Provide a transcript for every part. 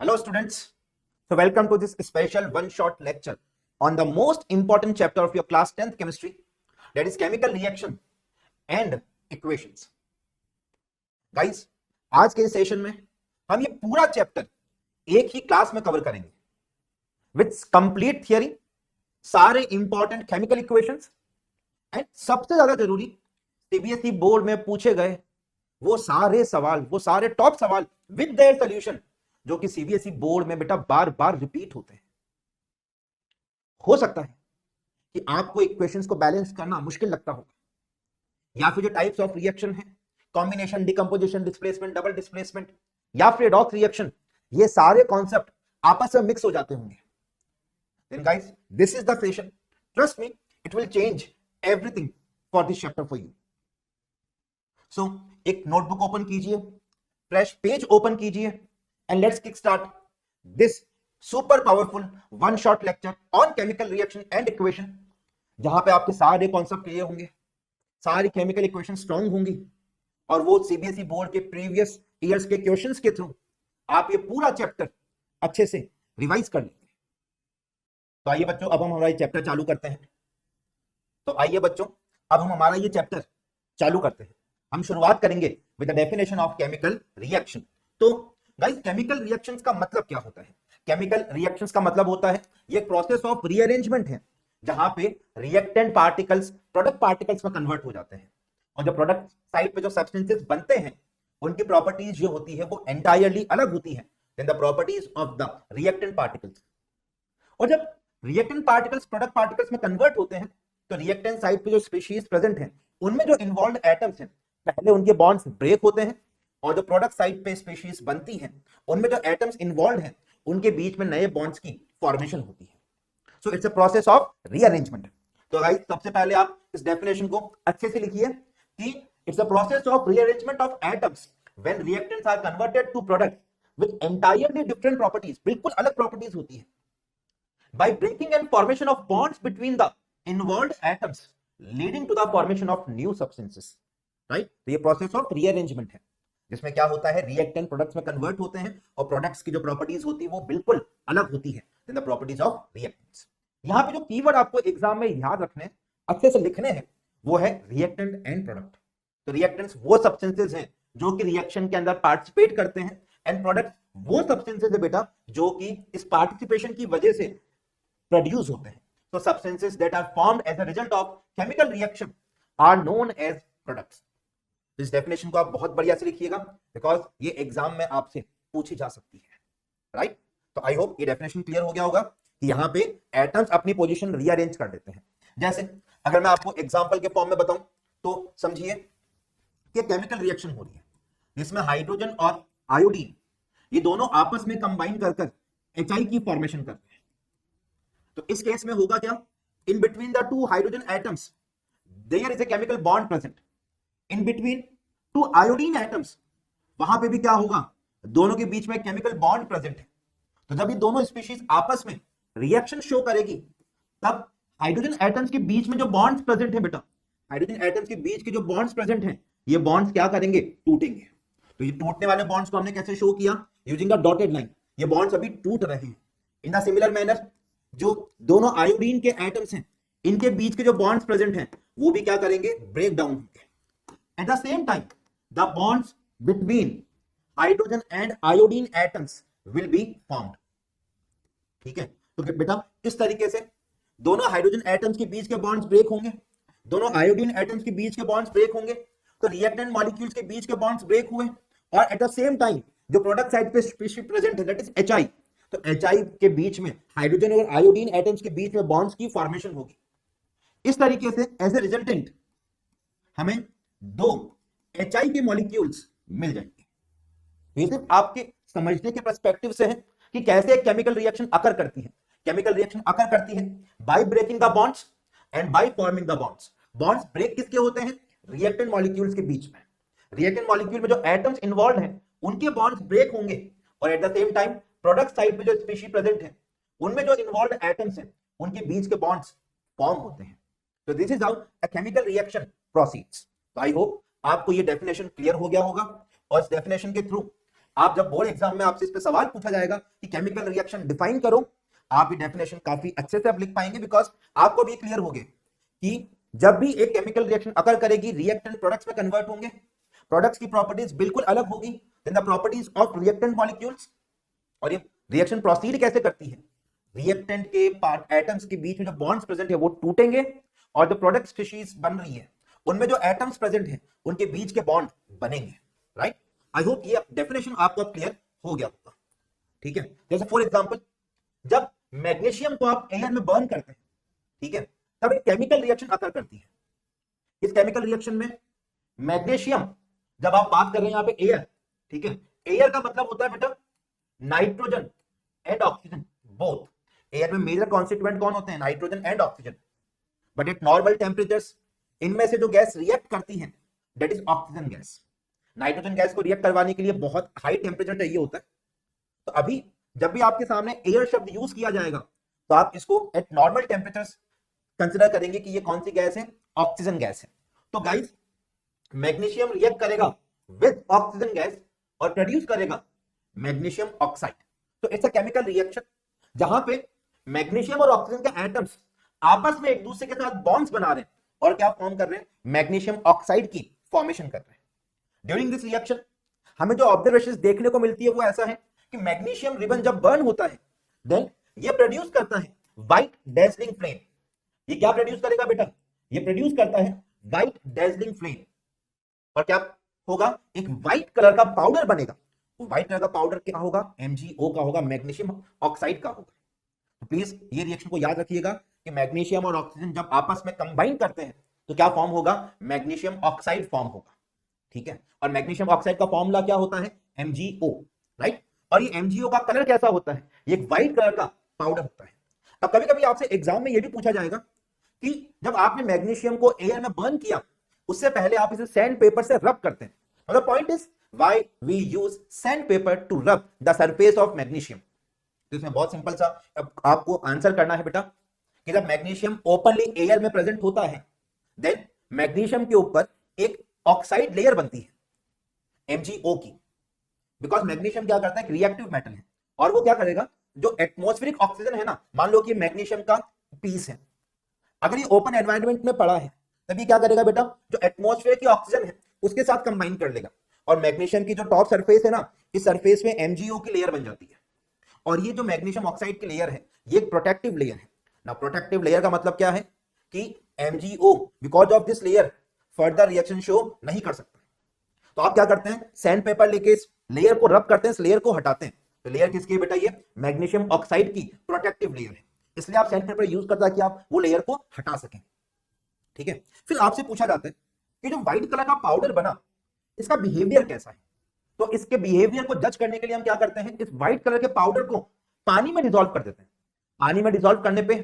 Hello students, so welcome to this special one-shot lecture on the most important chapter of your class 10th chemistry, that is chemical reaction and equations. Guys, आज के session में हम ये पूरा chapter एक ही class में cover करेंगे with complete theory, सारे इंपॉर्टेंट केमिकल इक्वेशंस एंड सबसे ज्यादा जरूरी सीबीएसई बोर्ड में पूछे गए वो सारे टॉप सवाल विद देयर सॉल्यूशन जो कि सीबीएसई बोर्ड में बेटा बार बार रिपीट होते हैं। हो सकता है कि आपको इक्वेशंस को बैलेंस करना मुश्किल लगता होगा, या फिर जो टाइप्स ऑफ रिएक्शन है, कॉम्बिनेशन, डिकंपोजिशन, डिस्प्लेसमेंट, डबल डिस्प्लेसमेंट या फिर रेडॉक्स रिएक्शन, ये सारे कॉन्सेप्ट आपस में मिक्स हो जाते होंगे। Then guys, this is the session, trust me, it will change everything for this chapter for you. So एक नोटबुक ओपन कीजिए, फ्रेश पेज ओपन कीजिए and let's kickstart this super powerful one shot lecture on chemical reaction and equation, जहां पे आपके सारे concept clear होंगे, सारी chemical equation strong होंगी और वो सीबीएसई बोर्ड के प्रीवियस ईयर्स के क्वेश्चंस के थ्रू आप ये पूरा चैप्टर अच्छे से रिवाइज कर लेंगे। तो आइए बच्चों, अब हम हमारा ये चैप्टर चालू करते हैं। तो आइए बच्चों, अब हम हमारा ये चैप्टर चालू करते हैं। हम शुरुआत करेंगे with the definition of chemical reaction. तो गाइस, केमिकल रिएक्शंस का मतलब क्या होता है? केमिकल रिएक्शंस का मतलब होता है ये प्रोसेस ऑफ रीअरेंजमेंट है, जहां पे रिएक्टेंट पार्टिकल्स प्रोडक्ट पार्टिकल्स में कन्वर्ट हो जाते हैं और जो प्रोडक्ट साइड पे जो सब्सटेंसेस बनते हैं उनकी प्रॉपर्टीज जो होती है वो एंटायरली अलग होती है then the properties of the reactant particles. और जब रिएक्टेंट पार्टिकल्स प्रोडक्ट पार्टिकल्स में कन्वर्ट होते हैं तो रिएक्टेंट साइड पे जो स्पीशीज प्रेजेंट हैं उनमें जो इन्वॉल्व एटम्स हैं पहले उनके बॉन्ड्स ब्रेक होते हैं और जो प्रोडक्ट साइड पे स्पीशीज बनती हैं उनमें जो एटम्स इन्वॉल्व हैं उनके बीच में नए बॉन्ड्स की फॉर्मेशन होती है। So it's a process of rearrangement. तो गाइस, सबसे पहले आप इस डेफिनेशन को अच्छे से लिखिए कि it's a process of rearrangement of atoms when reactants are converted to products with entirely different properties, बिल्कुल अलग प्रॉपर्टीज होती है, by breaking and formation of bonds between the involved atoms leading to the formation of new substances. Right, तो ये process of rearrangement है जिसमें क्या होता है, रिएक्टेंट प्रोडक्ट्स में कन्वर्ट होते हैं और प्रोडक्ट्स की जो प्रॉपर्टीज होती है वो बिल्कुल अलग होती है then the properties of reactants. यहां पे जो कीवर्ड आपको एग्जाम में याद रखने, अच्छे से लिखने हैं, वो है रिएक्टेंट एंड प्रोडक्ट। तो रिएक्टेंट्स वो सब्सटेंसेस हैं जो कि रिएक्शन के अंदर पार्टिसिपेट करते हैं एंड प्रोडक्ट वो सब्सटेंसेस है बेटा जो कि इस पार्टिसिपेशन की वजह से प्रोड्यूस होते हैं। तो substances that are formed as a result of chemical reaction are known as products. इस डेफिनेशन को आप बहुत बढ़िया से लिखिएगा बिकॉज ये एग्जाम में आपसे पूछी जा सकती है। राइट, तो आई होप ये डेफिनेशन क्लियर हो गया होगा कि यहाँ पे एटम्स अपनी पोजीशन रीअरेंज कर देते हैं। जैसे अगर मैं आपको एग्जांपल के फॉर्म में बताऊं तो समझिए कि केमिकल रिएक्शन हो रही है जिसमें हाइड्रोजन और आयोडीन ये दोनों आपस में कंबाइन कर HI की फॉर्मेशन करते हैं। तो इस केस में होगा क्या, in between the two hydrogen atoms there is a chemical bond present, in between two iodine atoms वहां पे भी क्या होगा, दोनों के बीच में केमिकल बॉन्ड प्रेजेंट है। तो जब ये दोनों स्पीशीज आपस में रिएक्शन शो करेगी तब हाइड्रोजन एटम्स के बीच में जो बॉन्ड्स प्रेजेंट है बेटा, हाइड्रोजन एटम्स के बीच के जो बॉन्ड्स प्रेजेंट हैं ये बॉन्ड्स क्या करेंगे, टूटेंगे। तो ये टूटने वाले बॉन्ड्स को हमने कैसे शो किया, यूजिंग द डॉटेड लाइन। ये बॉन्ड्स अभी टूट रहे हैं। इन द सिमिलर मैनर जो दोनों आयोडीन के एटम्स हैं इनके बीच के जो बॉन्ड्स प्रेजेंट हैं वो भी क्या करेंगे, ब्रेक डाउन होंगे। At the same time, the bonds between hydrogen and iodine atoms will be formed. ठीक है, तो बेटा इस तरीके से दोनों हाइड्रोजन एटम्स के बीच के बॉन्ड्स ब्रेक होंगे, दोनों आयोडीन एटम्स के बीच के बॉन्ड्स ब्रेक होंगे, तो रिएक्टेंट मॉलिक्यूल्स के बीच के बॉन्ड्स ब्रेक हुए और एट द सेम टाइम जो प्रोडक्ट साइड पे स्पीशीज प्रेजेंट है दैट इज HI, तो HI के बीच में हाइड्रोजन और आयोडीन एटम्स के बीच में बॉन्ड्स की फॉर्मेशन होगी। इस तरीके से एज ए रिजल्टेंट हमें दो HI के मॉलिक्यूल्स मिल जाएंगे। ये सिर्फ आपके समझने के पर्सपेक्टिव से है कि कैसे एक केमिकल रिएक्शन अकर करती है। केमिकल रिएक्शन अकर करती है by breaking the bonds and by forming the bonds. Bonds break किसके होते हैं, रिएक्टेंट मॉलिक्यूल्स के बीच में। रिएक्टेंट मॉलिक्यूल में जो एटम्स इन्वॉल्व हैं उनके बॉन्ड्स ब्रेक होंगे और at the same time product side पे जो स्पीशीज प्रेजेंट है उनमें जो इन्वॉल्व एटम्स हैं उनके बीच के बॉन्ड्स फॉर्म होते हैं। तो this is how a chemical reaction proceeds. तो आई होप आपको ये डेफिनेशन क्लियर हो गया होगा और इस डेफिनेशन के थ्रू आप जब बोर्ड एग्जाम में आपसे इस पे सवाल पूछा जाएगा कि केमिकल रिएक्शन डिफाइन करो, आप ये डेफिनेशन काफी अच्छे से आप लिख पाएंगे, बिकॉज आपको भी क्लियर हो गया कि जब भी एक केमिकल रिएक्शन अकर करेगी, रिएक्टेंट प्रोडक्ट्स में कन्वर्ट होंगे, प्रोडक्ट्स की प्रॉपर्टीज बिल्कुल अलग होगी then the properties of reactant molecules. और ये रिएक्शन प्रोसीड कैसे करती है, रिएक्टेंट के पार्ट एटम्स के बीच में जो बॉन्ड्स प्रेजेंट है वो टूटेंगे, और जो प्रोडक्ट स्पीशीज बन रही है उनमें जो एटम्स प्रेजेंट है उनके बीच के बॉन्ड बनेंगे। राइट, आई होप ये डेफिनेशन आपको क्लियर हो गया होगा। ठीक है, जैसे फॉर एग्जांपल जब मैग्नीशियम को आप एयर में बर्न करते हैं, ठीक है, तब एक केमिकल रिएक्शन अकर करती है। इस केमिकल रिएक्शन में मैग्नीशियम, जब आप बात कर रहे हैं यहां पे एयर, ठीक है, एयर का मतलब होता है बेटा nitrogen and oxygen both. Air में मेजर कॉन्स्टिट्यूएंट कौन होते हैं, nitrogen and oxygen, but at normal temperatures इनमें से जो गैस रिएक्ट करती है that is oxygen gas. Nitrogen gas को रिएक्ट करवाने के लिए बहुत हाई टेम्परेचर चाहिए होता है। तो अभी जब भी आपके सामने एयर शब्द यूज किया जाएगा तो आप इसको एट नॉर्मल टेम्परेचर्स कंसिडर करेंगे कि ये कौन सी गैस है, ऑक्सीजन गैस है। तो गाइस मैग्नीशियम रिएक्ट करेगा विद ऑक्सीजन गैस और प्रोड्यूस करेगा मैग्नीशियम ऑक्साइड। तो इट्स अ केमिकल रिएक्शन जहां पे मैग्नीशियम और ऑक्सीजन के एटम्स आपस में एक दूसरे के साथ बॉन्ड्स बना रहे हैं और क्या फॉर्म कर रहे हैं, मैग्नीशियम ऑक्साइड की फॉर्मेशन कर रहे हैं। ड्यूरिंग दिस रिएक्शन हमें जो ऑब्जर्वेशन देखने को मिलती है वो ऐसा है कि मैग्नीशियम रिबन जब बर्न होता है देन ये प्रोड्यूस करता है व्हाइट डेजलिंग फ्लेम। ये क्या प्रोड्यूस करेगा बेटा, ये प्रोड्यूस करता है व्हाइट डेजलिंग फ्लेम। और क्या होगा, एक व्हाइट कलर का पाउडर बनेगा। व्हाइट कलर का पाउडर क्या होगा, MgO का होगा, मैग्नीशियम ऑक्साइड का होगा। तो प्लीज ये रिएक्शन को याद रखिएगा कि मैग्नीशियम और ऑक्सीजन जब आपस में कंबाइन करते हैं तो क्या फॉर्म होगा, मैग्नीशियम ऑक्साइड फॉर्म होगा। ठीक है, और मैग्नीशियम ऑक्साइड का फॉर्मूला क्या होता है, MgO। राइट, और ये MgO का कलर कैसा होता है, ये एक व्हाइट कलर का पाउडर होता है। अब कभी कभी आपसे एग्जाम में ये भी पूछा जाएगा कि जब आपने मैग्नीशियम को एयर में बर्न किया उससे पहले आप इसे सैंड पेपर से रब करते हैं। मतलब point is why we use sand paper to rub the surface of magnesium. तो इसमें बहुत सिंपल सा आपको आंसर करना है बेटा कि जब मैग्नीशियम ओपनली एयर में प्रेजेंट होता है देन मैग्नीशियम के ऊपर एक ऑक्साइड लेयर बनती है MgO की। बिकॉज मैग्नीशियम क्या करता है, रिएक्टिव मेटल है, और वो क्या करेगा, जो एटमॉस्फेरिक ऑक्सीजन है ना, मान लो कि मैग्नीशियम का पीस है, अगर ये ओपन एनवायरनमेंट में पड़ा है तभी क्या करेगा बेटा, जो एटमॉस्फेयर की ऑक्सीजन है उसके साथ कंबाइन कर लेगा, और मैग्नीशियम की जो टॉप सरफेस है ना, इस सरफेस में MgO की लेयर बन जाती है। और ये जो मैग्नीशियम ऑक्साइड की लेयर है ये एक प्रोटेक्टिव लेयर है ना। प्रोटेक्टिव लेयर का मतलब क्या है कि MgO because of this layer further reaction show नहीं कर सकता। तो आप क्या करते हैं, सैंड पेपर लेके इस लेयर को रब करते हैं, इस लेयर को हटाते हैं। तो लेयर किसकी है बेटा, ये मैग्नीशियम ऑक्साइड की प्रोटेक्टिव लेयर है, इसलिए आप सैंड पेपर यूज करता है कि आप वो लेयर को हटा सकें। ठीक है, फिर आपसे पूछा जाता है कि जो व्हाइट कलर का पाउडर बना इसका बिहेवियर कैसा है। तो इसके बिहेवियर को जज करने के लिए हम क्या करते हैं, इस व्हाइट कलर के पाउडर को पानी में डिसॉल्व कर देते हैं। पानी में डिसॉल्व करने पे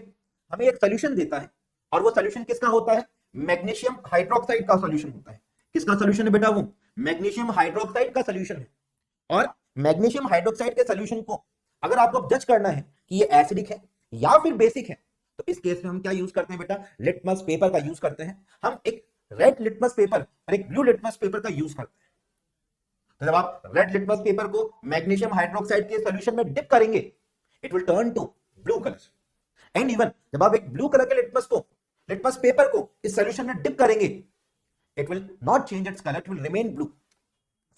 हमें एक सोल्यूशन देता है, और वो सोल्यूशन किसका होता है, मैग्नीशियम हाइड्रोक्साइड का सोल्यूशन होता है। किसका सोल्यूशन है बेटा, वो मैग्नीशियम हाइड्रोक्साइड का सोल्यूशन है। और मैग्नीशियम हाइड्रोक्साइड के सोल्यूशन को अगर आपको जज करना है कि ये एसिडिक है या फिर बेसिक है, तो इस केस में हम क्या यूज करते हैं बेटा, लिटमस पेपर का यूज करते हैं। हम एक रेड लिटमस पेपर और एक ब्लू लिटमस पेपर का यूज करते हैं। तो जब आप रेड लिटमस पेपर को मैग्नीशियम हाइड्रोक्साइड के सॉल्यूशन में डिप करेंगे it will turn to blue colour. And even जब आप एक ब्लू कलर के लिटमस पेपर को इस सॉल्यूशन में डिप करेंगे it will not change its colour, it will remain blue.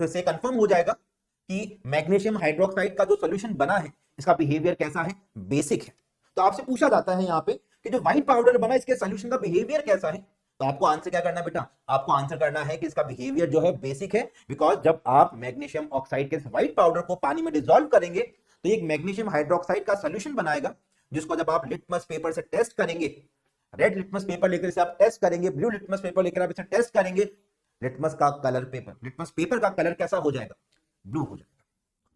तो इससे कंफर्म हो जाएगा कि मैग्नीशियम हाइड्रोक्साइड का जो सॉल्यूशन बना है इसका बिहेवियर कैसा है, बेसिक है। तो आपसे पूछा जाता है यहाँ पे कि जो व्हाइट पाउडर बना इसके सॉल्यूशन का बिहेवियर कैसा है, तो आपको आंसर क्या करना है बेटा, आपको आंसर करना है कि इसका बिहेवियर जो है बेसिक है। बिकॉज जब आप मैग्नीशियम ऑक्साइड के व्हाइट पाउडर को पानी में डिसॉल्व करेंगे तो एक मैग्नीशियम हाइड्रोक्साइड का सॉल्यूशन बनाएगा, जिसको जब आप लिटमस पेपर से टेस्ट करेंगे, रेड लिटमस पेपर लेकर इसे आप टेस्ट करेंगे, ब्लू लिटमस पेपर लेकर आप इसे टेस्ट करेंगे, लिटमस पेपर का कलर कैसा हो जाएगा, ब्लू हो जाएगा।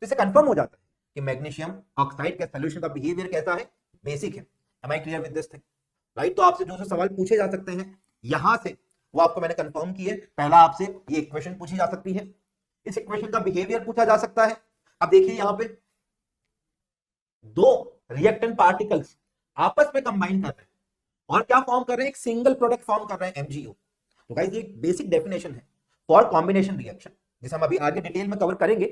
तो इसे कंफर्म हो जाता है कि मैग्नीशियम ऑक्साइड के सॉल्यूशन का बिहेवियर कैसा है, बेसिक है। Am I clear with this thing, right. तो आपसे जो सवाल पूछे जा सकते हैं यहां से वो आपको मैंने कंफर्म किए। पहला आपसे ये इक्वेशन पूछी जा सकती है, इस इक्वेशन का बिहेवियर पूछा जा सकता है। अब देखिए यहां पे दो रिएक्टेंट पार्टिकल्स आपस में कंबाइन कर रहे हैं और क्या फॉर्म कर रहे हैं, एक सिंगल प्रोडक्ट फॉर्म कर रहे हैं MgO। तो गाइस ये बेसिक डेफिनेशन है फॉर कॉम्बिनेशन रिएक्शन, जिसे हम अभी आगे डिटेल में कवर करेंगे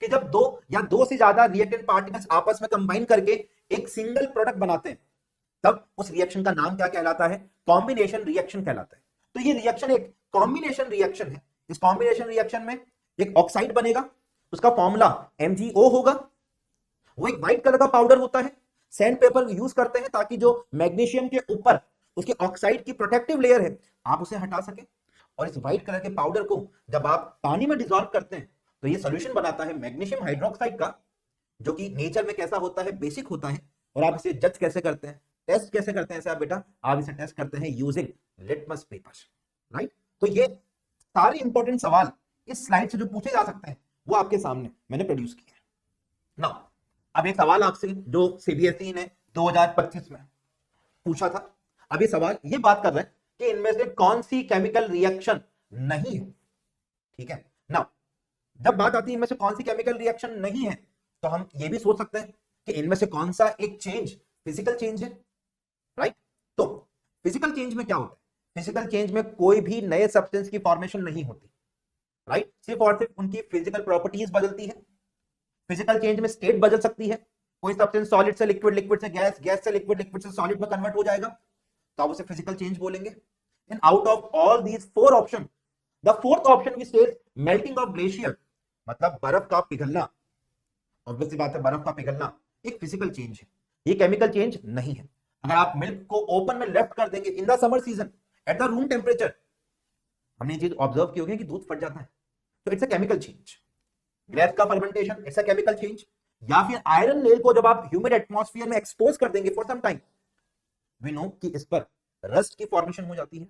कि जब दो या दो से ज्यादा रिएक्टेंट पार्टिकल्स आपस में कंबाइन करके एक सिंगल प्रोडक्ट बनाते हैं, तब उस रिएक्शन का नाम क्या कहलाता है? कॉम्बिनेशन रिएक्शन कहलाता है। तो ये रिएक्शन एक कॉम्बिनेशन रिएक्शन है। इस कॉम्बिनेशन रिएक्शन में एक ऑक्साइड बनेगा, उसका फॉर्मूला MgO होगा। वो एक व्हाइट कलर का पाउडर होता है। सैंड पेपर यूज करते हैं ताकि जो मैग्नीशियम के ऊपर उसके ऑक्साइड की प्रोटेक्टिव लेयर है आप उसे हटा सके। और इस व्हाइट कलर के पाउडर को जब आप पानी में डिसॉल्व करते हैं तो ये सॉल्यूशन बनाता है मैग्नीशियम हाइड्रोक्साइड का, जो कि नेचर में कैसा होता है? बेसिक होता है। और आप इसे जज कैसे करते हैं, टेस्ट कैसे करते हैं? आप बेटा आप इसे टेस्ट करते हैं यूजिंग लिटमस पेपर, राइट? तो ये सारे इंपॉर्टेंट सवाल इस स्लाइड से जो पूछे जा सकते हैं वो आपके सामने मैंने प्रोड्यूस किया है। नाउ अब एक सवाल आपसे जो CBSE ने 2025 में पूछा था, अब ये सवाल ये बात कर रहे हैं कि इनमें से कौन सी केमिकल रिएक्शन नहीं है। ठीक है, नाउ जब बात आती है इनमें से कौन सी केमिकल रिएक्शन नहीं है, तो हम ये भी सोच सकते हैं कि इनमें से कौन सा एक चेंज फिजिकल चेंज है, राइट? तो फिजिकल चेंज में क्या होता है? फिजिकल चेंज में कोई भी नए सब्सटेंस की फॉर्मेशन नहीं होती, राइट? सिर्फ और सिर्फ उनकी फिजिकल प्रॉपर्टीज बदलती है। फिजिकल चेंज में स्टेट बदल सकती है। कोई सब्सटेंस सॉलिड से लिक्विड, लिक्विड से गैस, गैस से लिक्विड, लिक्विड से सॉलिड में कन्वर्ट हो जाएगा, तो आप उसे फिजिकल चेंज बोलेंगे। And out of all these four option, the fourth option we said melting of glacier, मतलब बर्फ का पिघलना। ऑब्वियसली बात है, बर्फ का पिघलना एक फिजिकल चेंज है, ये केमिकल चेंज नहीं है। अगर आप मिल्क को ओपन में लेफ्ट कर देंगे in the summer season at the room temperature, हमने ये चीज ऑब्जर्व की होगी कि दूध फट जाता है, तो it's a chemical change. Grapes का fermentation, it's a chemical change. या फिर आयरन नेल को जब आप ह्यूमिड एटमॉस्फेयर में एक्सपोज कर देंगे for some time, we know कि इस पर रस्ट की फॉर्मेशन हो जाती है,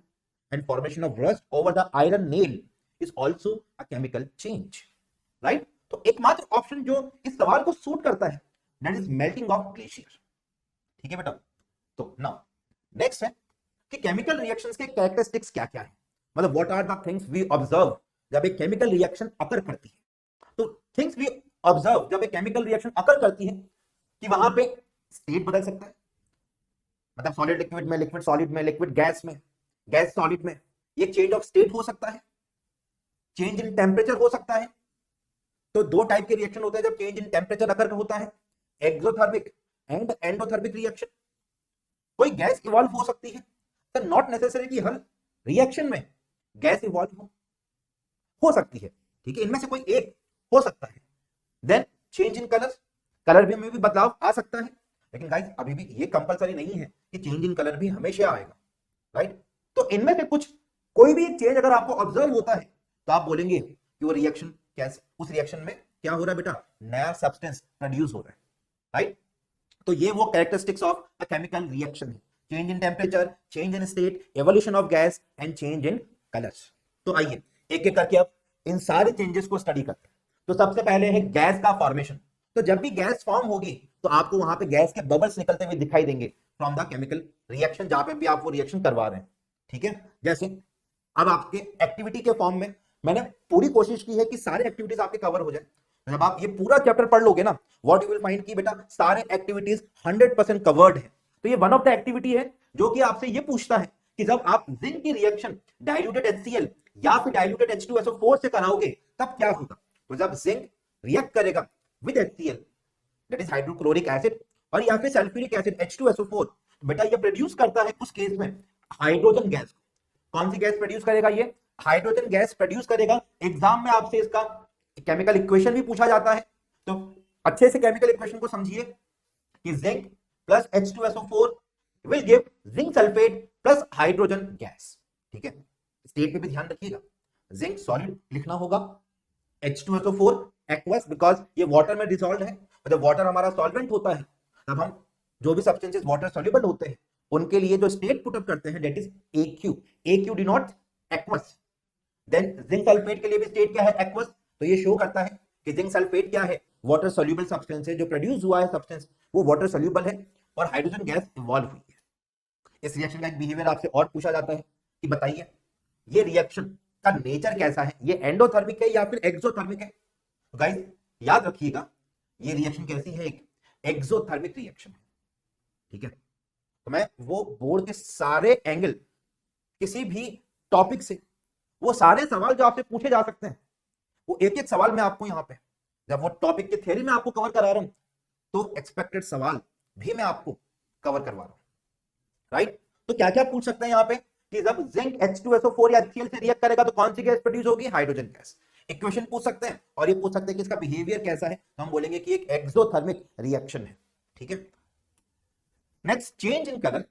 and formation of rust over the iron nail is also a chemical change, right? तो एकमात्र ऑप्शन जो इस सवाल को सूट करता है that is melting of glacier. ठीक है बेटा? तो नाउ नेक्स्ट है कि केमिकल रिएक्शंस के कैरेक्टरिस्टिक्स क्या क्या है, मतलब what are the things we observe जब एक केमिकल रिएक्शन अकर करती है। तो थिंग्स वी ऑब्जर्व जब एक केमिकल रिएक्शन अकर करती है कि वहां पे स्टेट बदल सकता है, मतलब सॉलिड लिक्विड में, लिक्विड सॉलिड में, लिक्विड गैस में, गैस सॉलिड में, ये चेंज ऑफ स्टेट हो सकता है। चेंज इन टेम्परेचर हो सकता है। तो दो टाइप के रिएक्शन होते हैं जब चेंज इन टेम्परेचर अकर होता है, एक्सोथर्मिक एंड एंडोथर्मिक रिएक्शन। कोई गैस इवॉल्व हो सकती है, तो नॉट नेसेसरी हर रिएक्शन में गैस इवॉल्व हो सकती है। ठीक है, इनमें से कोई एक हो सकता है। Then change in colour, colour भी में भी बदलाव आ सकता है, लेकिन गाइस अभी भी ये कंपलसरी नहीं है कि चेंज इन कलर भी हमेशा आएगा, राइट? तो इनमें से कुछ कोई भी एक चेंज अगर आपको ऑब्जर्व होता है तो आप बोलेंगे कि वो रिएक्शन कैसे, उस रिएक्शन में क्या हो रहा है बेटा? नया सब्सटेंस प्रोड्यूस हो रहा है, राइट? तो ये वो characteristics of a chemical reaction है, change in temperature, change in state, evolution of gas and change in colours. तो आइए एक एक करके अब इन सारे चेंजेस को स्टडी करते हैं। तो सबसे पहले है गैस का फॉर्मेशन। तो जब भी गैस फॉर्म होगी तो आपको वहां पे गैस के बबल्स निकलते हुए दिखाई देंगे फ्रॉम द केमिकल रिएक्शन, जहां पे भी आप वो रिएक्शन करवा रहे हैं। ठीक है, जैसे अब आपके एक्टिविटी के फॉर्म में मैंने पूरी कोशिश की है कि सारे एक्टिविटीज आपके कवर हो जाए। जब आप ये पूरा चैप्टर पढ़ लोगे ना, व्हाट यू विल फाइंड कि बेटा सारे एक्टिविटीज 100% कवर्ड है। तो ये वन ऑफ द एक्टिविटी है जो कि आपसे ये पूछता है कि जब आप जिंक की रिएक्शन डाइल्यूटेड HCl या फिर डाइल्यूटेड H2SO4 से कराओगे तब क्या होगा। तो जब जिंक रिएक्ट करेगा with HCl that is hydrochloric acid और या फिर सल्फ्यूरिक एसिड H2SO4, बेटा ये प्रोड्यूस करता है उस केस में हाइड्रोजन गैस। कौन सी गैस प्रोड्यूस करेगा? ये हाइड्रोजन गैस प्रोड्यूस करेगा। एग्जाम में आपसे इसका केमिकल इक्वेशन भी पूछा जाता है, तो अच्छे से केमिकल इक्वेशन को समझिए कि zinc plus H2SO4 will give zinc sulphate plus hydrogen gas. ठीक है, स्टेट पे भी ध्यान रखिएगा, जिंक सॉलिड लिखना होगा, H2SO4 एक्वस बिकॉज ये वाटर में डिसॉल्व है। और जब वाटर हमारा सॉल्वेंट होता है तब हम जो भी सब्सटेंसेस वाटर सॉल्युबल होते हैं उनके लिए जो स्टेट पुट अप करते हैं that is AQ denotes aqueous. Then zinc sulphate के लिए भी स्टेट क्या है? एक्वस। तो ये शो करता है कि जिंक सल्फेट क्या है? वाटर सॉल्युबल सब्सटेंस है, जो प्रोड्यूस हुआ है सब्सटेंस वो वाटर सॉल्युबल है और हाइड्रोजन गैस इवॉल्व हुई है। इस रिएक्शन का एक बिहेवियर आपसे और पूछा जाता है कि बताइए ये रिएक्शन का नेचर कैसा है, ये एंडोथर्मिक है या फिर एक्सोथर्मिक है? तो गाइस याद रखिएगा ये रिएक्शन कैसी है? एक एक्सोथर्मिक रिएक्शन है। ठीक है, तो मैं वो बोर्ड के सारे एंगल किसी भी टॉपिक से वो सारे सवाल जो आपसे पूछे जा सकते हैं वो एक एक सवाल मैं आपको यहां पे जब वो टॉपिक की थ्योरी में आपको कवर करा रहा हूं तो एक्सपेक्टेड सवाल भी मैं आपको कवर करवा रहा हूं, राइट। तो क्या क्या पूछ सकते हैं यहाँ पे कि जब जिंक H2SO4 या HCl से रिएक्ट करेगा तो कौन सी गैस प्रोड्यूस होगी, हाइड्रोजन गैस। इक्वेशन पूछ सकते हैं और ये पूछ सकते हैं कि इसका बिहेवियर कैसा है, तो हम बोलेंगे कि एक एक्सोथर्मिक रिएक्शन है, ठीक है। Next, change in colour.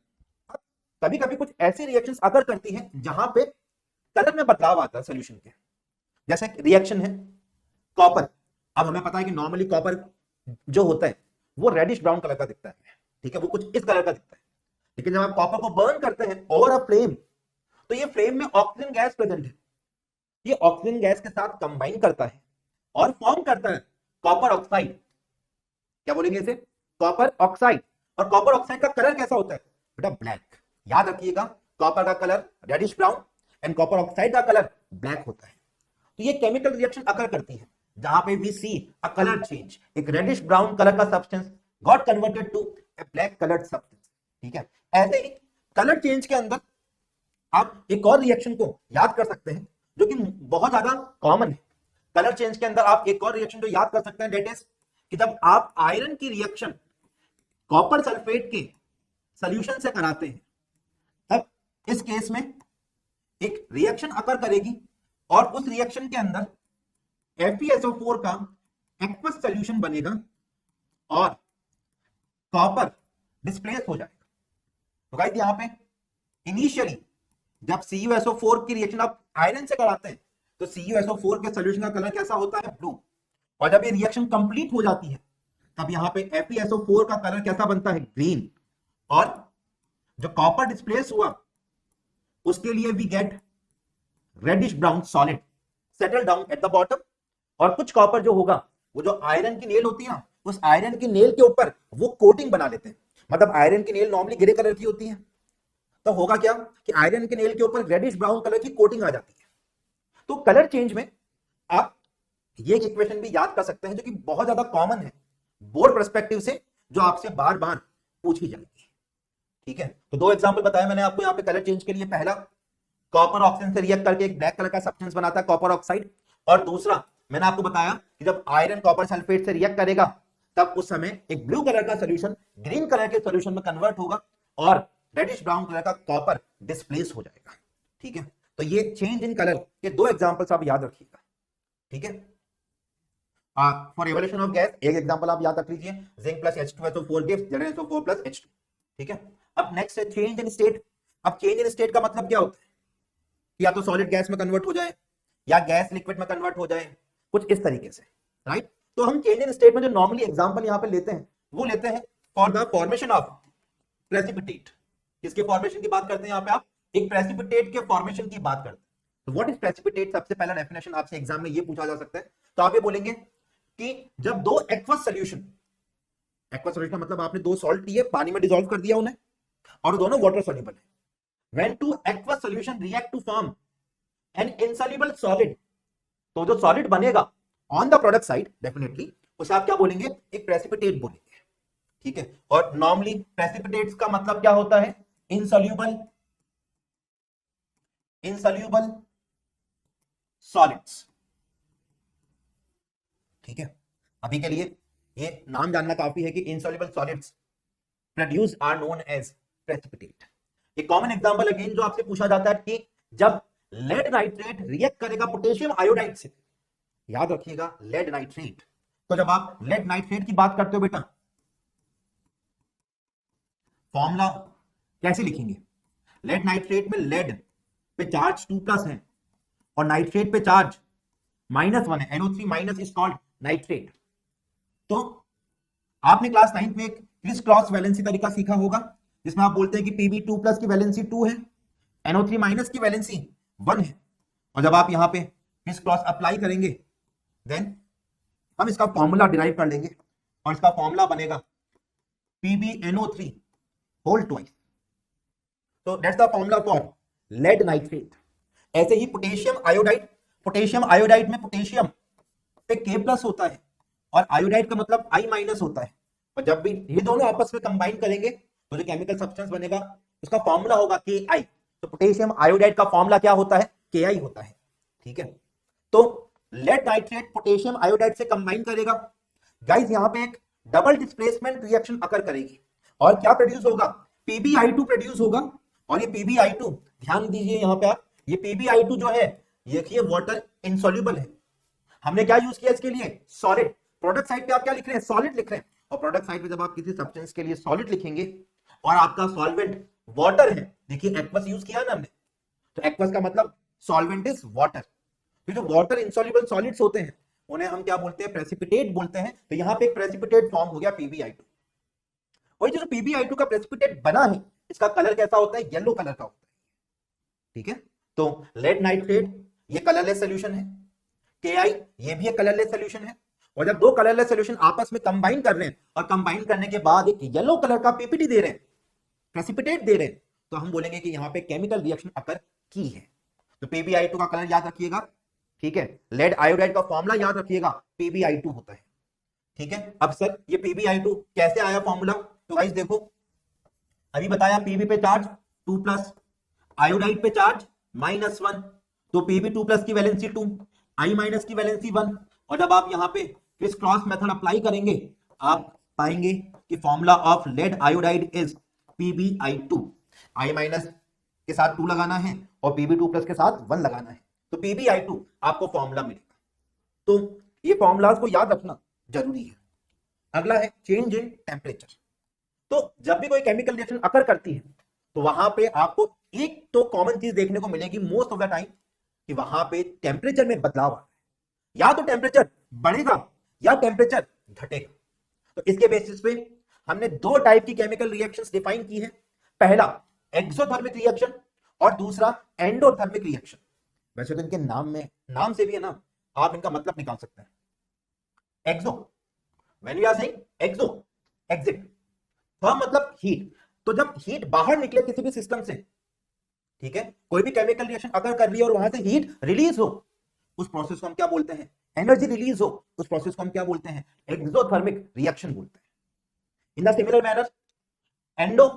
कभी कभी कुछ ऐसी रिएक्शंस अगर करती हैं जहां पे कलर में बदलाव आता है सोल्यूशन के, जैसे रिएक्शन है कॉपर। अब हमें पता है कि नॉर्मली कॉपर जो होता है वो रेडिश ब्राउन कलर का दिखता है, ठीक है, वो कुछ इस कलर का दिखता है। लेकिन जब आप कॉपर को बर्न करते हैं ओवर अ फ्लेम, तो ये फ्लेम में ऑक्सीजन गैस प्रेजेंट है, ये ऑक्सीजन गैस के साथ कंबाइन करता है और फॉर्म करता है कॉपर ऑक्साइड। क्या बोलेंगे इसे, कॉपर ऑक्साइड। और कॉपर ऑक्साइड का कलर कैसा होता है बेटा, ब्लैक। याद रखिएगा, कॉपर का colour reddish brown and copper oxide का कलर ब्लैक होता है। तो ये केमिकल रिएक्शन अकर करती है जहां पे we see a colour change, एक रेडिश ब्राउन कलर का substance got converted to a black coloured substance, ठीक है। ऐसे ही कलर चेंज के अंदर आप एक और रिएक्शन को याद कर सकते हैं जो कि बहुत ज्यादा कॉमन है। कलर चेंज के अंदर आप एक और रिएक्शन जो याद कर सकते हैं, डेट इज कि जब आप आयरन की रिएक्शन कॉपर सल्फेट के सॉल्यूशन से कराते हैं, तब इस केस में एक रिएक्शन अकर करेगी और उस रिएक्शन के अंदर FeSO4 का एक्वस सॉल्यूशन बनेगा और कॉपर डिस्प्लेस हो जाएगा। तो गाइस यहां पे इनिशियली जब CuSO4 की रिएक्शन आप आयरन से कराते हैं तो CuSO4 के सॉल्यूशन का कलर कैसा होता है, ब्लू। और जब ये रिएक्शन कंप्लीट हो जाती है तब यहां पे FeSO4 का कलर कैसा बनता है, ग्रीन। और जो कॉपर डिस्प्लेस हुआ उसके लिए we get reddish brown solid settle down at the bottom. और कुछ कॉपर जो होगा वो जो आयरन की नेल होती है ना, उस आयरन की नेल के ऊपर वो कोटिंग बना लेते हैं। मतलब आयरन की नेल नॉर्मली ग्रे कलर की होती है, तो होगा क्या कि आयरन के नेल के ऊपर रेडिश ब्राउन कलर की कोटिंग आ जाती है। तो कलर चेंज में आप ये एक इक्वेशन भी याद कर सकते हैं जो कि बहुत ज्यादा कॉमन है बोर्ड पर्सपेक्टिव से, जो आपसे बार बार पूछी जाएगी, ठीक है। तो दो एग्जांपल बताया मैंने आपको यहाँ पे कलर चेंज के लिए। पहला, कॉपर ऑक्सीजन से रिएक्ट करके एक ब्लैक कलर का सब्सटेंस बनाता है कॉपर ऑक्साइड। और दूसरा मैंने आपको बताया कि जब आयरन कॉपर सल्फेट से रिएक्ट करेगा तब उस समय एक ब्लू कलर का सॉल्यूशन ग्रीन कलर के सॉल्यूशन में कन्वर्ट होगा और रेडिश ब्राउन कलर का कॉपर डिस्प्लेस हो जाएगा, ठीक है। तो ये चेंज इन कलर के दो एग्जांपल्स आप याद रखिएगा, ठीक है। फॉर इवोल्यूशन ऑफ गैस एक एग्जांपल आप याद रख लीजिए, zinc plus H2SO4 gives ZnSO4 plus H2, ठीक है। अब नेक्स्ट है चेंज इन स्टेट। अब चेंज इन स्टेट का मतलब क्या होता है, या तो सॉलिड गैस में कन्वर्ट हो जाए या गैस लिक्विड में कन्वर्ट हो जाए, कुछ इस तरीके से, राइट। तो हम चेंज इन स्टेट में जो नॉर्मली एग्जांपल यहां पे लेते हैं वो लेते हैं for the formation of precipitate. किसके फॉर्मेशन की बात करते हैं यहाँ पे, आप एक प्रेसिपिटेट के फॉर्मेशन की बात करते हैं। तो व्हाट इज प्रेसिपिटेट, सबसे पहला डेफिनेशन आपसे एग्जाम में ये पूछा जा सकता है। तो आप ये बोलेंगे कि जब दो एक्वस सॉल्यूशन, एक्वस सॉल्यूशन मतलब आपने दो सॉल्ट लिए, पानी में डिसॉल्व कर दिया उन्हें और दोनों वाटर सॉल्युबल है। When two aqueous solution react to form an insoluble solid, तो जो सॉलिड बनेगा on the product side definitely उसे आप क्या बोलेंगे, एक प्रेसिपिटेट बोलेंगे, ठीक है। और नॉर्मली प्रेसिपिटेट्स का मतलब क्या होता है, इनसॉल्युबल सॉलिड्स, ठीक है। अभी के लिए ये नाम जानना काफी है कि insoluble solids produce are known as precipitate. एक कॉमन एग्जांपल अगेन जो आपसे पूछा जाता है कि जब लेड नाइट्रेट रिएक्ट करेगा पोटेशियम आयोडाइड से, याद रखिएगा लेड नाइट्रेट। तो जब आप लेड नाइट्रेट की बात करते हो बेटा, फॉर्मूला कैसे लिखेंगे, लेड नाइट्रेट में लेड पे चार्ज 2+ है और नाइट्रेट पे चार्ज -1 है, NO3 minus is called nitrate. तो आपने क्लास 9th में एक क्रिस क्रॉस वैलेंसी तरीका सीखा होगा जिसमें आप बोलते हैं कि Pb2+ की वैलेंसी 2 है, NO3 माइनस की वैलेंसी 1 है। और जब आप यहां पे क्रिस क्रॉस अप्लाई करेंगे देन हम इसका फॉर्मूला डिराइव कर लेंगे और इसका फॉर्मूला बनेगा PbNO3 होल ट्वाइस। तो that's the formula for lead nitrate. ऐसे ही पोटेशियम आयोडाइड में पोटेशियम पे K+ होता है और आयोडाइड का मतलब I- होता है। और जब भी ये दोनों आपस में कंबाइन करेंगे तो जो केमिकल सब्सटेंस बनेगा उसका फॉर्मूला होगा Ki। तो पोटेशियम आयोडाइड का फॉर्मूला क्या होता है, Ki होता है, ठीक है। तो लेड नाइट्रेट पोटेशियम आयोडाइड से कंबाइन करेगा। गाइस यहां पे एक डबल डिस्प्लेसमेंट रिएक्शन अकर करेगी और क्या प्रोड्यूस होगा, PbI2 प्रोड्यूस होगा। और ये PbI2 ध्यान दीजिए यहां पे आप, ये PbI2 जो है ये देखिए वाटर इनसॉल्युबल है। हमने क्या यूज किया इसके लिए, सॉलिड। प्रोडक्ट साइड पे आप क्या लिख रहे हैं, सॉलिड लिख रहे हैं। और प्रोडक्ट साइड पे जब आप किसी सब्सटेंस के लिए सॉलिड लिखेंगे और आपका सॉल्वेंट वाटर है, देखिए एक्वस यूज किया ना हमने, तो एक्वस का मतलब सॉल्वेंट इज वाटर। तो जो वाटर इनसॉल्युबल सॉलिड्स होते हैं उन्हें हम क्या बोलते हैं, प्रेसिपिटेट बोलते हैं। तो यहां पे एक प्रेसिपिटेट फॉर्म हो गया PbI2। और जो PbI2 का प्रेसिपिटेट बना है इसका कलर कैसा होता है, येलो कलर का होता है। ठीक है, तो लेड नाइट्रेट ये कलरलेस सोल्यूशन है, KI ये भी एक कलरलेस सोल्यूशन है। और जब दो कलरलेस सोल्यूशन आपस में कंबाइन कर रहे हैं और कंबाइन करने के बाद एक येलो कलर का PPT दे रहे हैं, प्रेसिपिटेट दे रहे हैं, तो हम बोलेंगे कि यहां पे केमिकल रिएक्शन अकर की है। तो PbI2 का कलर याद रखिएगा। ठीक है, लेड आयोडाइड का फॉर्मूला याद रखिएगा, PbI2 होता है। ठीक है, अब सर ये PbI2 कैसे आया फॉर्मूला, तो गाइस देखो अभी बताया Pb पे चार्ज 2+, आयोडाइड पे चार्ज -1, तो Pb2+ की वैलेंसी 2, I- की वैलेंसी 1। और जब आप यहां पे क्रिस क्रॉस मेथड अप्लाई करेंगे आप पाएंगे कि formula of lead iodide is PbI2। I- के साथ 2 लगाना है और Pb2+ के साथ 1 लगाना है, तो PbI2 आपको फॉर्मूला मिलेगा। तो ये फॉर्मूलाज को याद रखना जरूरी है। अगला है चेंज इन टेम्परेचर। तो जब भी कोई केमिकल रिएक्शन अकर करती है तो वहां पे आपको एक तो कॉमन चीज देखने को मिलेगी मोस्ट ऑफ द टाइम, कि वहां पे टेम्परेचर में बदलाव आ रहा है। या तो टेम्परेचर बढ़ेगा या टेम्परेचर घटेगा। तो इसके बेसिस पे हमने दो टाइप की केमिकल रिएक्शंस डिफाइन की है। पहला एक्सोथर्मिक रिएक्शन और दूसरा एंडोथर्मिक रिएक्शन। वैसे तो इनके नाम से भी है ना, आप इनका मतलब निकाल सकते हैं। Exo, when we are saying exo, exit, therm मतलब हीट। तो जब हीट बाहर निकले किसी भी सिस्टम से, ठीक है, कोई भी केमिकल रिएक्शन अगर कर रही है और वहां से हीट रिलीज हो, उस प्रोसेस को हम क्या बोलते हैं, एनर्जी रिलीज हो, उस प्रोसेस को हम क्या बोलते हैं, एक्सोथर्मिक रिएक्शन बोलते हैं। In the similar manner endo,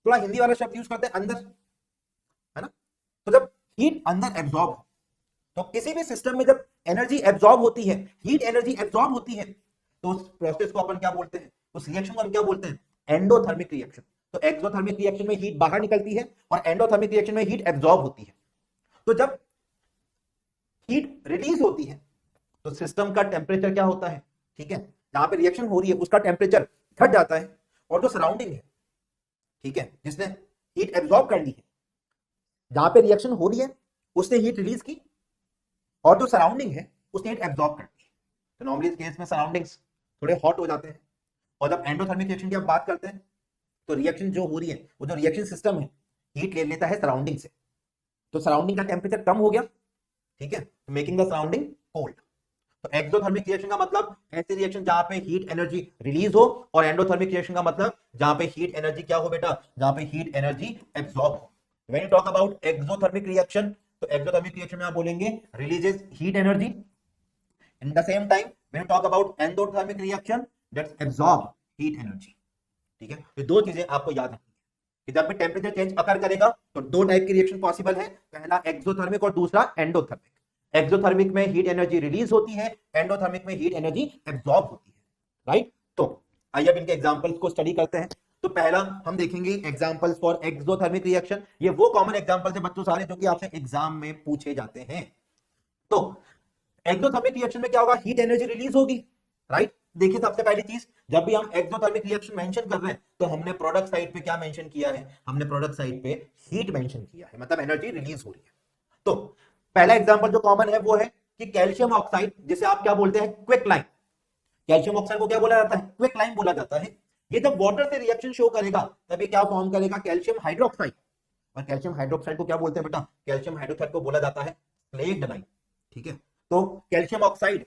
थोड़ा हिंदी वाला शब्द यूज करते हैं अंदर, है ना। तो जब हीट अंदर एब्जॉर्ब हो, तो किसी भी सिस्टम में जब एनर्जी एब्जॉर्ब होती है, हीट एनर्जी एब्जॉर्ब होती है, तो उस प्रोसेस को अपन क्या बोलते हैं, उस रिएक्शन को हम क्या बोलते हैं, एंडोथर्मिक रिएक्शन। तो एक्सोथर्मिक रिएक्शन में हीट बाहर निकलती है और एंडोथर्मिक रिएक्शन में हीट एब्जॉर्ब होती है। तो जब हीट रिलीज होती है तो सिस्टम का टेम्परेचर क्या होता है, ठीक है, जहां पे रिएक्शन हो रही है उसका टेम्परेचर घट जाता है, और जो सराउंडिंग है, ठीक है, जिसने हीट एब्जॉर्ब कर ली है, जहां पे रिएक्शन हो रही है उसने हीट रिलीज की, और जो सराउंडिंग है उसने हीट एब्जॉर्ब कर ली। तो नॉर्मली इस केस में सराउंडिंग्स थोड़े हॉट हो जाते हैं। और जब एंडोथर्मिक रिएक्शन की आप बात करते हैं तो रिएक्शन जो हो रही है, वो जो रिएक्शन सिस्टम है हीट ले लेता है सराउंडिंग से, तो सराउंडिंग का टेम्परेचर कम हो गया, ठीक है, तो मेकिंग द सराउंडिंग कोल्ड। तो एक्सोथर्मिक रिएक्शन का मतलब ऐसी रिएक्शन जहां पे हीट एनर्जी रिलीज हो, और एंडोथर्मिक रिएक्शन का मतलब जहां पे हीट एनर्जी क्या हो बेटा, जहां पे हीट एनर्जी एब्जॉर्ब हो। When you talk about exothermic reaction, तो एक्सोथर्मिक रिएक्शन में आप बोलेंगे releases heat energy, in the same time when you talk about endothermic reaction that's absorb heat energy. ठीक है, ये दो चीजें आपको याद रखनी है कि जब भी टेम्परेचर चेंज अकर करेगा तो दो टाइप की रिएक्शन पॉसिबल है, पहला एक्सोथर्मिक और दूसरा एंडोथर्मिक। एक्सोथर्मिक में हीट एनर्जी रिलीज होती है, एंडोथर्मिक में हीट एनर्जी एब्जॉर्ब होती है, राइट। तो आइए अब इनके एग्जांपल्स को स्टडी करते हैं। तो पहला हम देखेंगे एग्जांपल्स फॉर एक्सोथर्मिक रिएक्शन। ये वो कॉमन एग्जांपल्स है बच्चों सारे जो कि आपसे एग्जाम में पूछे जाते हैं। तो एक्सोथर्मिक रिएक्शन में क्या होगा, हीट एनर्जी रिलीज होगी, राइट। देखिए सबसे पहली चीज, जब भी हम एक्सोथर्मिक रिएक्शन मेंशन कर रहे हैं तो हमने प्रोडक्ट साइड पे क्या मेंशन किया है, हमने प्रोडक्ट साइड पे हीट मेंशन किया है, मतलब एनर्जी रिलीज हो रही है। तो पहला एग्जांपल जो कॉमन है वो है कि कैल्शियम ऑक्साइड, जिसे आप क्या बोलते हैं, क्विक लाइम। कैल्शियम ऑक्साइड को क्या बोला जाता है, क्विक लाइम बोला जाता है। ये जब वाटर से रिएक्शन शो करेगा तब ये क्या फॉर्म करेगा, कैल्शियम हाइड्रोक्साइड। और कैल्शियम हाइड्रोक्साइड को क्या बोलते हैं बेटा, कैल्शियम हाइड्रोक्साइड को बोला जाता है स्लेक्ड लाइम। ठीक है, तो कैल्शियम ऑक्साइड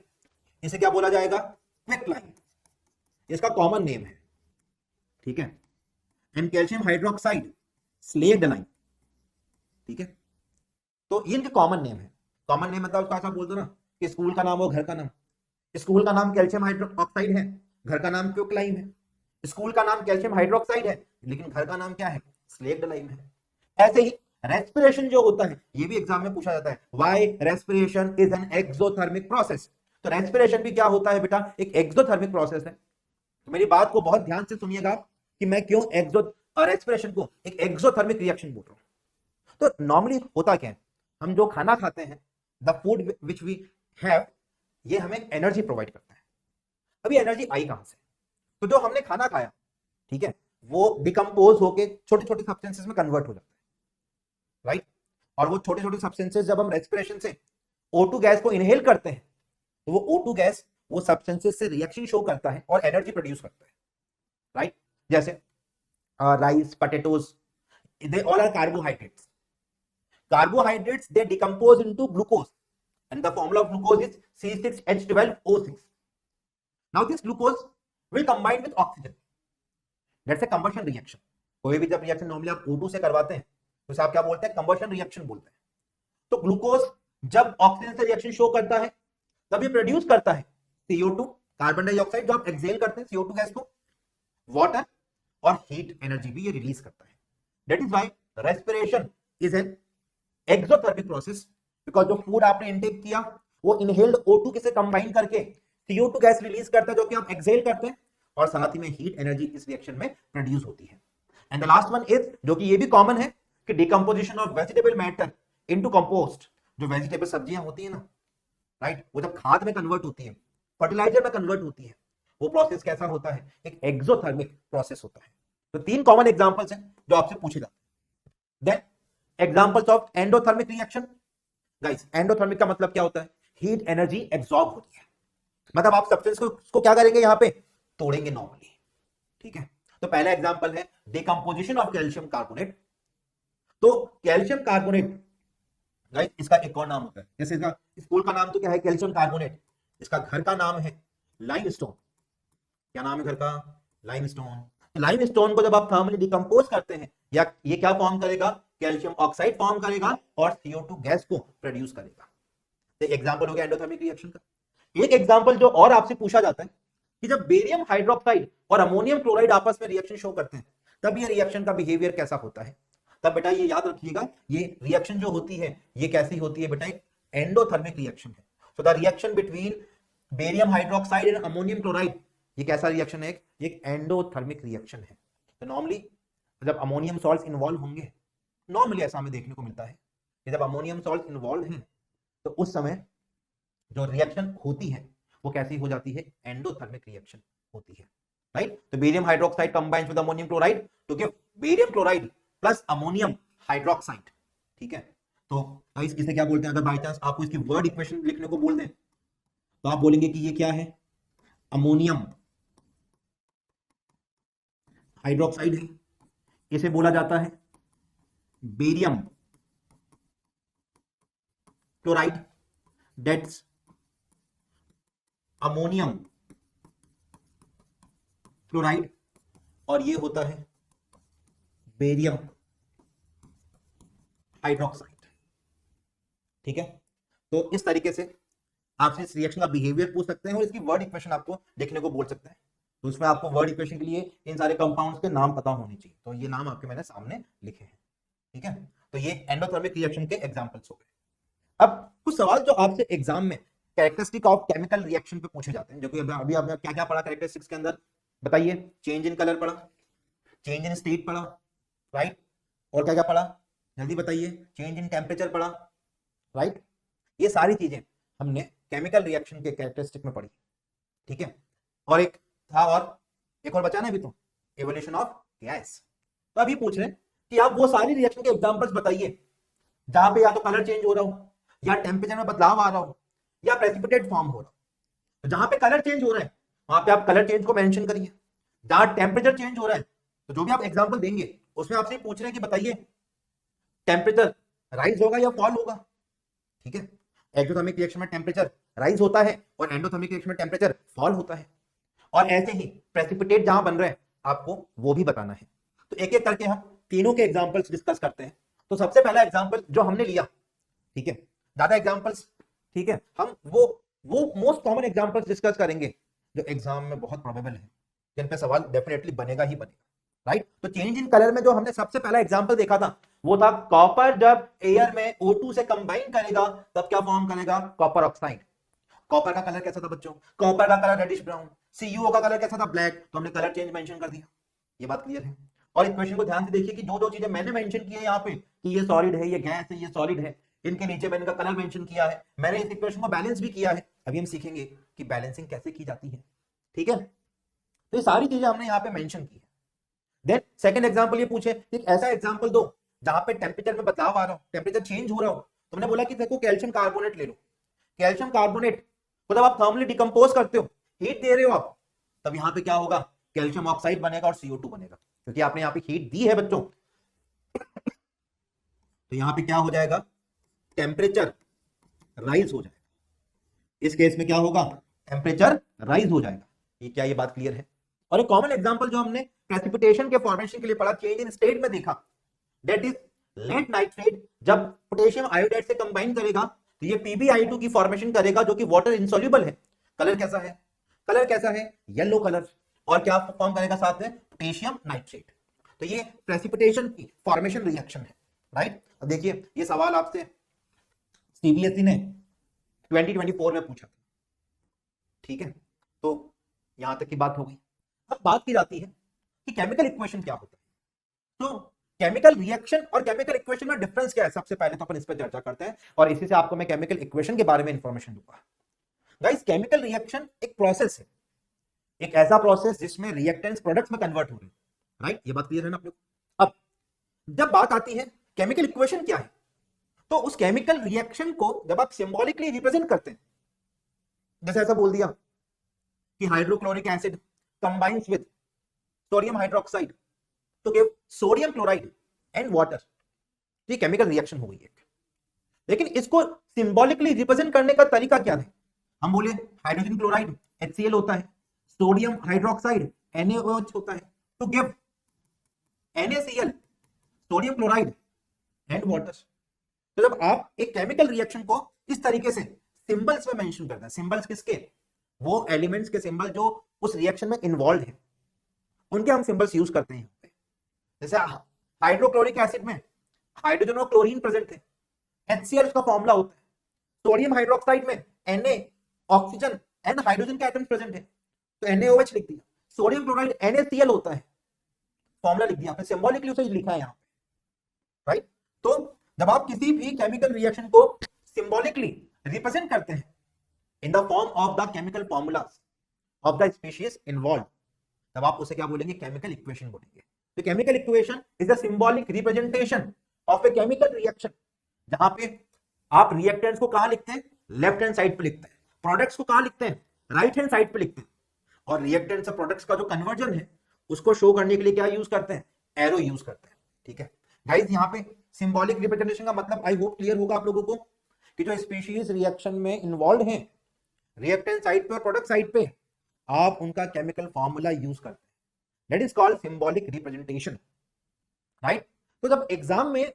इसे क्या बोला जाएगा, क्विक लाइम, इसका कॉमन नेम है, ठीक है। And calcium hydroxide slaked lime, ठीक है। तो ये इनके कॉमन नेम है। कॉमन नेम मतलब उसका ऐसा बोल दो ना कि स्कूल का नाम हो घर का नाम, स्कूल का नाम कैल्शियम हाइड्रोक्साइड है, घर का नाम क्विक लाइम है। स्कूल का नाम कैल्शियम हाइड्रोक्साइड है लेकिन घर का नाम क्या है, स्लेक्ड लाइम है। ऐसे ही रेस्पिरेशन जो होता है, ये भी एग्जाम में पूछा जाता है, why respiration is an exothermic process. तो रेस्पिरेशन भी क्या होता है बेटा, एक एक्सोथर्मिक प्रोसेस है। तो मेरी बात को बहुत ध्यान से सुनिएगा कि मैं क्यों रेस्पिरेशन को एक एक्सोथर्मिक रिएक्शन बोल रहा हूं। तो नॉर्मली होता क्या है, हम जो खाना खाते हैं, the food which we have, ये हमें एनर्जी प्रोवाइड करता है। अभी एनर्जी आई कहां से, तो जो हमने खाना खाया, ठीक है, वो डिकम्पोज होके छोटे छोटे सब्सटेंसेस में कन्वर्ट हो जाता है, राइट। और वो छोटे छोटे सब्सटेंसेस जब हम रेस्पिरेशन से O2 गैस को इनहेल करते हैं, तो वो O2 गैस वो सब्सटेंसेस से रिएक्शन शो करता है और एनर्जी प्रोड्यूस करता है, राइट। जैसे rice, potatoes, they all are carbohydrates. Carbohydrates, they decompose into glucose, and the formula of glucose is C6H12O6. Now this glucose will combine with oxygen. That's a combustion reaction. कोई भी जब reaction normally आप O2 से करवाते हैं तो इसे आप क्या बोलते हैं, कंबशन रिएक्शन बोलते हैं। तो ग्लूकोज जब ऑक्सीजन से रिएक्शन शो करता है, तब ये प्रोड्यूस करता है CO2, कार्बन डाइऑक्साइड, जो आप एक्सहेल करते हैं CO2 गैस को, वाटर और हीट एनर्जी भी ये रिलीज करता है। That is why respiration is an exothermic process, because जो फूड आपने इंटेक किया वो इनहेल्ड O2 से कंबाइन करके CO2 गैस रिलीज करता है, जो कि आप एक्सहेल करते हैं, और साथ ही में हीट एनर्जी इस रिएक्शन में प्रोड्यूस होती है। And the last one is, जो कि ये भी कॉमन है, कि decomposition of vegetable matter into compost. जो वेजिटेबल सब्जियां होती है ना, राइट, वो जब खाद में कन्वर्ट होती है, फर्टिलाइजर में कन्वर्ट होती है, वो प्रोसेस कैसा होता है, एक एक्सोथर्मिक प्रोसेस होता है। तो 3 कॉमन एग्जांपल्स हैं जो आपसे पूछे जाते हैं। Then examples of endothermic reaction. Guys, endothermic का मतलब क्या होता है, हीट एनर्जी एब्सॉर्ब होती है, मतलब आप सब्सटेंस को क्या करेंगे, यहां पे तोड़ेंगे नॉर्मली, ठीक है। तो पहला एग्जांपल है डिकम्पोजिशन ऑफ कैल्शियम कार्बोनेट। तो कैल्शियम कार्बोनेट, गाइस, इसका एक और नाम होता है, जैसे इसका स्कूल का नाम तो क्या है, कैल्शियम कार्बोनेट, इसका घर का नाम है लाइमस्टोन। क्या नाम है घर का, लाइमस्टोन। लाइमस्टोन को जब आप थर्मली डिकम्पोज करते हैं, या ये क्या फॉर्म करेगा, कैल्शियम ऑक्साइड फॉर्म करेगा और CO2 गैस को प्रोड्यूस करेगा। तो एग्जांपल हो गया एंडोथर्मिक रिएक्शन का। एक एग्जांपल जो और आपसे पूछा जाता है कि जब बेरियम हाइड्रोक्साइड और अमोनियम क्लोराइड आपस में रिएक्शन शो करते हैं, तब ये रिएक्शन का बिहेवियर कैसा होता है। तब बेटा ये याद रखिएगा, ये रिएक्शन जो होती है ये कैसी होती है बेटा, एक एंडोथर्मिक रिएक्शन है। So the reaction between barium hydroxide and ammonium chloride, ये कैसा रिएक्शन है, एक एंडोथर्मिक रिएक्शन है। तो नॉर्मली जब अमोनियम सॉल्ट्स इन्वॉल्व होंगे, नॉर्मली ऐसा हमें देखने को मिलता है कि जब अमोनियम सॉल्ट इन्वॉल्व हैं, तो उस समय जो रिएक्शन होती है वो कैसी हो जाती है, एंडोथर्मिक रिएक्शन होती है, राइट। तो barium hydroxide combines with ammonium chloride to give barium chloride plus ammonium hydroxide, ठीक है। तो गाइस इसे क्या बोलते हैं, अगर बाय चांस आपको इसकी वर्ड इक्वेशन लिखने को बोल दें, तो आप बोलेंगे कि ये क्या है, अमोनियम हाइड्रोक्साइड है, इसे बोला जाता है barium chloride, that's ammonium chloride, और ये होता है बेरियम हाइड्रोक्साइड, ठीक है। तो इस तरीके से आपसे इस रिएक्शन का बिहेवियर पूछ सकते हैं और इसकी वर्ड इक्वेशन आपको देखने को बोल सकते हैं। तो उसमें आपको वर्ड इक्वेशन के लिए इन सारे कंपाउंड्स के नाम पता होने चाहिए, तो ये नाम आपके मैंने सामने लिखे हैं, ठीक है। तो ये एंडोथर्मिक रिएक्शन के एग्जांपल्स हो गए। अब कुछ सवाल जो आपसे एग्जाम में कैरेक्टरिस्टिक ऑफ केमिकल रिएक्शन पे पूछे जाते हैं, जो कि अभी आपने क्या क्या पढ़ा कैरेक्टरिस्टिक्स के अंदर, बताइए। चेंज इन कलर पढ़ा, चेंज इन स्टेट पढ़ा, राइट, और क्या क्या पढ़ा, जल्दी बताइए। चेंज इन टेम्परेचर पढ़ा, राइट। ये सारी चीजें हमने केमिकल रिएक्शन के कैरेक्टरिस्टिक में पढ़ी, ठीक है। और एक था, और एक और बचा ना अभी, तो एवोल्यूशन ऑफ गैस। तो अभी पूछ रहे हैं कि आप वो सारी रिएक्शन के एग्जांपल्स बताइए जहां पे या तो कलर चेंज हो रहा हो, या टेम्परेचर में बदलाव आ रहा हो, या प्रेसिपिटेट फॉर्म हो रहा हो। तो जहां पे कलर चेंज हो रहा है वहां पे आप कलर चेंज को मेंशन करिए। जहां टेम्परेचर चेंज हो रहा है, तो जो भी आप एग्जांपल देंगे उसमें आपसे पूछ रहे हैं कि बताइए टेम्परेचर राइज होगा या फॉल होगा, ठीक है। एक्सोथर्मिक रिएक्शन में टेम्परेचर राइज होता है और एंडोथर्मिक रिएक्शन में टेम्परेचर फॉल होता है, और ऐसे ही प्रेसिपिटेट जहां बन रहे हैं आपको वो भी बताना है। तो एक एक करके हम तीनों के एग्जांपल्स डिस्कस करते हैं। तो सबसे पहला एग्जांपल जो हमने लिया, ठीक है, ज्यादा एग्जांपल्स, ठीक है, हम वो मोस्ट कॉमन एग्जांपल्स डिस्कस करेंगे जो एग्जाम में बहुत प्रोबेबल है, जिन पे सवाल डेफिनेटली बनेगा ही बनेगा, राइट। तो चेंज इन कलर में जो हमने सबसे पहला एग्जांपल देखा था वो था कॉपर जब एयर में O2 से कंबाइन करेगा तब क्या फॉर्म करेगा, कॉपर ऑक्साइड। कॉपर का कलर कैसा था बच्चों, कॉपर का कलर रेडिश ब्राउन। CuO का कलर कैसा था, ब्लैक, तो हमने कलर चेंज मेंशन कर दिया। ये बात क्लियर है। और इक्वेशन को ध्यान से देखिए कि जो जो चीजें मैंने मेंशन की है यहाँ पे कि ये सॉलिड है, ये गैस है, ये सॉलिड है, इनके नीचे मैंने इनका कलर मेंशन किया है, मैंने इस इक्वेशन को बैलेंस भी किया है। अभी हम सीखेंगे कि बैलेंसिंग कैसे की जाती है, ठीक है। तो ये सारी चीजें हमने यहाँ पे मेंशन की है। देन सेकंड एग्जांपल ये पूछे, एक ऐसा एग्जांपल दो जहां पे टेम्परेचर में बदलाव आ रहा हो, टेम्परेचर चेंज हो रहा हो। तो मैंने बोला कि देखो कैल्शियम कार्बोनेट ले लो। कैल्शियम कार्बोनेट को जब आप थर्मली डिकम्पोज करते हो, हीट दे रहे हो आप, तब यहाँ पे क्या होगा, कैल्शियम ऑक्साइड बनेगा और CO2 बनेगा, क्योंकि आपने यहाँ पे हीट दी है बच्चों। तो यहाँ पे क्या हो जाएगा, टेम्परेचर राइज हो जाएगा। इस केस में क्या होगा, टेम्परेचर राइज हो जाएगा। ये क्या, ये बात क्लियर है। और एक कॉमन एग्जांपल जो हमने प्रेसिपिटेशन के फॉर्मेशन के लिए पढ़ा, चेंज इन स्टेट में देखा, दैट इज लेड नाइट्रेट जब पोटेशियम आयोडाइड से कंबाइन करेगा तो ये PbI2 की फॉर्मेशन करेगा जो कि वाटर इनसॉल्युबल है। कलर कैसा है, कलर कैसा है, येलो कलर। और क्या फॉर्म करेगा साथ में, पोटेशियम नाइट्रेट। तो ये प्रेसिपिटेशन की फॉर्मेशन रिएक्शन है, राइट। अब देखिए ये सवाल आपसे CBSE ने 2024 में पूछा था, ठीक है। तो यहां तक की बात हो गई। अब बात की जाती है कि केमिकल इक्वेशन क्या होता है। तो केमिकल रिएक्शन और केमिकल इक्वेशन में डिफरेंस क्या है, सबसे पहले तो अपन इस पर चर्चा करते हैं और इसी से आपको मैं केमिकल इक्वेशन के बारे में इंफॉर्मेशन दूंगा। गाइस, केमिकल रिएक्शन एक प्रोसेस है, एक ऐसा प्रोसेस जिसमें रिएक्टेंट्स प्रोडक्ट्स में कन्वर्ट हो रहे हैं, राइट। ये बात क्लियर है ना आप लोग। अब जब बात आती है केमिकल इक्वेशन क्या है, तो उस केमिकल रिएक्शन को जब आप सिंबॉलिकली रिप्रेजेंट करते हैं, जैसे ऐसा बोल दिया कि hydrochloric acid combines with sodium hydroxide तो give sodium chloride and water, ये केमिकल रिएक्शन हो गई है। लेकिन इसको सिंबॉलिकली रिप्रेजेंट करने का तरीका क्या है, हम बोले हाइड्रोजन क्लोराइड HCl होता है, सोडियम हाइड्रोक्साइड NaOH होता है, तो give NaCl sodium chloride and water. तो जब आप एक केमिकल रिएक्शन को इस तरीके से सिंबल्स में मेंशन करते हैं, सिंबल्स किसके, वो एलिमेंट्स के सिंबल जो उस रिएक्शन में इन्वॉल्व है, उनके हम सिंबल्स यूज करते हैं। जैसे हाइड्रोक्लोरिक एसिड में हाइड्रोजन और क्लोरीन प्रेजेंट है, HCl का फॉर्मूला होता है। सोडियम हाइड्रोक्साइड में Na ऑक्सीजन एंड हाइड्रोजन के एटम्स प्रेजेंट है, तो NaOH लिख दिया। सोडियम क्लोराइड NaCl होता है, फॉर्मूला लिख दिया, सिंबॉलिकली उसे लिखा है यहाँ पे, राइट। तो जब आप किसी भी केमिकल रिएक्शन को सिंबॉलिकली रिप्रेजेंट करते हैं in the form of the chemical formulas of the species involve, तब आप उसे क्या बोलेंगे, केमिकल इक्वेशन बोलेंगे। तो chemical equation is a symbolic representation of a chemical reaction, जहां पे आप रिएक्टेंट्स को कहां लिखते हैं, लेफ्ट हैंड साइड पे लिखते हैं, प्रोडक्ट्स को कहां लिखते हैं, राइट हैंड साइड पे लिखते हैं। और रिएक्टेंट्स से प्रोडक्ट्स का जो कन्वर्जन है उसको शो करने के लिए क्या यूज करते हैं, एरो यूज करते हैं, ठीक है। गाइस, यहाँ पे सिंबॉलिक रिप्रेजेंटेशन का मतलब आई होप क्लियर होगा आप लोगों को कि जो स्पीशीज रिएक्शन में इन्वॉल्व हैं, रिएक्टेंट साइड पे और प्रोडक्ट साइड पे, आप उनका केमिकल फॉर्मूला यूज करते हैं, that is called symbolic representation, right. तो जब एग्जाम में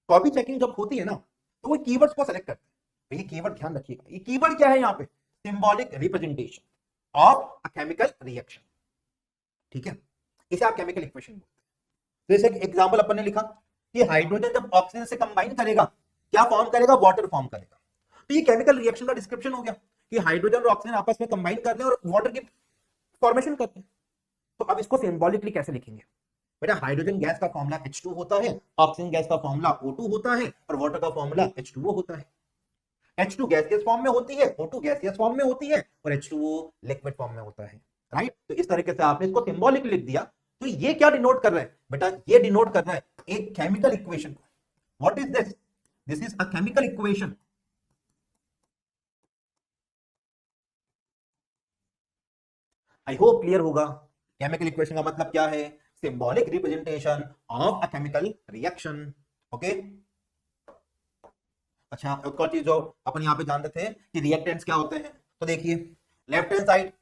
कॉपी चेकिंग जब होती है ना, तो वो कीवर्ड्स को सेलेक्ट करते हैं। तो ये कीवर्ड ध्यान रखिएगा, ये कीवर्ड क्या है यहाँ पे, symbolic representation of a chemical reaction, ठीक है। इसे आप केमिकल इक्वेशन बोलते हैं। तो जैसे एग्जांपल अपन ने लिखा कि हाइड्रोजन जब ऑक्सीजन से कंबाइन करेगा क्या फॉर्म करेगा, वाटर फॉर्म करेगा। तो ये केमिकल रिएक्शन का डिस्क्रिप्शन हो गया कि हाइड्रोजन और ऑक्सीजन आपस में कंबाइन कर रहे हैं और वाटर की फॉर्मेशन करते हैं। तो अब इसको सिंबॉलिकली कैसे लिखेंगे, बेटा हाइड्रोजन गैस का फॉर्मूला H2 होता है, ऑक्सीजन गैस का फॉर्मूला O2 होता है और वाटर का फॉर्मूला H2O होता है। H2 गैसियस फॉर्म में होती है, O2 गैसियस फॉर्म में होती है और H2O लिक्विड फॉर्म में होता है, राइट। तो इस तरीके से आपने इसको सिंबॉलिकली लिख दिया। तो ये क्या डिनोट कर रहा है बेटा, ये डिनोट कर रहा है एक केमिकल इक्वेशन को। What is this, this is a chemical equation. I hope clear होगा। केमिकल इक्वेशन का मतलब क्या है, symbolic representation of a chemical reaction, okay. अच्छा, एक और चीज जो अपन यहाँ पे जानते थे कि रिएक्टेंट्स क्या होते हैं, तो देखिए लेफ्ट हैंड साइड,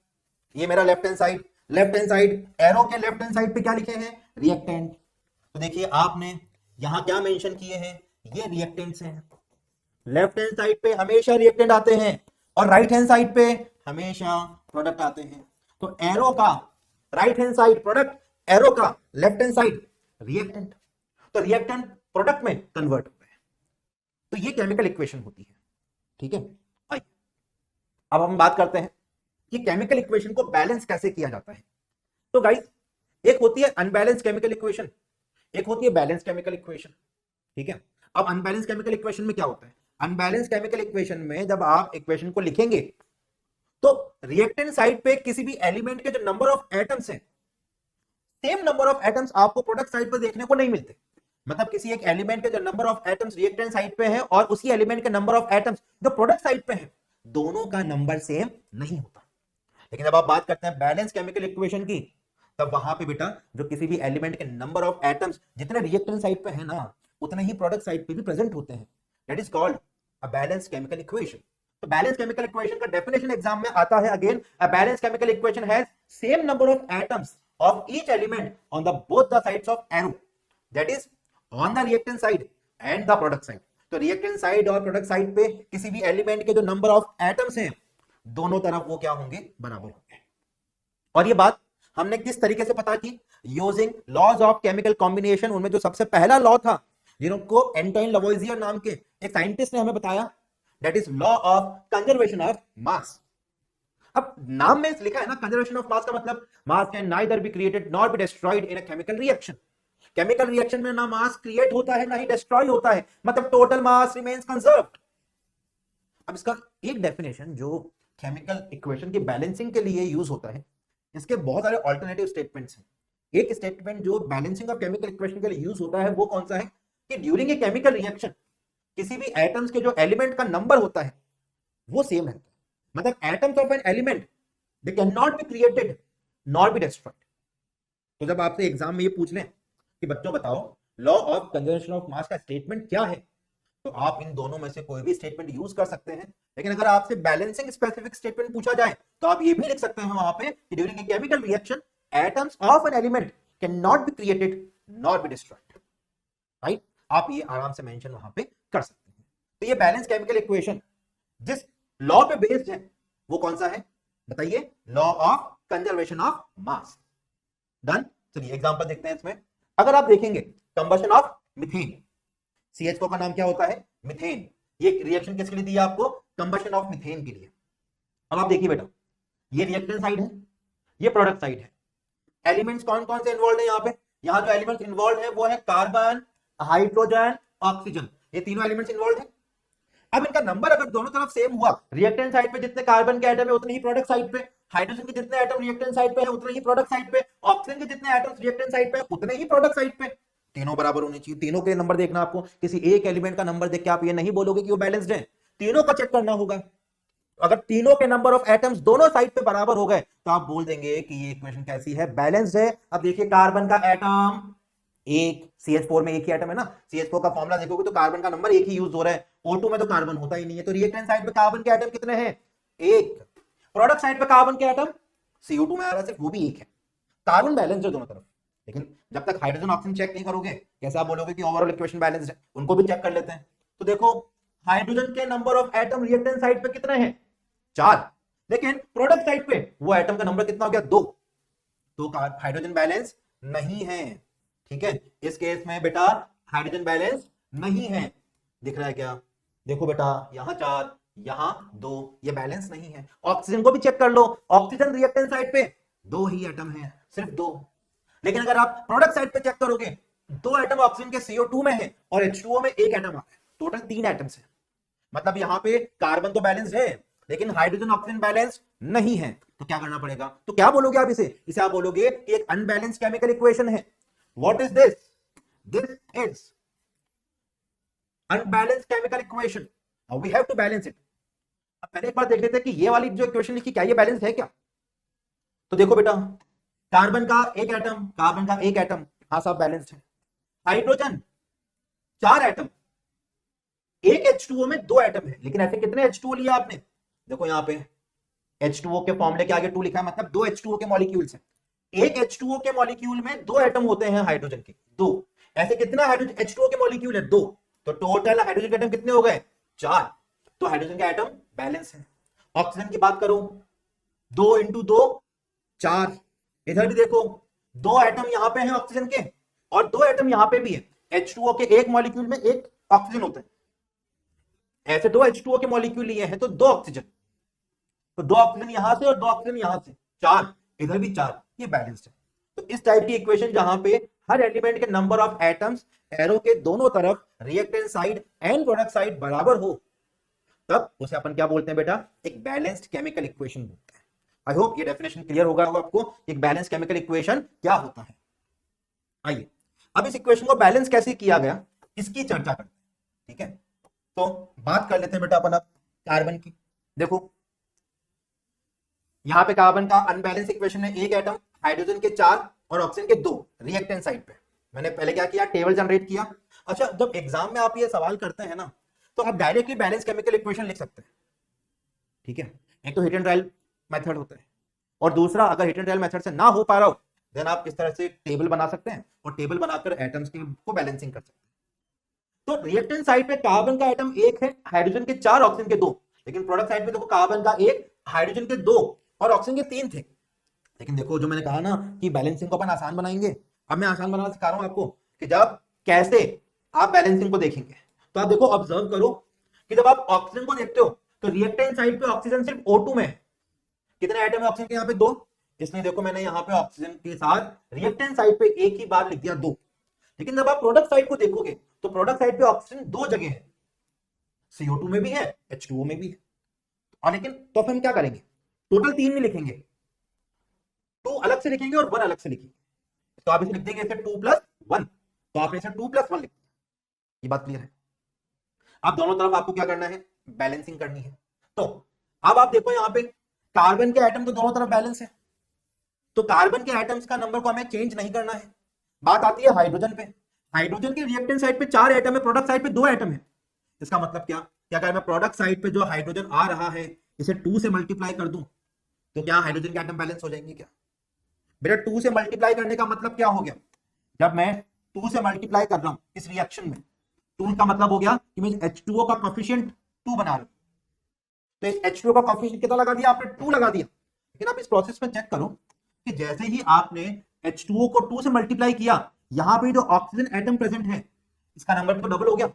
ये मेरा left hand side, left hand side arrow के लेफ्ट हैंड साइड पे क्या लिखे हैं, रिएक्टेंट। तो देखिए आपने यहाँ क्या मेंशन किए हैं, ये रिएक्टेंट्स हैं। लेफ्ट हैंड साइड पे हमेशा रिएक्टेंट आते हैं और राइट हैंड साइड पे हमेशा प्रोडक्ट आते हैं। तो एरो का right hand side product, arrow का लेफ्ट हैंड साइड रिएक्टेंट। तो रिएक्टेंट प्रोडक्ट में कन्वर्ट हो रहे हैं। तो ये केमिकल इक्वेशन होती है, ठीक है। आइए अब हम बात करते हैं कि केमिकल इक्वेशन को बैलेंस कैसे किया जाता है। तो गाइस, एक होती है अनबैलेंस केमिकल इक्वेशन, एक होती है बैलेंस केमिकल इक्वेशन, ठीक है। अब अनबैलेंस केमिकल इक्वेशन में क्या होता है, अनबैलेंस केमिकल इक्वेशन में जब आप इक्वेशन को लिखेंगे तो रिएक्टेंट साइड पे किसी भी एलिमेंट के जो नंबर ऑफ एटम्स हैं, सेम नंबर ऑफ एटम्स आपको प्रोडक्ट साइड पे देखने को नहीं मिलते। मतलब किसी एक एलिमेंट के जो number of atoms reactant side पे है और उसी एलिमेंट के नंबर ऑफ एटम्स जो प्रोडक्ट साइड पे है, दोनों का नंबर सेम नहीं होता। लेकिन जब आप बात करते हैं बैलेंस केमिकल इक्वेशन की, तब वहां पे बेटा जो किसी भी एलिमेंट के नंबर ऑफ एटम्स जितने रिएक्टेंट साइड पे है ना, उतने ही प्रोडक्ट साइड पे भी प्रेजेंट होते हैं। That is called a balance chemical equation. तो बैलेंस केमिकल इक्वेशन का डेफिनेशन एग्जाम में आता है, again a balance chemical equation has same number of atoms of each element on the both the sides of arrow, that is on the reactant side and the product side. तो reactant side और product side पे किसी भी element के जो number of atoms हैं, दोनों तरफ वो क्या होंगे, बराबर होंगे। और ये बात हमने किस तरीके से पता की, using laws of chemical combination. उनमें जो सबसे पहला लॉ था, जिनको एंटोइन लवोइजियर नाम के एक साइंटिस्ट ने हमें बताया, that is law of conservation of mass. अब नाम में लिखा है ना कंजर्वेशन ऑफ मास, का मतलब मास can neither be created nor be destroyed in a chemical reaction. Chemical reaction में ना मास क्रिएट होता है ना ही डिस्ट्रॉय होता है, मतलब टोटल मास रिमेन्स कंजर्व्ड। अब इसका एक डेफिनेशन जो केमिकल इक्वेशन की बैलेंसिंग के लिए यूज होता है, इसके बहुत सारे ऑल्टरनेटिव स्टेटमेंट्स हैं। एक स्टेटमेंट जो बैलेंसिंग ऑफ केमिकल इक्वेशन के लिए यूज होता है वो कौन सा है, कि ड्यूरिंग ए केमिकल रिएक्शन किसी भी एटम्स के जो एलिमेंट का नंबर होता है वो सेम रहता है। मतलब atoms of an element they can not be created nor be destroyed. तो जब आपसे एग्जाम में ये पूछ लें कि बच्चों बताओ law of conservation of mass का स्टेटमेंट क्या है, तो आप इन दोनों में से कोई भी स्टेटमेंट यूज कर सकते हैं। लेकिन अगर आपसे बैलेंसिंग स्पेसिफिक स्टेटमेंट पूछा जाए तो आप ये भी लिख सकते हैं वहां पे कि during a chemical reaction atoms of an element can not be created not be destroyed, right. आप ये आराम से मेंशन वहां पे कर सकते हैं। तो ये बैलेंस केमिकल इक्वेशन जिस लॉ पे बेस्ड है वो कौन सा है, बताइए, law of conservation of mass. Done. चलिए एग्जांपल देखते हैं इसमें। अगर आप देखेंगे कंबशन ऑफ मीथेन, CH4 का नाम क्या होता है, मीथेन। ये रिएक्शन किसके लिए दिया आपको, कंबशन ऑफ मीथेन के लिए। अब आप देखिए बेटा, ये रिएक्टेंट साइड है, ये प्रोडक्ट साइड है। एलिमेंट्स कौन कौन से इन्वॉल्व है यहाँ पे, यहाँ जो एलिमेंट्स इन्वॉल्व है वो है कार्बन, हाइड्रोजन, ऑक्सीजन, ये तीनों एलिमेंट्स इन्वॉल्व है। अब इनका नंबर अगर दोनों तरफ सेम हुआ, रिएक्टेंट साइड पे जितने कार्बन के एटम है उतने ही प्रोडक्ट साइड पे, हाइड्रोजन के जितने एटम रिएक्टेंट साइड पे है उतने ही प्रोडक्ट साइड पे, ऑक्सीजन के जितने एटम्स रिएक्टेंट साइड पे उतने ही प्रोडक्ट साइड पे, तीनों बराबर होने चाहिए। तीनों के नंबर देखना आपको, किसी एक एलिमेंट का नंबर देख के आप ये नहीं बोलोगे कि वो बैलेंस्ड है, तीनों का चेक करना होगा। अगर तीनों के नंबर ऑफ एटम्स दोनों साइड पे बराबर हो गए तो आप बोल देंगे कि ये इक्वेशन कैसी है, बैलेंस्ड है। अब देखिए कार्बन का एटम एक, CH4 में एक ही एटम है ना, CH4 का फॉर्मूला देखोगे तो कार्बन का नंबर एक ही यूज हो रहा है, O2 में तो कार्बन होता ही नहीं है। तो रिएक्टेंट साइड पे कार्बन के एटम कितने हैं, एक। प्रोडक्ट साइड पे कार्बन के एटम CO2 में आ रहा है सिर्फ, वो भी एक है। कार्बन बैलेंस है दोनों तरफ। लेकिन जब तक हाइड्रोजन ऑक्सीजन चेक नहीं करोगे कैसे आप बोलोगे कि ओवरऑल इक्वेशन बैलेंस्ड है। उनको भी चेक कर लेते हैं। तो देखो हाइड्रोजन के number of atom reactant side पे कितने हैं, 4। लेकिन प्रोडक्ट साइड पे वो एटम का नंबर कितना हो गया, 2। तो हाइड्रोजन बैलेंस नहीं है, ठीक है। इस केस में बेटा हाइड्रोजन बैलेंस नहीं है, दिख रहा है क्या, देखो बेटा यहां 4 यहां 2, ये बैलेंस नहीं है। ऑक्सीजन को भी चेक कर लो, ऑक्सीजन रिएक्टेंट साइड पे 2 ही एटम है, सिर्फ 2। लेकिन अगर आप प्रोडक्ट साइड पे चेक करोगे, 2 एटम ऑक्सीजन के CO2 में है और H2O में 1 एटम आ रहा है, टोटल 3 एटम्स है। मतलब यहां पे कार्बन तो बैलेंस है लेकिन हाइड्रोजन ऑक्सीजन बैलेंस नहीं है। तो क्या करना पड़ेगा, तो क्या बोलोगे आप इसे आप बोलोगे कि एक अनबैलेंस केमिकल इक्वेशन है। What is this, this is unbalance chemical equation, now we have to balance it. अब पहले एक बार देख लेते हैं कि ये वाली जो इक्वेशन लिखी क्या ये बैलेंस है क्या। तो देखो बेटा कार्बन का एक एटम, हाँ साहब बैलेंस्ड है। हाइड्रोजन 4 एटम, एक H2O में 2 एटम है। लेकिन ऐसे कितने H2O लिया आपने, देखो यहाँ पे H2O के फॉर्मूले के आगे 2 लिखा है, मतलब 2 H2O के मॉलिक्यूल्स हैं। एक H2O के मॉलिक्यूल में 2 एटम होते हैं हाइड्रोजन के, 2। ऐसे कितना हाइड्रोजन H2O के मॉलिक्यूल है, 2। तो टोटल हाइड्रोजन के एटम कितने हो गए, 4। तो हाइड्रोजन के एटम बैलेंस है। ऑक्सीजन की बात करो, 2 × 2 4। इधर भी देखो 2 एटम यहां पे हैं ऑक्सीजन के और 2 एटम यहां पे भी है। H2O के एक मॉलिक्यूल में एक ऑक्सीजन होता है, ऐसे दो H2O के मॉलिक्यूल लिए हैं तो दो ऑक्सीजन, तो दो ऑक्सीजन यहां से और दो ऑक्सीजन यहां से, चार, इधर भी चार, ये बैलेंस्ड है। तो इस टाइप की इक्वेशन जहां पे हर एलिमेंट के नंबर ऑफ एटम्स एरो के दोनों तरफ reactant side and product side बराबर हो, तब उसे अपन क्या बोलते हैं बेटा, एक बैलेंस्ड केमिकल इक्वेशन बोलते हैं। आई होप ये डेफिनेशन क्लियर होगा आपको, एक बैलेंस केमिकल इक्वेशन क्या होता है। आइए अब इस इक्वेशन को बैलेंस कैसे किया गया इसकी चर्चा करते हैं, ठीक है। तो बात कर लेते हैं बेटा अपन अब कार्बन की। देखो यहां पे कार्बन का अनबैलेंस इक्वेशन है, एक एटम, हाइड्रोजन के 4 और ऑक्सीजन के 2 रिएक्टेंट साइड पे। मैंने पहले क्या किया, टेबल जनरेट किया। अच्छा, जब एग्जाम में आप ये सवाल करते हैं ना, तो आप डायरेक्टली बैलेंस केमिकल इक्वेशन लिख सकते हैं, ठीक है। एक तो हिट एंड ट्रायल मेथड होता है, और दूसरा अगर हिट एंड ट्रायल मेथड से ना हो पा रहा हो, देन आप इस तरह से टेबल बना सकते हैं और टेबल बनाकर एटम्स को बैलेंसिंग कर सकते हैं। तो रिएक्टेंट साइड पे कार्बन का एटम एक है, हाइड्रोजन के 4, ऑक्सीजन के 2, लेकिन प्रोडक्ट साइड पे देखो कार्बन का एक, हाइड्रोजन के 2 और ऑक्सीजन के 3 थे। लेकिन देखो जो मैंने कहा ना कि बैलेंसिंग को अपन आसान बनाएंगे, अब मैं आसान बनाना सिखा रहा हूं आपको कि जब कैसे आप बैलेंसिंग को देखेंगे। तो आप देखो, ऑब्जर्व करो कि जब आप ऑक्सीजन को देखते हो तो रिएक्टेंट साइड पे ऑक्सीजन सिर्फ O2 में है। कितने आइटम है ऑक्सीजन के, यहाँ पे 2, इसलिए देखो मैंने यहाँ पे ऑक्सीजन के साथ रिएक्टेंट साइड पे एक ही बार लिख दिया 2। लेकिन जब आप प्रोडक्ट साइड को देखोगे तो प्रोडक्ट साइड पे ऑक्सीजन 2 जगह है, CO2 में भी है, H2O में भी है। और लेकिन तो फिर हम क्या करेंगे, टोटल 3 नहीं लिखेंगे, 2 अलग से लिखेंगे और 1 अलग से लिखेंगे। तो आप इसे लिख देंगे 2 + 1, तो आपने इसे 2 + 1 लिख दिया। ये बात क्लियर है। अब दोनों तरफ आपको क्या करना है, बैलेंसिंग करनी है। तो अब आप देखो यहाँ पे कार्बन के एटम तो दोनों तरफ बैलेंस है, तो कार्बन के एटम्स का नंबर को हमें चेंज नहीं करना है। बात आती है हाइड्रोजन पे, हाइड्रोजन के रिएक्टेंट साइड पे 4 एटम है, प्रोडक्ट साइड पे 2 एटम है। इसका मतलब क्या, अगर मैं प्रोडक्ट साइड पे जो हाइड्रोजन आ रहा है इसे 2 से मल्टीप्लाई कर दूं तो क्या हाइड्रोजन के एटम बैलेंस हो जाएंगे क्या? बेटा 2 से मल्टीप्लाई करने का मतलब क्या हो गया, जब मैं 2 से मल्टीप्लाई कर रहा हूं इस रिएक्शन में, 2 का मतलब हो गया कि मैं H2O का कोफिशिएंट 2 बना रहा हूं। तो इस H2O का कोफिशिएंट कितना लगा दिया आपने, 2 लगा दिया। लेकिन आप इस प्रोसेस में चेक करो कि जैसे ही आपने H2O को 2 से मल्टीप्लाई किया, यहां पे जो ऑक्सीजन एटम प्रेजेंट है इसका नंबर तो डबल हो गया।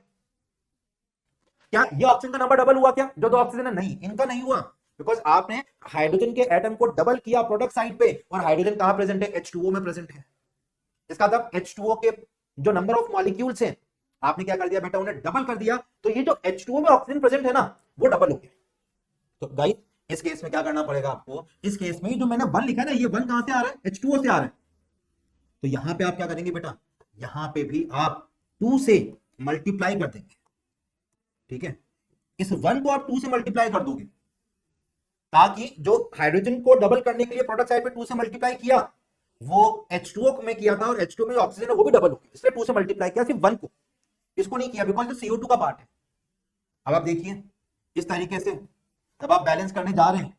क्या ये ऑक्सीजन का नंबर डबल हुआ क्या, जो 2 ऑक्सीजन है? नहीं, इनका नहीं हुआ, बिकॉज आपने हाइड्रोजन के एटम को डबल किया प्रोडक्ट साइड पे, और हाइड्रोजन कहां प्रेजेंट है, H2O में प्रेजेंट है। इसका मतलब H2O के जो नंबर ऑफ मॉलिक्यूल्स हैं आपने क्या कर दिया बेटा, उन्हें डबल कर दिया। तो ये जो H2O में ऑक्सीजन प्रेजेंट है ना, वो डबल हो गया। तो गाइस इस केस में क्या करना पड़ेगा आपको, इस केस में जो मैंने 1 लिखा है ना, ये 1 कहां से आ रहा है, H2O से आ रहा है। तो यहां पे आप क्या करेंगे बेटा, यहां पे भी आप 2 से मल्टीप्लाई कर देंगे, ठीक है। इस 1 को आप 2 से मल्टीप्लाई कर दोगे, ताकि जो हाइड्रोजन को डबल करने के लिए प्रोडक्ट साइड पे 2 से मल्टीप्लाई किया, वो H2O में किया था, और H2O में जो ऑक्सीजन है वो भी डबल हो गया, इसलिए 2 से मल्टीप्लाई किया, सिर्फ 1 को, इसको नहीं किया, बिकॉज CO2 का पार्ट है। अब आप देखिए इस तरीके से जब आप बैलेंस करने जा रहे हैं,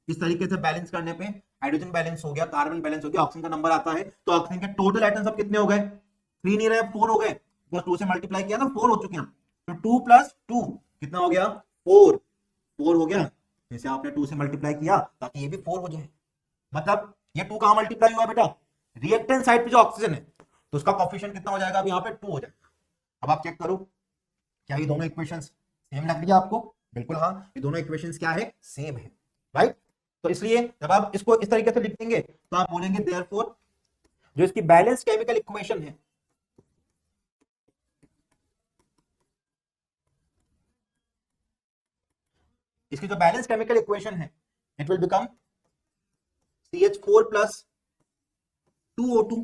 इस तरीके से बैलेंस करने पे हाइड्रोजन बैलेंस हो गया, कार्बन बैलेंस हो गया, ऑक्सीजन का नंबर आता है, तो ऑक्सीजन के टोटल एटम्स अब कितने हो गए, 3 नहीं रहे, 4 हो गए, तो 2 से मल्टीप्लाई किया ना, 4 हो चुके हैं। तो 2 + 2 कितना हो गया, 4 हो गया। जैसे आपने 2 से मल्टीप्लाई किया ताकि ये भी 4 हो जाए, मतलब ये 2 कहां मल्टीप्लाई हुआ बेटा, रिएक्टेंट साइड पे जो ऑक्सीजन है, तो उसका कोफिशिएंट कितना हो जाएगा, अब यहाँ पे 2 हो जाएगा। अब आप चेक करो क्या ये दोनों इक्वेशंस सेम लग रही है आपको, बिल्कुल हाँ, ये दोनों इक्वेशंस क्या है, सेम है, राइट। तो इसलिए जब आप इसको इस तरीके से लिख देंगे तो आप बोलेंगे देयरफॉर जो इसकी बैलेंस केमिकल इक्वेशन है, इसकी जो बैलेंस केमिकल इक्वेशन है, it will become CH4 + 2O2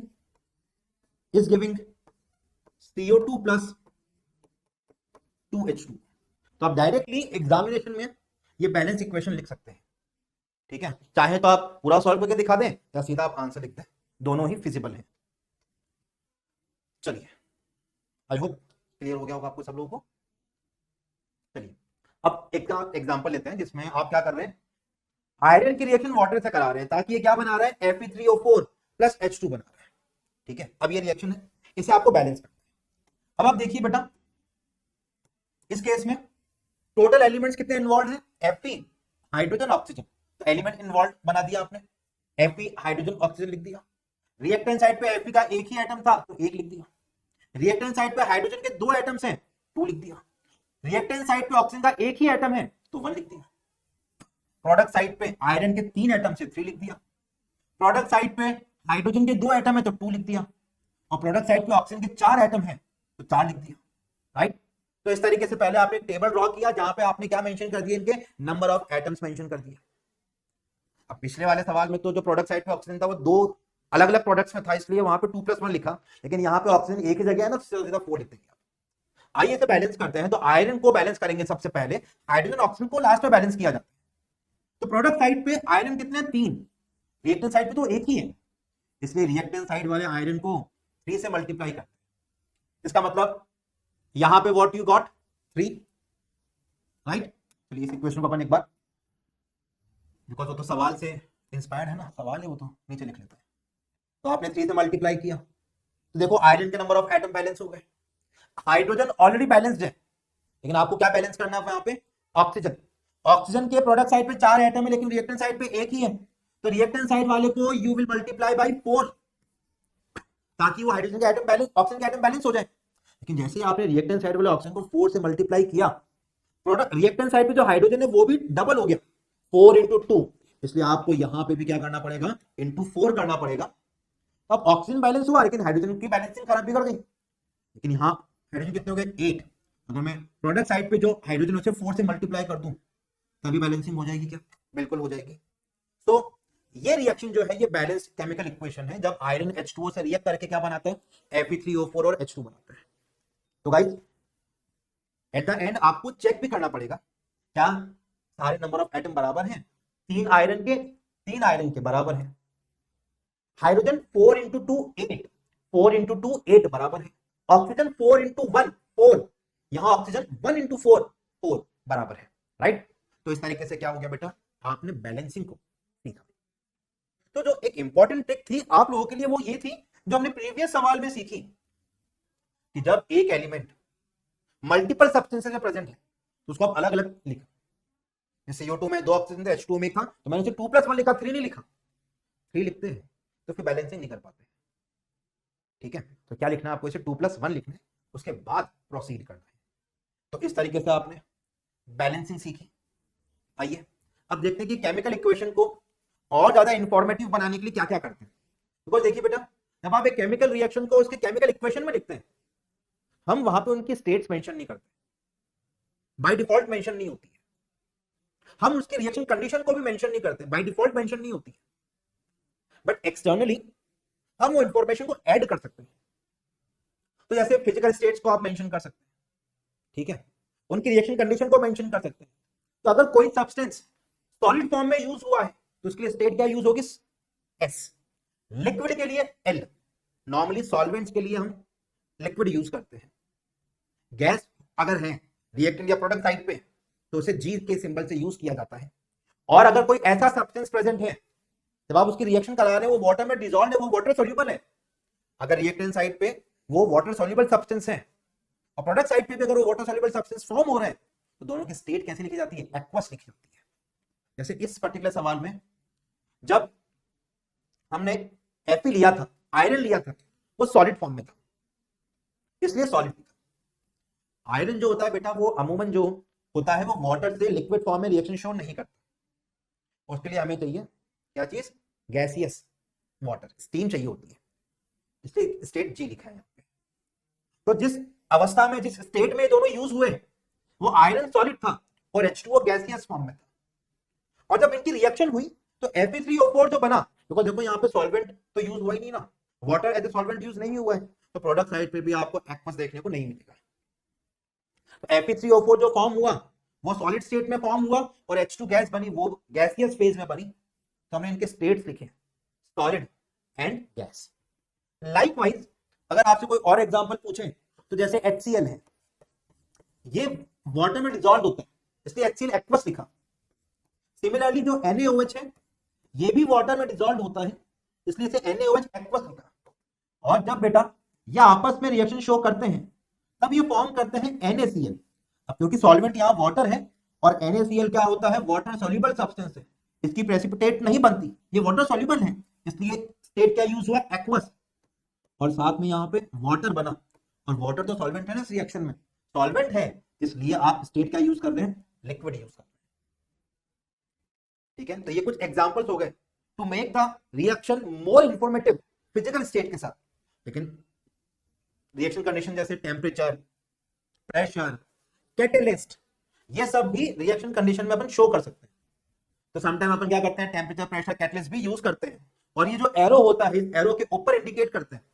is giving CO2 + 2H2। तो आप डायरेक्टली एग्जामिनेशन में ये बैलेंस इक्वेशन लिख सकते हैं, ठीक है। चाहे तो आप पूरा सॉल्व करके दिखा दें या सीधा आप आंसर लिख दें, दोनों ही फिजिबल है। चलिए, आई होप क्लियर हो गया होगा आपको सब लोगों को। चलिए अब एक एग्जांपल लेते हैं जिसमें आप क्या कर रहे हैं, आयरन की रिएक्शन वाटर से करा रहे हैं, ताकि ये क्या बना रहा है, Fe3O4 + H2 बना रहा है, ठीक है। अब ये रिएक्शन है, इसे आपको बैलेंस करना है। अब आप देखिए बेटा, इस केस में टोटल एलिमेंट्स कितने इन्वॉल्व हैं, Fe हाइड्रोजन ऑक्सीजन, तो एलिमेंट इन्वॉल्व बना दिया आपने, Fe हाइड्रोजन ऑक्सीजन लिख दिया। रिएक्टेंट साइड पे Fe का एक ही एटम था तो एक लिख दिया। रिएक्टेंट साइड पे हाइड्रोजन के 2 एटम्स हैं, 2 लिख दिया। रिएक्टेंट साइड पे ऑक्सीजन का एक ही एटम है तो 1 लिख दिया। प्रोडक्ट साइड पे आयरन के 3 एटम से 3 लिख दिया। प्रोडक्ट साइड पे हाइड्रोजन के 2 एटम है तो 2 लिख दिया, और प्रोडक्ट साइड पे ऑक्सीजन के 4 एटम है तो 4 लिख दिया, राइट। तो इस तरीके से पहले आपने टेबल ड्रॉ किया जहां पे आपने क्या मेंशन कर दिया, इनके नंबर ऑफ एटम्स मेंशन कर दिया। अब पिछले वाले सवाल में तो जो प्रोडक्ट साइड पे ऑक्सीजन था वो 2 अलग अलग प्रोडक्ट्स में था, इसलिए वहां पे 2+1 लिखा, लेकिन यहाँ पे ऑक्सीजन एक ही जगह है ना, सीधा 4 लिख देंगे। आइए इसे बैलेंस करते हैं। तो आयरन को बैलेंस करेंगे सबसे पहले, हाइड्रोजन ऑक्सीजन को लास्ट में बैलेंस किया जाता है। तो प्रोडक्ट साइड पे आयरन कितने हैं, 3, रिएक्टेंट साइड पे तो एक ही है, इसलिए रिएक्टेंट साइड वाले आयरन को 3 से मल्टीप्लाई करते हैं। इसका मतलब यहां पे व्हाट यू गॉट 3, राइट। चलिए इस इक्वेशन को अपन एक बार, बिकॉज वो तो सवाल से इंस्पायर्ड है ना, सवाल है वो तो नीचे लिख लेते हैं। तो आपने 3 से मल्टीप्लाई किया तो देखो आयरन के नंबर ऑफ एटम बैलेंस हो गए। हाइड्रोजन ऑलरेडी बैलेंस्ड है, लेकिन आपको क्या बैलेंस करना है यहाँ पे, ऑक्सीजन। ऑक्सीजन के प्रोडक्ट साइड पे 4 एटम है लेकिन रिएक्टेंट साइड पे एक ही है, तो रिएक्टेंट साइड वाले को यू विल मल्टीप्लाई बाय 4 ताकि वो हाइड्रोजन के एटम बैलेंस, ऑक्सीजन के एटम बैलेंस हो जाए। लेकिन जैसे ही आपने रिएक्टेंट साइड वाले ऑक्सीजन को 4 से मल्टीप्लाई किया, प्रोडक्ट रिएक्टेंट साइड पे जो हाइड्रोजन है वो भी डबल हो गया, 4 × 2, इसलिए आपको यहां पे भी क्या करना पड़ेगा, × 4 करना पड़ेगा। अब ऑक्सीजन बैलेंस हुआ लेकिन हाइड्रोजन की बैलेंसिंग खराब भी कर गई, लेकिन यहाँ हाइड्रोजन कितने हो गए, 8। अगर मैं प्रोडक्ट साइड पे जो हाइड्रोजन उसे 4 से मल्टीप्लाई कर दूं तभी बैलेंसिंग हो जाएगी क्या, बिल्कुल हो जाएगी। तो ये रिएक्शन जो है ये बैलेंस केमिकल इक्वेशन है, जब आयरन H2O से रिएक्ट करके क्या बनाता है, Fe3O4 और H2 बनाता है। तो गाइस एट द एंड आपको चेक भी करना पड़ेगा क्या सारे नंबर ऑफ एटम बराबर हैं, 3 आयरन के बराबर है। हाइड्रोजन 4 × 2 8, 4 × 2 8 बराबर है। ऑक्सीजन 4 × 1 4, यहां ऑक्सीजन 1 × 4 4 बराबर है, राइट। तो इस तरीके से क्या हो गया बेटा, आपने बैलेंसिंग को सीखा। तो जो एक इंपॉर्टेंट ट्रिक थी आप लोगों के लिए वो ये थी जो हमने प्रीवियस सवाल में सीखी कि जब एक एलिमेंट मल्टीपल सब्सटेंसेस में प्रेजेंट है तो उसको आप अलग अलग लिखा। जैसे CO2 में 2 ऑक्सीजन थे, H2O में था, तो मैंने उसे 2+1 लिखा, 3 नहीं लिखा। 3 लिखते हैं तो फिर बैलेंसिंग नहीं कर पाते, ठीक है। तो क्या लिखना है आपको, इसे 2+1 लिखना है, उसके बाद प्रोसीड करना है। तो इस तरीके से आपने बैलेंसिंग सीखी। आइए अब देखते हैं कि केमिकल इक्वेशन को और ज्यादा इंफॉर्मेटिव बनाने के लिए क्या क्या करते हैं। बिकॉज देखिए बेटा, जब आप एक केमिकल रिएक्शन को उसके केमिकल इक्वेशन में लिखते हैं, हम वहां पे उनकी स्टेट्स मेंशन नहीं करते, बाय डिफॉल्ट मेंशन नहीं होती है। हम उसके रिएक्शन कंडीशन को भी मेंशन नहीं करते, बाय डिफॉल्ट मेंशन नहीं होती है। बट एक्सटर्नली हम वो इंफॉर्मेशन को ऐड कर सकते हैं। तो जैसे फिजिकल स्टेट्स को आप मेंशन कर सकते हैं, ठीक है, उनकी रिएक्शन कंडीशन को मेंशन कर सकते हैं। तो अगर कोई सब्सटेंस सॉलिड फॉर्म में यूज हुआ है तो उसके लिए स्टेट क्या यूज होगी, S। लिक्विड के लिए L। नॉर्मली सॉल्वेंट्स के लिए हम लिक्विड यूज करते हैं। गैस अगर है रिएक्टेंट या प्रोडक्ट साइड पे तो उसे G के सिंबल से यूज किया जाता है। और अगर कोई ऐसा सब्सटेंस प्रेजेंट है जब आप उसकी रिएक्शन करा रहे हैं वो वाटर में डिसॉल्व है, वो वाटर सोल्यूबल है, अगर रिएक्टेंट साइड पे वो वाटर सोल्यूबल सब्सटेंस है और प्रोडक्ट साइड पे भी अगर वो वाटर सोल्यूबल सब्सटेंस फॉर्म हो रहे हैं तो दोनों की स्टेट कैसे लिखी जाती है, एक्वस लिखी जाती है। जैसे इस पर्टिकुलर सवाल में जब हमने Fe लिया था, आयरन लिया था, वो सॉलिड फॉर्म में था इसलिए सॉलिड लिखा। आयरन जो होता है बेटा वो अमूमन जो होता है वो वाटर से लिक्विड फॉर्म में रिएक्शन शो नहीं करता, उसके लिए हमें चाहिए क्या चीज, गैसियस वाटर, स्टीम चाहिए होती है, इसलिए स्टेट G लिखा है यहाँ पे। तो जिस अवस्था में, जिस स्टेट में दोनों यूज हुए वो आयरन सॉलिड था और H2O गैसियस फॉर्म में था, और जब इनकी रिएक्शन हुई तो Fe3O4 जो बना, बिकॉज देखो यहाँ पे सॉल्वेंट तो यूज हुआ ही नहीं ना, water as a solvent use नहीं हुआ है, तो प्रोडक्ट साइड पे भी आपको एक्वस देखने को नहीं मिलेगा। तो Fe3O4 जो फॉर्म हुआ वो सॉलिड स्टेट में फॉर्म हुआ और H2 गैस बनी, वो गैसियस फेज में बनी, तो हमने इनके स्टेट्स लिखे सॉलिड एंड गैस। लाइकवाइज अगर आपसे कोई और एग्जांपल पूछे तो जैसे HCl है, ये वाटर में डिसॉल्व होता है इसलिए HCl एक्वस लिखा। सिमिलरली जो NaOH है ये भी वाटर में डिसॉल्व होता है इसलिए इसे NaOH एक्वस लिखा। और जब बेटा ये आपस में रिएक्शन शो करते हैं तब ये फॉर्म करते हैं NaCl। अब क्योंकि सॉल्वेंट यहाँ वाटर है और NaCl क्या होता है, वाटर सोल्यूबल सब्सटेंस है, इसकी प्रेसिपिटेट नहीं बनती, ये वाटर सोल्यूबल है, इसलिए स्टेट क्या यूज हुआ, एक्वस, और साथ में यहाँ पे वाटर बना और वाटर तो सॉल्वेंट है ना इस रिएक्शन में, सॉल्वेंट है इसलिए आप स्टेट क्या यूज कर रहे हैं, लिक्विड यूज कर रहे हैं। ठीक है, तो ये कुछ एग्जांपल्स हो गए to make the reaction more informative physical state के साथ। लेकिन रिएक्शन कंडीशन जैसे टेम्परेचर, प्रेशर, कैटेलिस्ट, ये सब भी रिएक्शन कंडीशन में अपन शो कर सकते हैं। तो समटाइम अपन क्या करते हैं, टेम्परेचर, प्रेशर, कैटेलिस्ट भी यूज करते हैं, और ये जो एरो होता है, इस एरो के ऊपर इंडिकेट करते हैं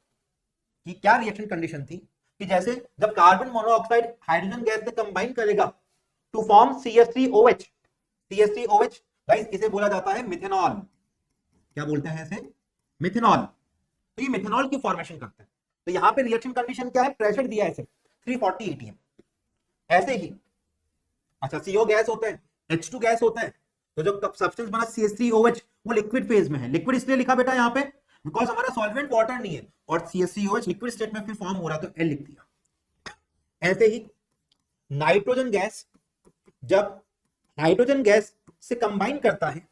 कि क्या रिएक्शन कंडीशन थी। कि जैसे जब कार्बन मोनोऑक्साइड हाइड्रोजन गैस से कंबाइन करेगा to form CH3OH, CH3OH guys इसे बोला जाता है मिथेनॉल। क्या बोलते हैं इसे, मिथेनॉल। तो ये मिथेनॉल की फॉर्मेशन करते हैं। तो यहां पे रिएक्शन कंडीशन क्या है, प्रेशर दिया है इसे 340 atm। ऐसे ही अच्छा CO गैस होता है, H2 गैस होता है, तो जो सब्सटेंस बना CH3OH वो लिक्विड फेज में है। लिक्विड इसलिए लिखा बेटा यहाँ पे बिकॉज हमारा सॉल्वेंट वाटर नहीं है, और CH3OH लिक्विड स्टेट में फिर फॉर्म हो रहा है तो L लिख दिया। ऐसे ही नाइट्रोजन गैस जब हाइड्रोजन गैस से कंबाइन करता है,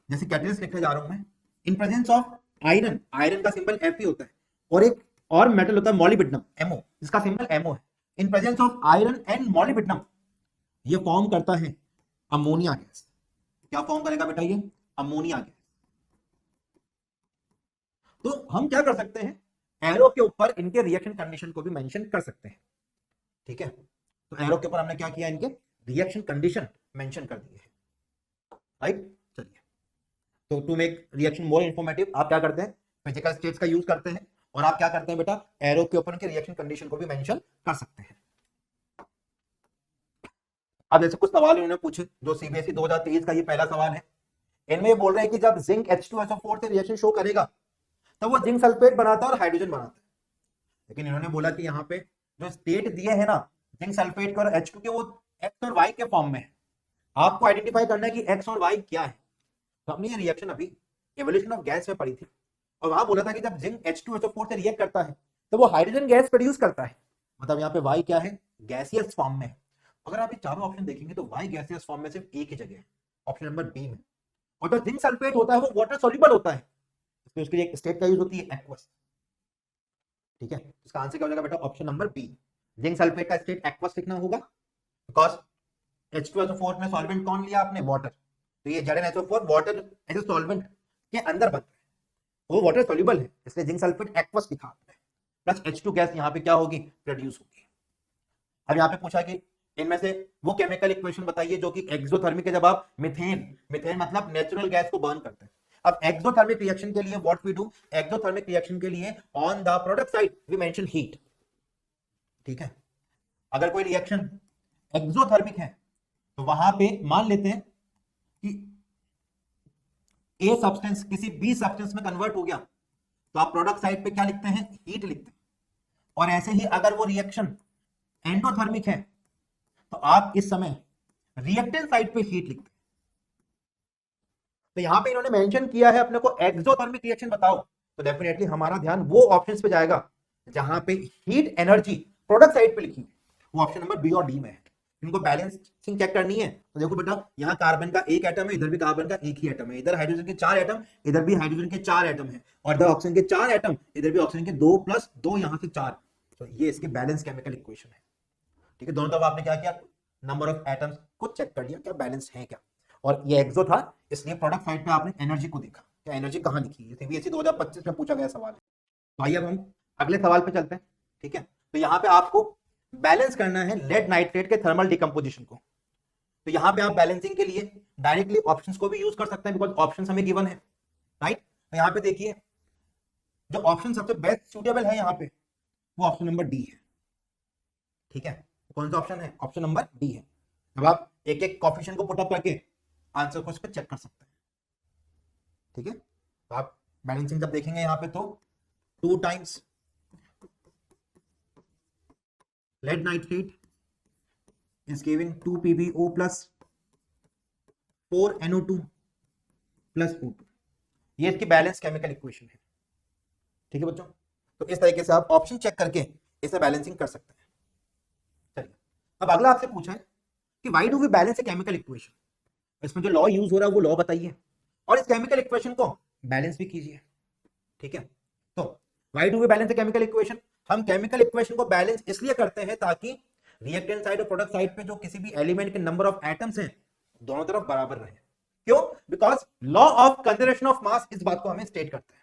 जैसे कैटलिस्ट लिखने जा रहा हूं मैं, इन प्रेजेंस ऑफ आयरन, आयरन का सिंबल Fe होता है, और एक और मेटल होता है मॉलिब्डेनम, MO, जिसका सिंबल MO है। इन presence of iron and molybdenum ये फॉर्म करता है अमोनिया गैस। क्या फॉर्म करेगा बेटा ये, अमोनिया गैस। तो हम क्या कर सकते हैं, एरो के ऊपर इनके रिएक्शन कंडीशन को भी मेंशन कर सकते हैं। ठीक है, तो एरो के ऊपर हमने क्या किया, इनके रिएक्शन कंडीशन मेंशन कर दिए हैं। राइट, चलिए, तो to make reaction more informative आप क्या करते हैं, फिजिकल स्टेट्स का यूज करते हैं, और आप क्या करते हैं बेटा, एरो के ऊपर उनके रिएक्शन कंडीशन को भी मेंशन कर सकते हैं। अब जैसे कुछ सवाल इन्होंने पूछे जो CBSE 2023 का ये पहला सवाल है। इनमें बोल रहे हैं कि जब जिंक H2SO4 से रिएक्शन शो करेगा तब वो जिंक सल्फेट बनाता है और हाइड्रोजन बनाता है। लेकिन इन्होंने बोला कि यहाँ पे जो स्टेट दिए है ना जिंक सल्फेट के और H2 के, वो X और Y के फॉर्म में है। आपको आइडेंटिफाई करना है कि X और Y क्या है। तो हमने ये रिएक्शन अभी एवोल्यूशन ऑफ गैस में पढ़ी थी, और वहां बोला था कि जब जिंक H2SO4 से रिएक्ट करता है तो वो हाइड्रोजन गैस प्रोड्यूस करता है। मतलब यहाँ पे Y क्या है, गैसियस फॉर्म में। अगर आप ये चारों ऑप्शन देखेंगे तो Y गैसियस फॉर्म में सिर्फ एक ही जगह है, ऑप्शन नंबर बी में। और जो जिंक सल्फेट होता है वो वाटर सॉल्युबल होता है, इसलिए उसकी एक स्टेट का यूज होती है एक्वस। ठीक है, इसका आंसर क्या हो जाएगा बेटा, option number B. Zinc sulphate का स्टेट एक्वस लिखना होगा, बिकॉज H2SO4 में सॉल्वेंट कौन लिया आपने, वाटर। तो ये ZnHO4 वाटर ऐसे सॉल्वेंट के अंदर बनता है, वो वाटर सॉल्युबल है, इसलिए जिंक सल्फेट एक्वस लिखा आपने। प्लस H2 गैस यहाँ पे क्या होगी, प्रोड्यूस होगी। अब यहाँ पे पूछा कि इनमें से वो केमिकल इक्वेशन बताइए जो कि एक्सोथर्मिक है, जब आप मीथेन, मीथेन मतलब नेचुरल गैस को बर्न करते हैं। अब एक्सोथर्मिक रिएक्शन के लिए what we do, exothermic reaction के लिए on the product side we mention heat. ठीक है, अगर कोई रिएक्शन एक्सोथर्मिक है तो वहां पे मान लेते हैं कि ए सब्सटेंस किसी बी सब्सटेंस में कन्वर्ट हो गया, तो आप प्रोडक्ट साइड पे क्या लिखते हैं, हीट लिखते हैं। और ऐसे ही अगर वो रिएक्शन एंडोथर्मिक है तो आप इस समय रिएक्टेंट साइड पे हीट लिखते हैं। तो यहां पे इन्होंने मेंशन किया है अपने को एक्सोथर्मिक रिएक्शन बताओ, तो डेफिनेटली हमारा ध्यान वो ऑप्शंस पे जाएगा जहां पे हीट एनर्जी प्रोडक्ट साइड पे लिखी है, वो ऑप्शन नंबर बी और डी में है। इनको बैलेंसिंग चेक करनी है, तो देखो बेटा यहाँ कार्बन का एक एटम है, इधर भी कार्बन का एक ही एटम है, इधर हाइड्रोजन के 4 एटम, इधर भी हाइड्रोजन के 4 एटम है, और इधर ऑक्सीजन के 4 एटम, इधर भी ऑक्सीजन के 2 + 2 यहाँ से 4। तो ये इसके बैलेंस केमिकल इक्वेशन है। ठीक है, दोनों तरफ आपने क्या किया, नंबर ऑफ एटम्स को चेक कर लिया क्या बैलेंस है क्या। और ये एक्सो था इसलिए प्रोडक्ट साइड पे आपने एनर्जी को देखा, क्या एनर्जी कहां लिखी है, CBSE 2025 में पूछा गया सवाल है। तो आइए अब हम अगले सवाल पे चलते हैं। ठीक है, तो यहाँ पे आपको बैलेंस करना है लेड नाइट्रेट के थर्मल डिकम्पोजिशन को। तो यहाँ पे आप बैलेंसिंग के लिए डायरेक्टली ऑप्शंस को भी यूज कर सकते हैं, बिकॉज ऑप्शंस हमें गिवन है। राइट, तो यहाँ पे देखिए जो ऑप्शन सबसे बेस्ट सुटेबल है यहाँ पे वो ऑप्शन नंबर डी है। ठीक है, कौन सा ऑप्शन है, ऑप्शन नंबर डी है। अब आप एक एक कोएफिशिएंट को पुट अप करके आंसर को इस पर चेक कर सकते हैं। ठीक है, तो आप बैलेंसिंग जब देखेंगे यहाँ पे तो 2 times lead nitrate is giving 2 PbO plus 4 NO2 plus O2। ये इसकी बैलेंस केमिकल इक्वेशन है। ठीक है बच्चों, तो इस तरीके से आप ऑप्शन चेक करके इसे बैलेंसिंग कर सकते हैं। चलिए, अब अगला आपसे पूछा है कि why do we balance a chemical equation, इसमें जो लॉ यूज हो रहा है वो लॉ बताइए और इस केमिकल इक्वेशन को बैलेंस भी कीजिए। ठीक है, तो why do we balance the chemical equation? हम केमिकल इक्वेशन को बैलेंस इसलिए करते हैं ताकि रिएक्टेंट साइड और प्रोडक्ट साइड पे जो किसी भी एलिमेंट के नंबर ऑफ एटम्स हैं दोनों तरफ बराबर रहे। क्यों? Because law of conservation of mass इस बात को हमें स्टेट करता है।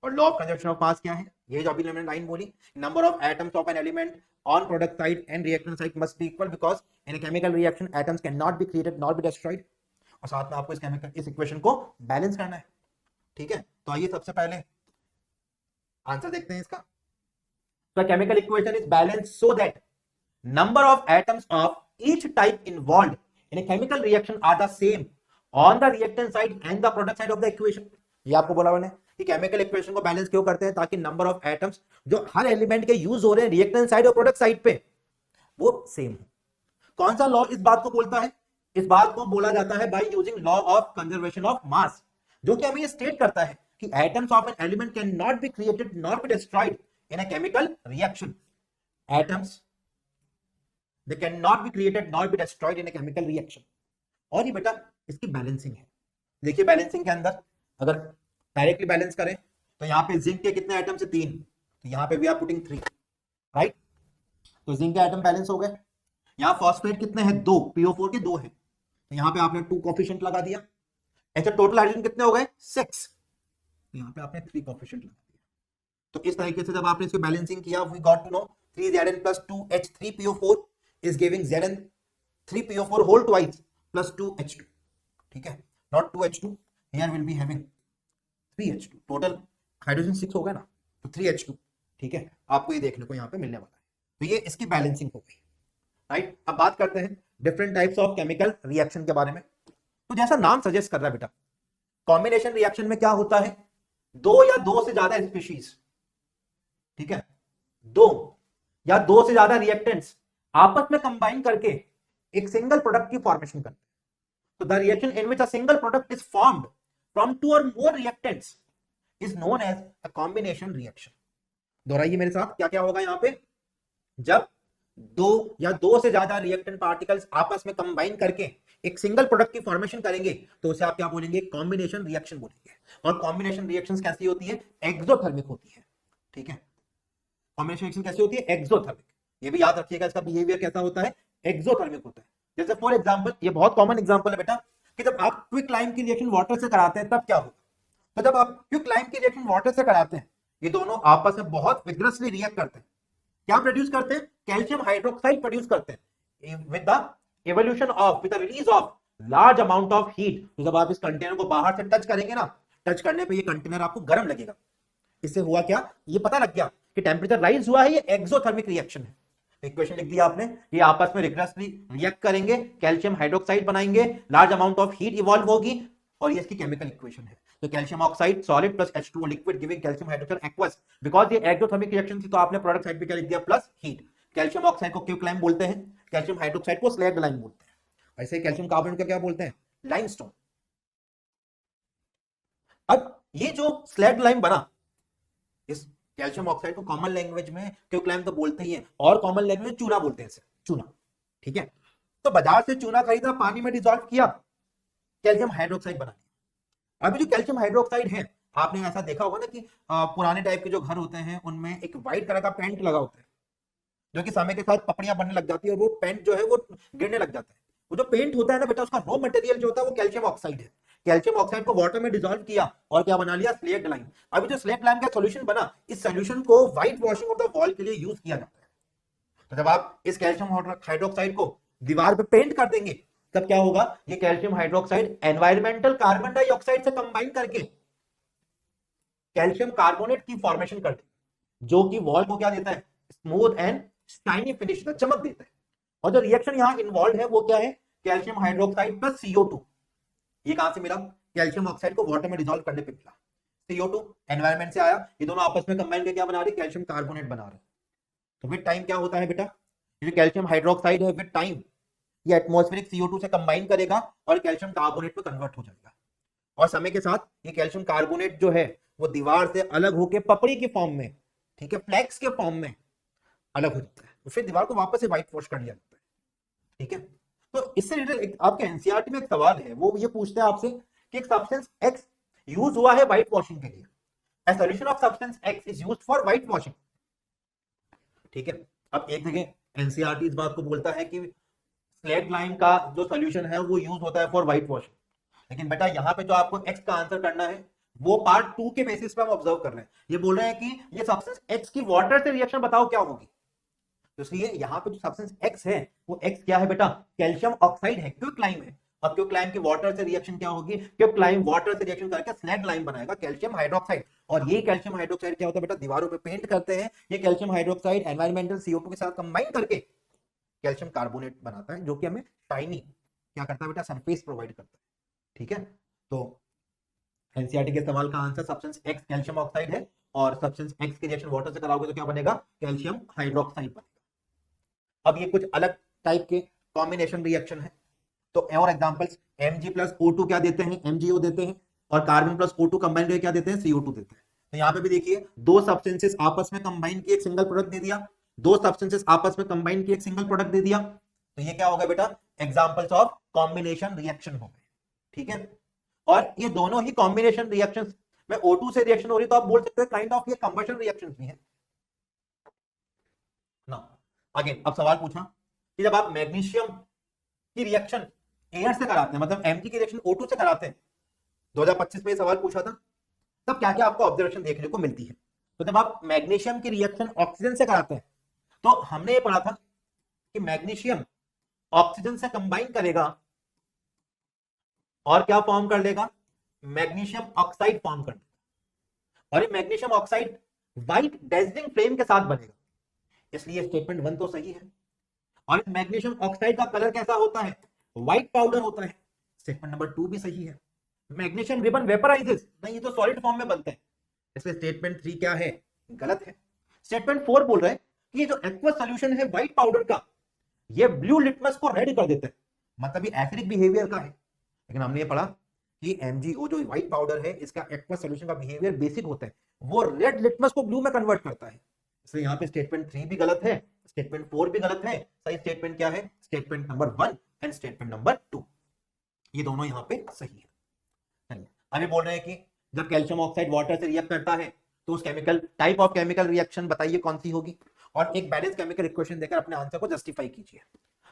और law of conservation of mass क्या है? ये जो अभी मैंने लाइन बोली, number of atoms of an element on product side and reactant side must be equal because in a chemical reaction atoms cannot be created nor be destroyed। और साथ में आपको इस इक्वेशन को बैलेंस करना है। ठीक है, तो आइए सबसे पहले आंसर देखते हैं इसका। तो chemical equation is balance so that number of atoms of each type involved in a chemical reaction are the same on the reactant side and the product side of the equation। ये आपको बोला मैंने कि chemical equation को balance क्यों करते हैं? ताकि नंबर ऑफ एटम्स जो हर एलिमेंट के यूज हो रहे हैं रिएक्टेंट साइड और प्रोडक्ट साइड पे वो सेम हो। कौन सा लॉ इस बात को बोलता है? इस बात को बोला जाता है by using law of conservation of mass, जो कि हमें ये स्टेट करता है कि atoms of an element can not be created not be destroyed in a chemical reaction. Atoms they cannot be created nor be destroyed in a chemical reaction। और ये बेटा इसकी बैलेंसिंग है। देखिए बैलेंसिंग के अंदर अगर डायरेक्टली बैलेंस करें तो यहाँ पे जिंक के कितने आइटम से 3, तो यहाँ पे वी आर पुटिंग 3, राइट। तो जिंक के आइटम बैलेंस हो गए। यहाँ फॉस्फेट कितने हैं? 2, PO4 के 2 हैं, तो यहाँ पे आपने 2 कोफिशिएंट लगा दिया। ऐसे टोटल हाइड्रोजन कितने हो गए? 6, तो यहाँ पे आपने 3 कोफिशिएंट लगा दिया। तो इस तरीके से जब आपने इसकी बैलेंसिंग किया we got to know 3Zn plus 2H3PO4 is giving Zn 3PO4 whole twice plus 2H2। ठीक है, not 2H2, here will be having 3H2, total hydrogen 6 हो गया ना, तो 3H2। ठीक है, आपको ये देखने को यहाँ पे मिलने वाला है। तो ये इसकी बैलेंसिंग हो गई, राइट। अब बात करते हैं different types of chemical reaction के बारे में। तो जैसा नाम सजेस्ट कर रहा है बेटा, कॉम्बिनेशन रिएक्शन में क्या होता है? 2 या 2 से ज्यादा स्पीशीज, ठीक है, 2 या 2 से ज्यादा रिएक्टेंट्स आपस में कंबाइन करके एक सिंगल प्रोडक्ट की फॉर्मेशन करते हैं। तो the reaction in which a single product is formed from 2 और more reactants is known as a combination reaction. दोहराइए मेरे साथ, क्या क्या होगा यहाँ पे? जब 2 या 2 से ज्यादा रिएक्टेंट पार्टिकल्स आपस में कंबाइन करके एक सिंगल प्रोडक्ट की फॉर्मेशन करेंगे तो उसे आप क्या बोलेंगे? कॉम्बिनेशन रिएक्शन बोलेंगे। और कॉम्बिनेशन रिएक्शंस कैसी होती है? एक्सोथर्मिक होती है। ठीक है, कॉम्बिनेशन रिएक्शन कैसी होती है? एक्सोथर्मिक। ये भी याद रखिएगा, इसका बिहेवियर कैसा होता है? एक्सोथर्मिक होता है। जैसे फॉर एग्जांपल, ये बहुत कॉमन एग्जांपल है बेटा, कि जब आप क्विक लाइम की रिएक्शन वाटर से कराते हैं तब क्या होगा? तो जब आप क्विक लाइम की रिएक्शन वाटर से कराते हैं, ये दोनों आपस में बहुत विग्रसली रिएक्ट करते हैं। क्या प्रोड्यूस करते हैं? कैल्शियम हाइड्रोक्साइड प्रोड्यूस करते हैं with the evolution of, with the release of large amount of heat. तो जब आप इस कंटेनर को बाहर से टच करेंगे ना, टच करने पे ये कंटेनर आपको गर्म लगेगा। इससे हुआ क्या? ये पता लग गया कि टेम्परेचर राइज हुआ है, ये एक्सोथर्मिक रिएक्शन है। इक्वेशन लिख दिया आपने, ये आपस में रिग्रेसली रिएक्ट करेंगे, कैल्शियम हाइड्रोक्साइड बनाएंगे, large amount of heat evolve होगी, और ये इसकी केमिकल इक्वेशन है। तो calcium oxide solid plus H2O liquid giving calcium hydroxide aqueous. Because ये एक्सोथर्मिक रिएक्शन थी तो आपने प्रोडक्ट साइड पे क्या लिख दिया? Plus heat. कैल्शियम ऑक्साइड को क्विकलाइम बोलते हैं, कैल्शियम हाइड्रोक्साइड को स्लैग लाइम बोलते हैं। ऐसे कैल्शियम कार्बोनेट को क्या बोलते हैं? लाइमस्टोन। अब ये जो स्लैग लाइम बना, इस कैल्शियम ऑक्साइड को कॉमन लैंग्वेज में क्विकलाइम तो बोलते ही हैं, और कॉमन लैंग्वेज में चूना बोलते हैं इसे, चूना। ठीक है, तो बाजार से चूना खरीदा, पानी में डिसॉल्व किया, कैल्शियम हाइड्रोक्साइड बना लिया। अभी जो कैल्शियम हाइड्रोक्साइड है, आपने ऐसा देखा होगा ना कि पुराने टाइप के जो घर होते हैं उनमें एक व्हाइट कलर का पेंट लगा होता है, जो कि समय के साथ पपड़ियां बनने लग जाती है और वो पेंट जो है वो गिरने लग जाता है। वो जो पेंट होता है ना बेटा, उसका रॉ मटेरियल जो होता है वो कैल्शियम ऑक्साइड है। कैल्शियम ऑक्साइड को वाटर में डिसॉल्व किया और क्या बना लिया? Slate lime. अभी जो स्लेट लाइम का सॉल्यूशन बना, इस सॉल्यूशन को white washing of the wall के लिए यूज किया जाता है। तो जब आप इस कैल्शियम हाइड्रोक्साइड को दीवार पे पेंट कर देंगे तब क्या होगा? ये calcium hydroxide environmental carbon dioxide से कंबाइन करके कैल्शियम कार्बोनेट की फॉर्मेशन कर दे, जो कि वॉल को क्या देता है? स्मूथ एंड शाइनी फिनिश का चमक देता है। और जो रिएक्शन यहां इन्वॉल्व है वो क्या है? Calcium hydroxide plus CO2। ये कहां से मिला? कैल्शियम ऑक्साइड को वाटर में डिसॉल्व करने पे मिला। CO2 एनवायरमेंट से आया, ये दोनों आपस में कंबाइन करके क्या बना रहे? कैल्शियम कार्बोनेट बना रहे। तो विद टाइम क्या होता है बेटा? ये जो कैल्शियम हाइड्रोक्साइड है, विद टाइम ये एटमॉस्फेरिक CO2 से कंबाइन करेगा और कैल्शियम कार्बोनेट में कन्वर्ट हो जाएगा। और समय के साथ ये कैल्शियम कार्बोनेट जो है वो दीवार से अलग होकर पपड़ी के फॉर्म में, ठीक है, फ्लैक्स के फॉर्म में अलग हो जाता है। फिर दीवार को वापस से व्हाइट वॉश कर लिया जाता है। ठीक है, तो इससे रिलेटेड आपके एनसीईआरटी में एक सवाल है, वो ये पूछते हैं आपसे कि एक सब्सटेंस एक्स यूज हुआ है व्हाइट वॉशिंग के लिए, A solution of substance X is used for white washing. ठीक है, अब एक जगह एनसीईआरटी इस बात को बोलता है कि स्लेट लाइम का जो सोल्यूशन है वो यूज होता है फॉर व्हाइट वॉशिंग, लेकिन बेटा यहाँ पे जो आपको एक्स का आंसर करना है वो पार्ट 2 के बेसिस पे हम ऑब्जर्व कर रहे हैं। ये बोल रहे हैं कि ये सब्सटेंस एक्स की वाटर से रिएक्शन बताओ क्या होगी, तो इसलिए यहाँ पे जो सब्सटेंस एक्स है वो एक्स क्या है बेटा, कैल्शियम ऑक्साइड है, क्विकलाइम है। और क्विकलाइम की वाटर से रिएक्शन क्या होगी, क्विकलाइम वाटर से रिएक्शन करके स्लैग लाइम बनाएगा कैल्शियम हाइड्रोक्साइड। और ये कैल्शियम हाइड्रोक्साइड क्या होता है बेटा, दीवारों पे पेंट करते हैं, ये कैल्शियम हाइड्रोक्साइड एनवायरमेंटल CO2 के साथ कंबाइन करके कैल्शियम कार्बोनेट बनाता है, जो कि हमें शाइनी क्या करता है बेटा, सरफेस प्रोवाइड करता है। ठीक है, तो एनसीईआरटी के सवाल का answer substance x calcium oxide है, और सब्सटेंस एक्स की रिएक्शन वाटर से कराओगे तो क्या बनेगा, कैल्शियम हाइड्रोक्साइड बनेगा। अब ये कुछ अलग टाइप के कॉम्बिनेशन रिएक्शन है, तो और एग्जांपल्स Mg प्लस O2 क्या देते हैं, MgO देते हैं, और कार्बन प्लस O2 कंबाइन करके क्या देते हैं, CO2 देते हैं। तो यहाँ पे भी देखिए दो सब्सटेंसेस आपस में कंबाइन की एक सिंगल प्रोडक्ट दे दिया, दो सब्सटेंसेस आपस में कंबाइन की एक सिंगल प्रोडक्ट दे दिया, तो ये क्या होगा बेटा, एग्जांपल्स ऑफ कॉम्बिनेशन रिएक्शन हो गए। ठीक है, और ये दोनों ही कॉम्बिनेशन रिएक्शंस में O2 से रिएक्शन हो रही, तो आप बोल सकते हैं काइंड ऑफ ये कंबशन रिएक्शंस भी है ना। अगेन अब सवाल पूछा कि जब आप मैग्नीशियम की रिएक्शन एयर से कराते हैं, मतलब Mg की रिएक्शन O2 से कराते हैं, 2025 में सवाल पूछा था, तब क्या क्या आपको ऑब्जर्वेशन देखने को मिलती है। तो जब आप मैग्नीशियम की रिएक्शन ऑक्सीजन से कराते हैं, तो हमने ये पढ़ा था कि मैग्नीशियम ऑक्सीजन से कंबाइन करेगा और क्या फॉर्म कर लेगा, मैग्नीशियम ऑक्साइड फॉर्म कर देगा, और ये magnesium oxide white dazzling flame के साथ बनेगा। इसलिए स्टेटमेंट 1 तो सही है, और इस मैग्नीशियम ऑक्साइड का कलर कैसा होता है, व्हाइट पाउडर होता है। स्टेटमेंट नंबर 2 भी सही है। मैग्नीशियम रिबन वेपराइजेस, नहीं ये तो सॉलिड फॉर्म में बनते हैं, इसलिए स्टेटमेंट 3 क्या है, गलत है। स्टेटमेंट 4 बोल रहा है कि ये जो एक्वस सॉल्यूशन है व्हाइट पाउडर का, ये ब्लू लिटमस को रेड कर देते हैं, मतलब ये एसिडिक बिहेवियर का है। लेकिन हमने ये पढ़ा कि MgO जो व्हाइट पाउडर है, इसका एक्वस सॉल्यूशन का बिहेवियर बेसिक होता है, वो रेड लिटमस को ब्लू में कन्वर्ट करता है। इसलिए यहाँ पे स्टेटमेंट 3 भी गलत है, स्टेटमेंट 4 भी गलत है। सही स्टेटमेंट क्या है, statement number 1 and statement number 2, ये दोनों यहाँ पे सही है। चलिए अभी बोल रहे हैं कि जब कैल्शियम ऑक्साइड वाटर से रिएक्ट करता है तो उस chemical type of chemical reaction बताइए कौन सी होगी, और एक बैलेंस केमिकल इक्वेशन देकर अपने आंसर को जस्टिफाई कीजिए।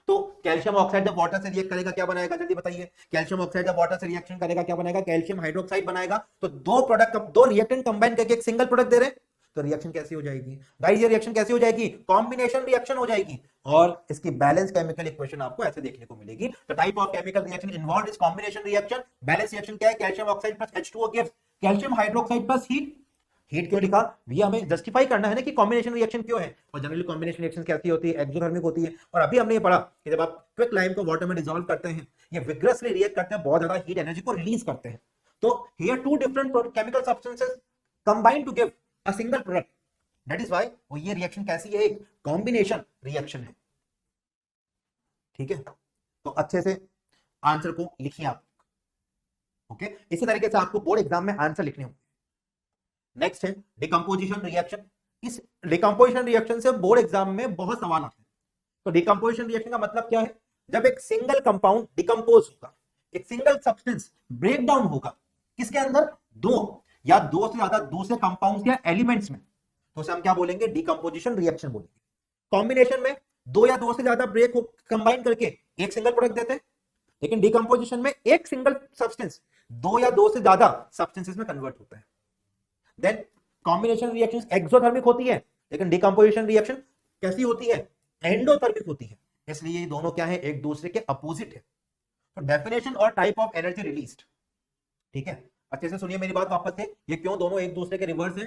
तो कैल्शियम ऑक्साइड जब वाटर से रिएक्ट करेगा क्या बनाएगा, जल्दी बताइए। कैल्शियम ऑक्साइड जब वाटर से रिएक्शन करेगा क्या बनाएगा, कैल्शियम हाइड्रोक्साइड बनाएगा। तो दो प्रोडक्ट, दो रिएक्टेंट कंबाइन करके एक सिंगल प्रोडक्ट दे रहे हैं, तो रिएक्शन कैसी हो जाएगी गाइस, ये रिएक्शन कैसी हो जाएगी, कॉम्बिनेशन रिएक्शन हो जाएगी। और इसकी बैलेंस केमिकल इक्वेशन आपको ऐसे देखने को मिलेगी। तो type of chemical reaction involved is combination reaction. Balance reaction क्या है, calcium oxide plus H2O gives calcium hydroxide plus heat. Heat क्यों लिखा, ये हमें जस्टिफाई करना है ना कि कॉम्बिनेशन रिएक्शन क्यों है। और जनरली कॉम्बिनेशन रिएक्शन कैसी होती है, एक्सोथर्मिक होती है। और अभी हमने ये पढ़ा कि जब आप क्विक लाइम को वाटर में डिसॉल्व करते हैं, ये विग्रसली रिएक्ट करते हैं, बहुत ज्यादा हीट एनर्जी को रिलीज करते हैं। तो here two different chemical substances combine to give a single product, that is why वो ये रिएक्शन कैसी है, एक कॉम्बिनेशन रिएक्शन है। ठीक है, तो अच्छे से आंसर को लिखिए आप। ओके, इसी तरीके से आपको बोर्ड एग्जाम में आंसर लिखने होंगे। नेक्स्ट है डिकम्पोजिशन रिएक्शन। इस डिकम्पोजिशन रिएक्शन से बोर्ड एग्जाम में बहुत सवाल आते हैं। तो डिकम्पोजिशन रिएक्शन का मतलब क्या है, जब एक सिंगल कंपाउंड डिकम्पोज होगा, एक सिंगल सब्सटेंस ब्रेक डाउन होगा, किसके अंदर, दो या दो से ज्यादा दूसरे कंपाउंड्स या एलिमेंट्स में, तो उसे हम क्या बोलेंगे, डिकम्पोजिशन रिएक्शन बोलेंगे। कॉम्बिनेशन में दो या दो से ज्यादा ब्रेक कंबाइन करके एक सिंगल प्रोडक्ट देते हैं, लेकिन डिकम्पोजिशन में एक सिंगल सब्सटेंस दो या दो से ज्यादा सब्सटेंसेस में कन्वर्ट होता है। देन कॉम्बिनेशन रिएक्शन एक्सोथर्मिक होती है, लेकिन डिकम्पोजिशन रिएक्शन कैसी होती है, एंडोथर्मिक होती है। इसलिए ये दोनों क्या है, एक दूसरे के अपोजिट है। तो डेफिनेशन और टाइप ऑफ एनर्जी रिलीज्ड, ठीक है, अच्छे से सुनिए मेरी बात वापस से। ये क्यों दोनों एक दूसरे के रिवर्स हैं,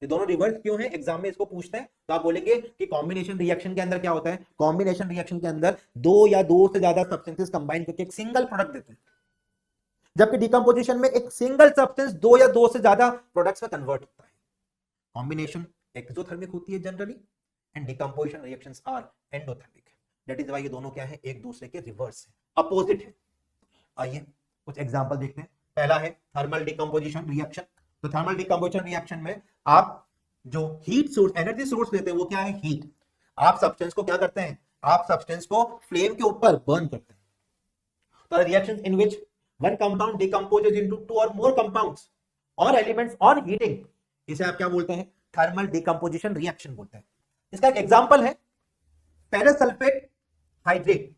ये दोनों रिवर्स क्यों है, एग्जाम में इसको पूछते हैं। तो आप बोलेंगे कि कॉम्बिनेशन रिएक्शन के अंदर क्या होता है, कॉम्बिनेशन रिएक्शन के अंदर दो या दो से ज्यादा सब्सटेंसेस कंबाइन करके एक सिंगल प्रोडक्ट देते हैं, जबकि डिकम्पोजिशन में एक सिंगल सब्सटेंस दो या दो से ज्यादा प्रोडक्ट्स में कन्वर्ट होता है। कॉम्बिनेशन एक्सोथर्मिक होती है generally, and decomposition reactions are endothermic. That is why ये दोनों क्या है, एक दूसरे के रिवर्स है, अपोजिट है। आइए कुछ एग्जांपल देखते हैं। पहला है थर्मल डिकम्पोजिशन रिएक्शन। तो थर्मल डिकम्पोजिशन रिएक्शन में आप जो हीट सोर्स, एनर्जी सोर्स लेते हैं, वो क्या है, हीट। आप सब्सटेंस को क्या करते हैं, आप सब्सटेंस को फ्लेम के ऊपर बर्न करते हैं। तो reaction in which one compound decomposes into two or more compounds or elements on heating इसे आप क्या बोलते हैं, थर्मल डिकम्पोजिशन रिएक्शन बोलते हैं। इसका एक एग्जांपल है फेरस सल्फेट हाइड्रेट।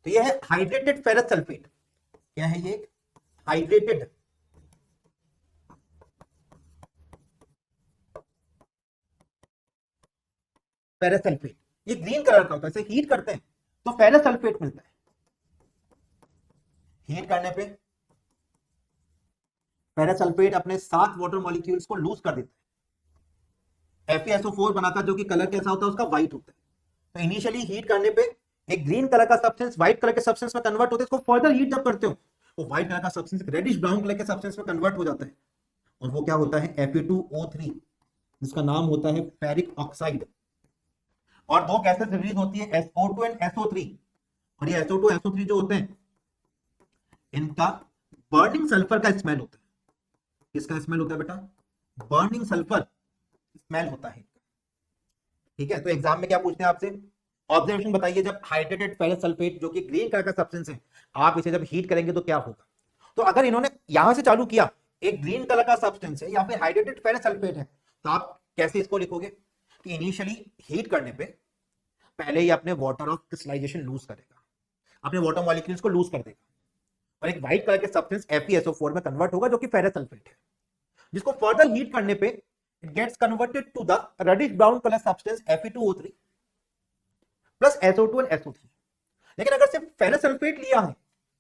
तो ये है हाइड्रेटेड फेरस सल्फेट। क्या है ये, हाइड्रेटेड फेरस सल्फेट। ये ग्रीन कलर का होता है, इसे हीट करते हैं तो फेरस सल्फेट मिलता है। हीट करने पे फेरस सल्फेट अपने 7 वाटर मॉलिक्यूल्स को लूज कर देता है। FeSO4 बनाता है जो कि कलर कैसा होता है उसका व्हाइट होता है। तो इनिशियली हीट करने पे एक ग्रीन कलर का सब्सटेंस व्हाइट कलर के सब्सटेंस में कन्वर्ट होता है। इसको फर्दर हीट जब करते हो वो व्हाइट कलर का सब्सटेंस रेडिश ब्राउन कलर के सब्सटेंस में कन्वर्ट हो जाता है और वो क्या होता है, Fe2O3, जिसका नाम होता है फेरिक ऑक्साइड। और दो गैसेस रिलीज होती है, SO2 एंड SO3। और ये SO2 SO3 जो होते हैं इनका बर्निंग सल्फर का स्मेल होता है। किसका स्मेल होता है बेटा, बर्निंग सल्फर स्मेल होता है। ठीक है, तो एग्जाम में क्या पूछते हैं आपसे, ऑब्जर्वेशन बताइए, जब हाइड्रेटेड फेरस सल्फेट जो कि ग्रीन कलर का सब्सटेंस है आप इसे जब हीट करेंगे तो क्या होगा। तो अगर इन्होंने यहां से चालू किया, एक ग्रीन कलर का सब्सटेंस है या फिर हाइड्रेटेड फेरस सल्फेट है, तो आप कैसे इसको लिखोगे कि इनिशियली हीट करने पे पहले ही अपने वाटर ऑफ क्रिस्टलाइजेशन लूज करेगा, अपने वाटर मॉलिक्यूल्स को लूज कर देगा और एक व्हाइट कलर के सब्सटेंस FeSO4 में कन्वर्ट होगा जो कि फेरस सल्फेट है, जिसको फर्दर हीट करने पे it gets converted to the reddish brown colour substance Fe2O3 plus SO2 and SO3। लेकिन अगर सिर्फ फेरस सल्फेट लिया है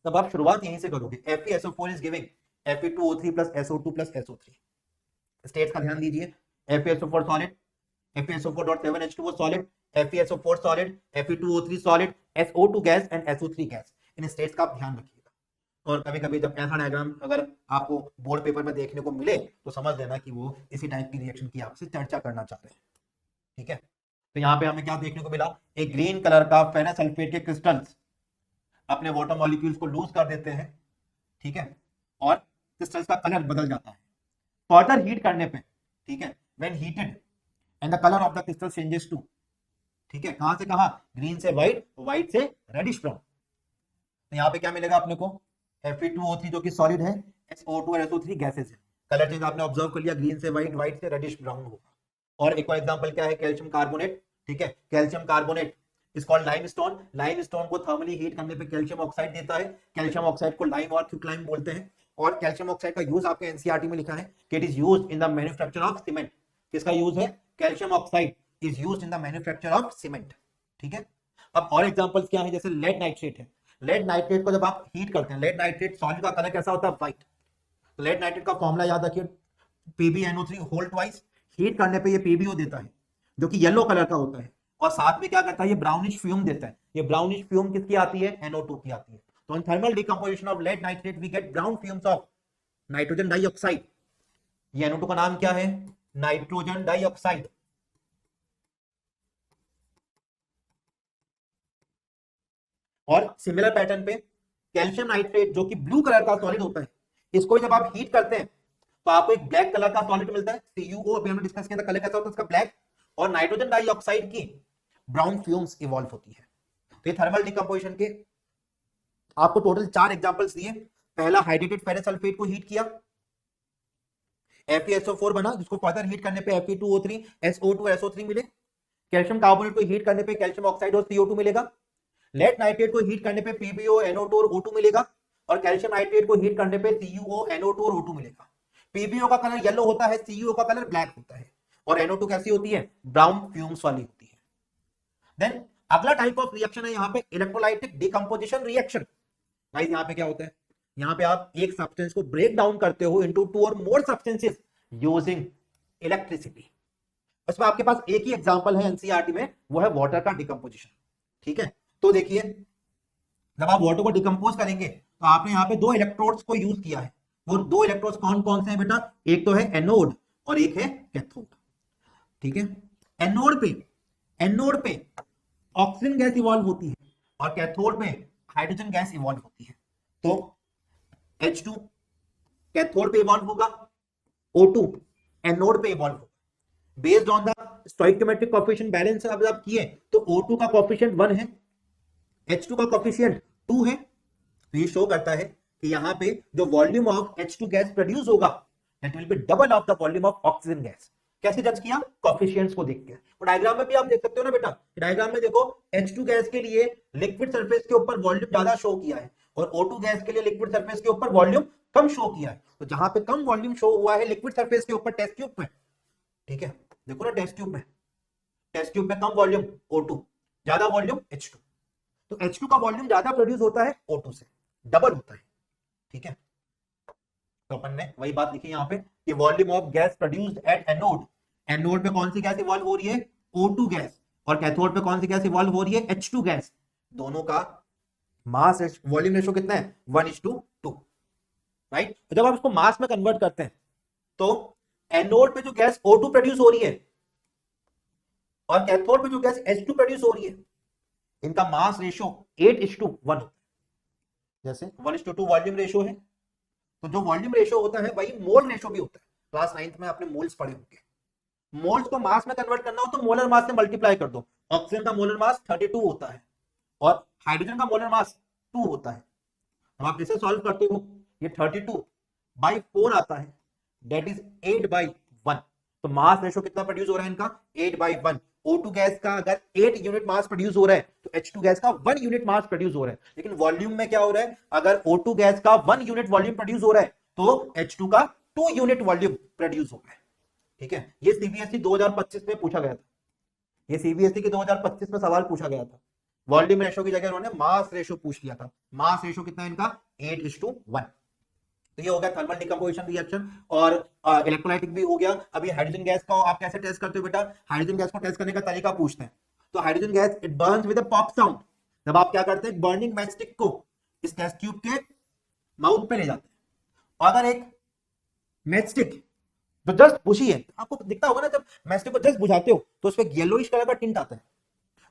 तब आप शुरुआत यहीं से करोगे, FeSO4 is giving Fe2O3 plus SO2 plus SO3। States का ध्यान दीजिए, FeSO4 solid, FeSO4.7H2O solid, FeSO4 solid, Fe2O3 solid, SO2 gas and SO3 gas. In states का आप ध्यान रखिएगा। और कभी कभी जब ऐसा डायग्राम अगर आपको बोर्ड पेपर में देखने को मिले तो समझ लेना कि वो इसी टाइप की रिएक्शन की आपसे चर्चा करना चाह रहे हैं। ठीक है, तो यहाँ पे हमें क्या देखने को मिला, एक ग्रीन कलर का फेरस सल्फेट के क्रिस्टल्स अपने वाटर मॉलिक्यूल्स को लूज कर देते हैं। ठीक है, और क्रिस्टल्स का कलर बदल जाता है फर्दर हीट करने पे। ठीक है, when heated and the colour of the crystal changes to, ठीक है, कहां से कहां, ग्रीन से व्हाइट, व्हाइट से रेडिश ब्राउन। तो यहाँ पे क्या मिलेगा अपने को, Fe2O3 जो कि सॉलिड है, SO2 और SO3 गैसेस है। कलर चेंज आपने ऑब्जर्व कर लिया, ग्रीन से व्हाइट, व्हाइट से रेडिश ब्राउन होगा। और एक और एग्जांपल क्या है, कैल्शियम कार्बोनेट। ठीक है, calcium carbonate is called limestone. Limestone को थर्मली हीट करने पे कैल्शियम ऑक्साइड देता है। कैल्शियम ऑक्साइड को लाइम और क्विकलाइम बोलते हैं। और कैल्शियम ऑक्साइड का यूज आपके एनसीईआरटी में लिखा है कि it is used in the manufacture of cement. किसका यूज है, calcium oxide is used in the manufacture of cement. ठीक है, अब और एग्जांपल्स क्या है, जैसे लेड नाइट्रेट है। लेड नाइट्रेट को जब आप हीट करते हैं, लेड नाइट्रेट सॉलिड का कलर कैसा होता है, व्हाइट। तो लेड नाइट्रेट का फॉर्मूला याद रखिए, PbNO3 होल ट्वाइस। हीट करने पे ये PbO देता है जो कि येलो कलर का होता है, और साथ में क्या करता है, ये ब्राउनिश फ्यूम देता है। ये ब्राउनिश फ्यूम किसकी आती है, NO2 की आती है। तो in thermal decomposition of lead nitrate we get brown fumes of nitrogen dioxide. ये NO2 का नाम क्या है, नाइट्रोजन डाइऑक्साइड। और सिमिलर पैटर्न पे कैल्शियम नाइट्रेट जो कि ब्लू कलर का सॉलिड होता है, इसको जब आप हीट करते हैं तो आपको एक ब्लैक कलर का सॉलिड मिलता है, CuO। अभी हमने डिस्कस किया था कलर कैसा होता है उसका, ब्लैक। और नाइट्रोजन डाइऑक्साइड की ब्राउन फ्यूम्स इवॉल्व होती है। तो ये थर्मल डिकम्पोजिशन के आपको टोटल 4 एग्जांपल्स दिए। पहला, हाइड्रेटेड फेरस सल्फेट को हीट किया, FeSO4 बना, जिसको फर्दर हीट करने पे Fe2O3, SO2 SO3 मिले। कैल्शियम कार्बोनेट को हीट करने पे कैल्शियम ऑक्साइड और CO2 मिलेगा। लेड नाइट्रेट को हीट करने पे PbO, NO2 और O2 मिलेगा। और कैल्शियम नाइट्रेट को हीट करने पे CuO, NO2 और O2 मिलेगा। PbO का कलर येलो होता है, CuO का कलर ब्लैक होता है, और NO2 कैसी होती है, ब्राउन फ्यूम्स वाली होती है। देन अगला टाइप ऑफ रिएक्शन है यहाँ पे इलेक्ट्रोलाइटिक डिकम्पोजिशन रिएक्शन। गाइस यहाँ पे क्या होता है, यहाँ पे आप एक सब्सटेंस को ब्रेक डाउन करते हो इनटू 2 और मोर सब्सटेंसेस यूजिंग इलेक्ट्रिसिटी। उसमें आपके पास एक ही एग्जांपल है एनसीईआरटी में, वो है वाटर का डिकम्पोजिशन। ठीक है, तो देखिए, जब आप वाटर को डिकम्पोज करेंगे तो आपने यहाँ पे 2 इलेक्ट्रोड्स को यूज किया है। वो 2 इलेक्ट्रोड्स कौन कौन से हैं बेटा, एक तो है एनोड और एक है कैथोड। ठीक है, एनोड पे ऑक्सीजन गैस इवॉल्व होती है और कैथोड में हाइड्रोजन गैस इवॉल्व होती है। तो H2 कैथोड पे इवॉल्व होगा, O2 एनोड पे इवॉल्व होगा। Based on the stoichiometric coefficient balance अब आप किए तो O2 का कोएफिशिएंट 1 है, H2 का कोएफिशिएंट 2 है। तो ये शो करता है कि यहाँ पे जो volume of H2 gas produce होगा that will be double of the volume of oxygen gas. कैसे जज किया? कॉफिशिएंट्स को देख के। और डायग्राम में भी आप देख सकते हो ना बेटा, डायग्राम में देखो H2 गैस के लिए लिक्विड सरफेस के ऊपर वॉल्यूम ज्यादा शो किया है और O2 गैस के लिए लिक्विड सरफेस के ऊपर वॉल्यूम कम शो किया है। तो जहां पे कम वॉल्यूम शो हुआ है लिक्विड सरफेस के ऊपर टेस्ट ट्यूब में, ठीक है, देखो ना टेस्ट ट्यूब में कम वॉल्यूम O2, ज्यादा वॉल्यूम H2। तो H2 का वॉल्यूम ज्यादा प्रोड्यूस होता है O2 से, डबल होता है, ठीक है। तो अपन ने वही बात लिखी यहाँ पे कि volume of gas produced at anode, anode पे कौन सी गैस इवॉल्व हो रही है? O2 गैस, और कैथोड पे कौन सी गैस इवॉल्व हो रही है? H2 gas. दोनों का मास वॉल्यूम रेशो कितना है? 1:2, राइट। तो जब आप इसको मास में कन्वर्ट करते हैं तो एनोड पे जो गैस O2 प्रोड्यूस हो रही है और कैथोड पे जो गैस H2 प्रोड्यूस हो रही है, इनका मास रेशो 8:1 होता है। जैसे 1:2 वॉल्यूम रेशो है, तो जो वॉल्यूम रेशो होता है वही मोल रेशो भी होता है। क्लास 9th में आपने मोल्स पढ़े होंगे। मोल्स को मास में कन्वर्ट करना हो तो मोलर मास से मल्टीप्लाई कर दो। ऑक्सीजन का मोलर मास 32 होता है और हाइड्रोजन का मोलर मास 2 होता है। अब आप जैसे सॉल्व करते हो, ये 32/4 आता है, दैट इज 8/1। तो मास रेशो कितना प्रोड्यूस हो रहा है इनका? 8/1। O2 गैस का अगर 8 यूनिट मास प्रोड्यूस हो रहा है तो H2 गैस का 1 यूनिट मास प्रोड्यूस हो रहा है। लेकिन वॉल्यूम में क्या हो रहा है? अगर O2 गैस का 1 यूनिट वॉल्यूम प्रोड्यूस हो रहा है तो H2 का 2 यूनिट वॉल्यूम प्रोड्यूस हो रहा है, ठीक है। ये सीबीएसई 2025 में पूछा गया था, ये सीबीएसई के 2025 में सवाल पूछा गया था। वॉल्यूम रेशो की जगह उन्होंने मास रेशो पूछ लिया था। मास रेशो कितना है इनका? 8:1। तो ये हो गया थर्मल डिकम्पोजिशन रिएक्शन और इलेक्ट्रोलाइटिक भी हो गया। अभी हाइड्रोजन गैस को आप कैसे टेस्ट करते हो बेटा? हाइड्रोजन गैस को टेस्ट करने का तरीका पूछते हैं। तो hydrogen gas it Burns with a pop sound. जब आप क्या करते हैं, बर्निंग मैच स्टिक को इस टेस्ट ट्यूब के माउथ पे ले जाते हैं। अगर एक मैच स्टिक तो जस्ट बुझी है, आपको दिखता होगा ना जब मैच स्टिक को जस्ट बुझाते हो तो उसपे येलोइश कलर का टिंट आता है।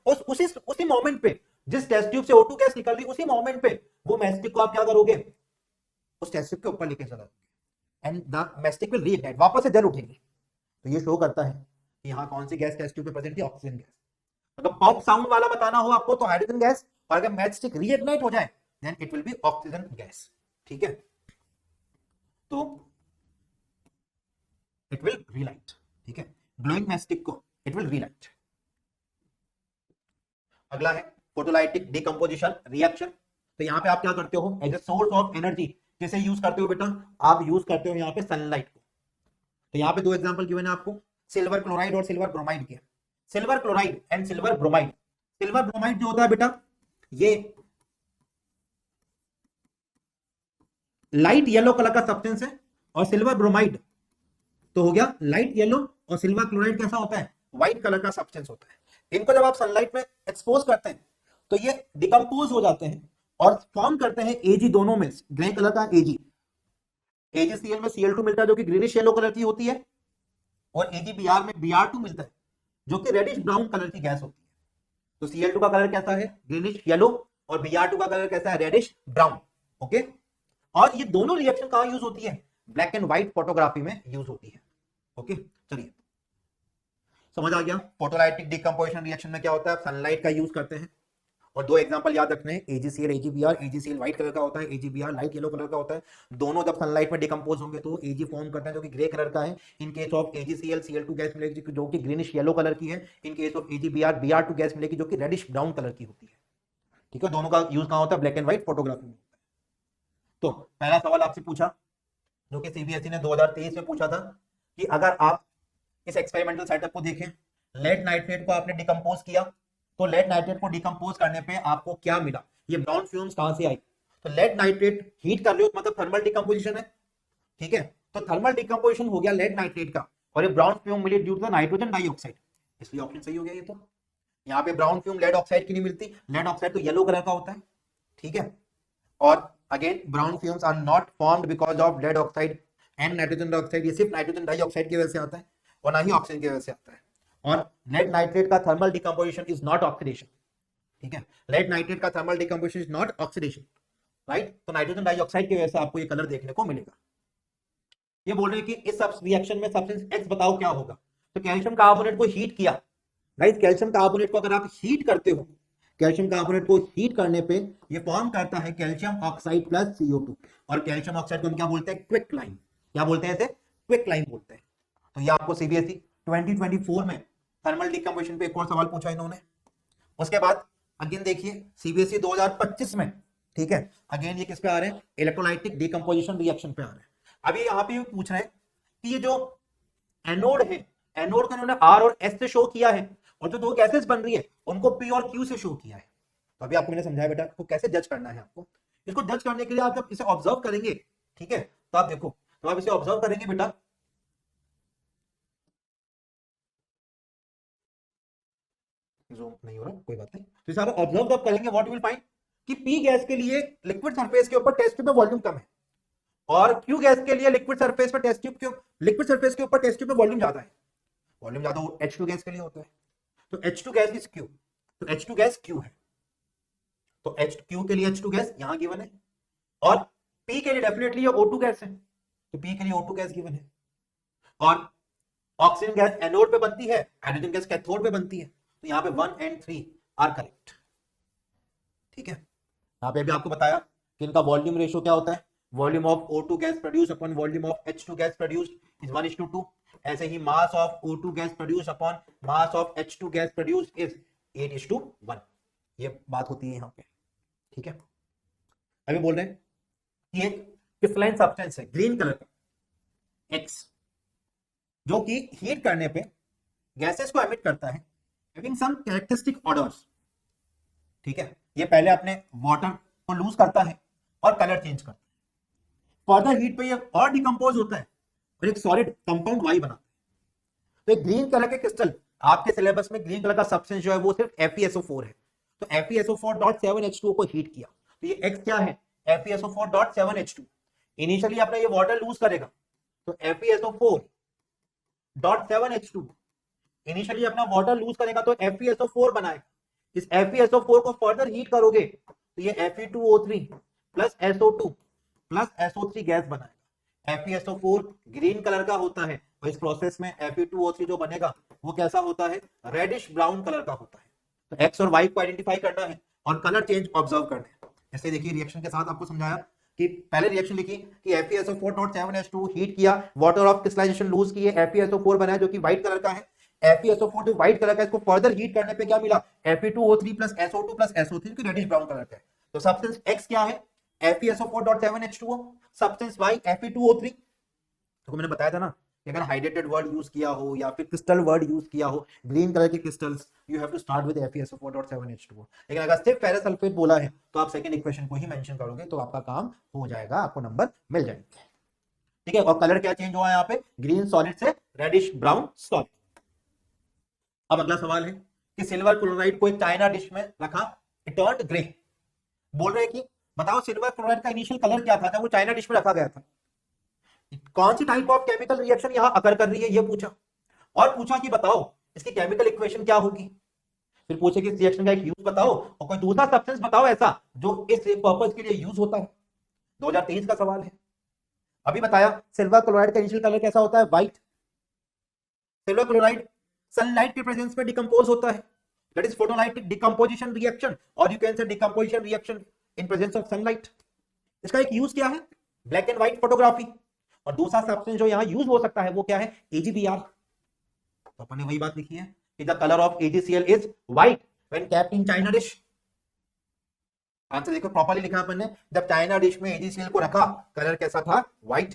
उसी मोमेंट पे जिस टेस्ट ट्यूब से O2 गैस निकल रही, उसी मोमेंट पे वो मैच स्टिक को आप क्या करोगे? उस टेस्ट ट्यूब के ऊपर लेके चलोगे and the mastic will reignite, वापस से जल उठेगी। तो ये शो करता है कि यहाँ कौन सी गैस टेस्ट ट्यूब पे प्रेजेंट थी? Oxygen gas. अगर पॉप साउंड वाला बताना हो आपको तो हाइड्रोजन गैस, और अगर मैचस्टिक रीइग्नाइट हो जाए then it will be oxygen gas, ठीक है। तो इट विल रीलाइट, ठीक है। ग्लोइंग मैचस्टिक को इट विल रीलाइट। अगला है फोटोलाइटिक डिकम्पोजिशन रिएक्शन। तो यहाँ पे आप क्या करते हो? As a source of energy कैसे यूज करते हो बेटा? आप यूज करते हो यहाँ पे सनलाइट को। तो यहाँ पे 2 एग्जांपल गिवन है आपको, सिल्वर क्लोराइड और सिल्वर ब्रोमाइड के। Silver chloride and silver bromide. Silver bromide जो होता है बेटा, ये लाइट येलो कलर का सब्सटेंस है और सिल्वर ब्रोमाइड तो हो गया लाइट येलो, और सिल्वर क्लोराइड कैसा होता है? व्हाइट कलर का सब्सटेंस होता है। इनको जब आप सनलाइट में एक्सपोज करते हैं तो ये डिकम्पोज हो जाते हैं और फॉर्म करते हैं Ag, दोनों में ग्रे कलर का Ag। AgCl में Cl2 मिलता है जो कि ग्रीनिश येलो कलर की होती है, और AgBr में Br2 मिलता है जो कि रेडिश ब्राउन कलर की गैस होती है। तो Cl2 का कलर कैसा है? ग्रीनिश येलो, और Br2 का कलर कैसा है? Reddish brown, okay. और ये दोनों रिएक्शन कहां यूज होती है? ब्लैक एंड व्हाइट फोटोग्राफी में यूज होती है, ओके। चलिए समझ आ गया फोटोलाइटिक डिकम्पोजिशन रिएक्शन में क्या होता है? सनलाइट का यूज करते हैं। और 2 एग्जांपल याद रखने हैं, AgCl AgBr। AgCl white colour का होता है, AgBr लाइट येलो कलर का होता है। दोनों जब सनलाइट में डिकम्पोज होंगे तो Ag फॉर्म करते हैं जो कि ग्रे कलर का है। In case of AgCl Cl2 gas मिलेगी जो कि ग्रीनिश येलो कलर की है। In case of AgBr Br2 gas मिलेगी जो कि रेडिश ब्राउन कलर की होती है, ठीक है। दोनों का यूज कहां होता है? ब्लैक एंड व्हाइट फोटोग्राफी में। तो पहला सवाल आपसे पूछा जो कि सीबीएसई ने 2023 में पूछा था कि अगर आप इस एक्सपेरिमेंटल सेटअप को देखें, लेड नाइट्रेट को आपने डिकम्पोज किया, तो लेड नाइट्रेट को डिकम्पोज करने पे आपको क्या मिला? ये ब्राउन फ्यूम्स कहां से आई? तो लेड नाइट्रेट हीट कर रहे हो मतलब थर्मल डिकम्पोजिशन है, ठीक है। तो थर्मल डिकम्पोजिशन हो गया लेड नाइट्रेट का, और ये ब्राउन फ्यूम मिली ड्यू टू नाइट्रोजन डाइऑक्साइड, इसलिए ऑप्शन सही हो गया ये। तो यहाँ पे ब्राउन फ्यूम लेड ऑक्साइड की नहीं मिलती, लेड ऑक्साइड तो येलो कलर का होता है, ठीक है। और again brown fumes are not formed because of lead oxide and nitrogen dioxide. ये सिर्फ नाइट्रोजन डाइऑक्साइड की वजह से आता है और ना ही ऑक्सीजन की वजह से आता है। और लेड नाइट्रेट का thermal decomposition is not oxidation, ठीक है। लेड नाइट्रेट का thermal decomposition is not oxidation, right. तो नाइट्रोजन डाइऑक्साइड की वजह से आपको ये कलर देखने को मिलेगा। ये बोल रहे हैं कि इस सब रिएक्शन में सब्सटेंस X बताओ क्या होगा? तो कैल्शियम कार्बोनेट को हीट किया, राइट। कैल्शियम कार्बोनेट को अगर आप हीट करते हो, कैल्शियम कार्बोनेट को हीट करने पे ये फॉर्म करता है कैल्शियम ऑक्साइड प्लस CO2, और कैल्शियम ऑक्साइड को हम क्या बोलते हैं? Quick lime. क्या बोलते हैं इसे? क्विक लाइम बोलते हैं। तो ये आपको सीबीएसई 2024 में थर्मल डिकम्पोजिशन पे एक और सवाल पूछा इन्होंने। उसके बाद अगेन देखिए सीबीएसई 2025 में, ठीक है, अगेन ये किस पे आ रहे हैं, इलेक्ट्रोलाइटिक डिकम्पोजिशन रिएक्शन पे आ रहे हैं। अभी यहाँ पे पूछ रहे हैं कि ये जो एनोड है, एनोड को इन्होंने आर और एस से शो किया है, और जो दो गैसेस बन रही है उनको पी और क्यू से शो किया है। तो अभी आपको मैंने समझाया बेटा आपको कैसे जज करना है। आपको इसको जज करने के लिए आप जब इसे ऑब्जर्व करेंगे, ठीक है, तो आप देखो, तो आप इसे ऑब्जर्व करेंगे बेटा, जूम नहीं हो रहा, कोई बात नहीं, तो इसे आप ऑब्जर्व जब करेंगे व्हाट यू विल फाइंड कि पी गैस के लिए लिक्विड सरफेस के ऊपर टेस्ट ट्यूब में वॉल्यूम कम है, और क्यू गैस के लिए लिक्विड सरफेस पर टेस्ट ट्यूब के लिक्विड सरफेस के ऊपर टेस्ट ट्यूब में वॉल्यूम ज्यादा है। वॉल्यूम ज्यादा H2 गैस के लिए होता है, तो H2 गैस इज क्यू, तो H2 गैस क्यू है, तो H2 के लिए H2 गैस यहां गिवन है, और P के लिए डेफिनेटली ये O2 गैस है, तो P के लिए O2 गैस गिवन है, और ऑक्सीजन गैस एनोड पे बनती है, हाइड्रोजन गैस कैथोड पे बनती है, तो यहाँ पे 1 and 3 आर करेक्ट। ठीक है, यहाँ पे भी आपको बताया कि इनका वॉल्यूम रेशियो क्या होता है, volume of O2 gas produce upon volume of H2 gas produced is 1:2। ऐसे ही mass of O2 gas produce upon mass of H2 gas produced is 8:1। ये बात होती है यहाँ पे। ठीक है, अभी बोल रहे हैं कि एक क्रिस्टलाइन सब्सटेंस है ग्रीन कलर का X, जो कि हीट करने पे गैसेस को एमिट करता है हैविंग सम कैरेक्टरिस्टिक ऑर्डर्स। ठीक है, ये पहले अपने वाटर को लूज करता है और कलर चेंज करता है, फर्दर हीट पे ये और डिकम्पोज होता है और एक सॉलिड कंपाउंड वाई बनाता है। तो एक ग्रीन कलर के क्रिस्टल, आपके सिलेबस में ग्रीन कलर का सब्सटेंस जो है वो सिर्फ FeSO4 है, तो FeSO4.7H2O को हीट किया, तो ये X क्या है, FeSO4.7H2। इनिशियली अपना ये वाटर लूज करेगा, तो FeSO4.7H2 इनिशियली अपना वाटर लूज करेगा तो FeSO4 बनाएगा। इस FeSO4 को फर्दर हीट करोगे तो ये Fe2O3 plus SO2 plus SO3 gas बनाएगा। FeSO4 ग्रीन कलर का होता है और इस प्रोसेस में Fe2O3 जो बनेगा वो कैसा होता है, रेडिश ब्राउन कलर का होता है। तो X और Y को आइडेंटिफाई करना है और कलर चेंज ऑब्जर्व करना है। जैसे देखिए रिएक्शन के साथ आपको समझाया कि पहले रिएक्शन लिखी कि FeSO4.7H2 हीट किया, वाटर ऑफ क्रिस्टलाइजेशन लूज किए, FeSO4 बनाया जो कि व्हाइट कलर का है। FeSO4 जो व्हाइट कलर का है, इसको फर्दर हीट करने पे क्या मिला, Fe2O3 plus SO2 plus SO3 की रेडिश ब्राउन कलर का है। तो सब्सटेंस X क्या है, FeSO4.7H2O, सब्सटेंस Y Fe2O3। तो मैंने बताया था ना कि अगर हाइड्रेटेड वर्ड यूज किया हो या फिर क्रिस्टल वर्ड यूज किया हो, ग्रीन कलर के crystals, you have to start with FeSO4.7H2O। लेकिन अगर सिर्फ फेरस सल्फेट बोला है तो आप सेकंड इक्वेशन को ही मेंशन करोगे तो आपका काम हो जाएगा, आपको नंबर मिल जाएंगे। ठीक है, और कलर क्या चेंज हुआ है यहाँ पे, ग्रीन सॉलिड से रेडिश ब्राउन सॉलिड। अब अगला सवाल है कि सिल्वर क्लोराइड को एक चाइना डिश में रखा, इट टर्न्ड ग्रे। बोल रहे हैं कि बताओ सिल्वर क्लोराइड का इनिशियल कलर क्या था जब वो चाइना डिश में रखा गया था, कौन सी टाइप ऑफ केमिकल रिएक्शन यहां अकर कर रही है, ये पूछा, और पूछा कि बताओ इसकी केमिकल इक्वेशन क्या होगी, फिर पूछे कि इस रिएक्शन का एक यूज बताओ और कोई दूसरा सब्सटेंस बताओ ऐसा जो इस पर्पस के लिए यूज होता है। 2023 का सवाल है। अभी बताया सिल्वर क्लोराइड का इनिशियल कलर कैसा होता है, व्हाइट। सिल्वर क्लोराइड सनलाइट के प्रेजेंस में डिकम्पोज होता है, that is photolytic decomposition reaction, और you can say decomposition reaction in presence of sunlight. इसका एक यूज क्या है, ब्लैक एंड व्हाइट फोटोग्राफी। और दूसरा सब्सटेंस जो यहां यूज हो सकता है वो क्या है, AgBr। तो अपन ने वही बात लिखी है कि the colour of AgCl is white when kept in China dish. Answer देखो प्रॉपर्ली लिखा अपन ने, जब चाइना डिश में AgCl को रखा कलर कैसा था, व्हाइट।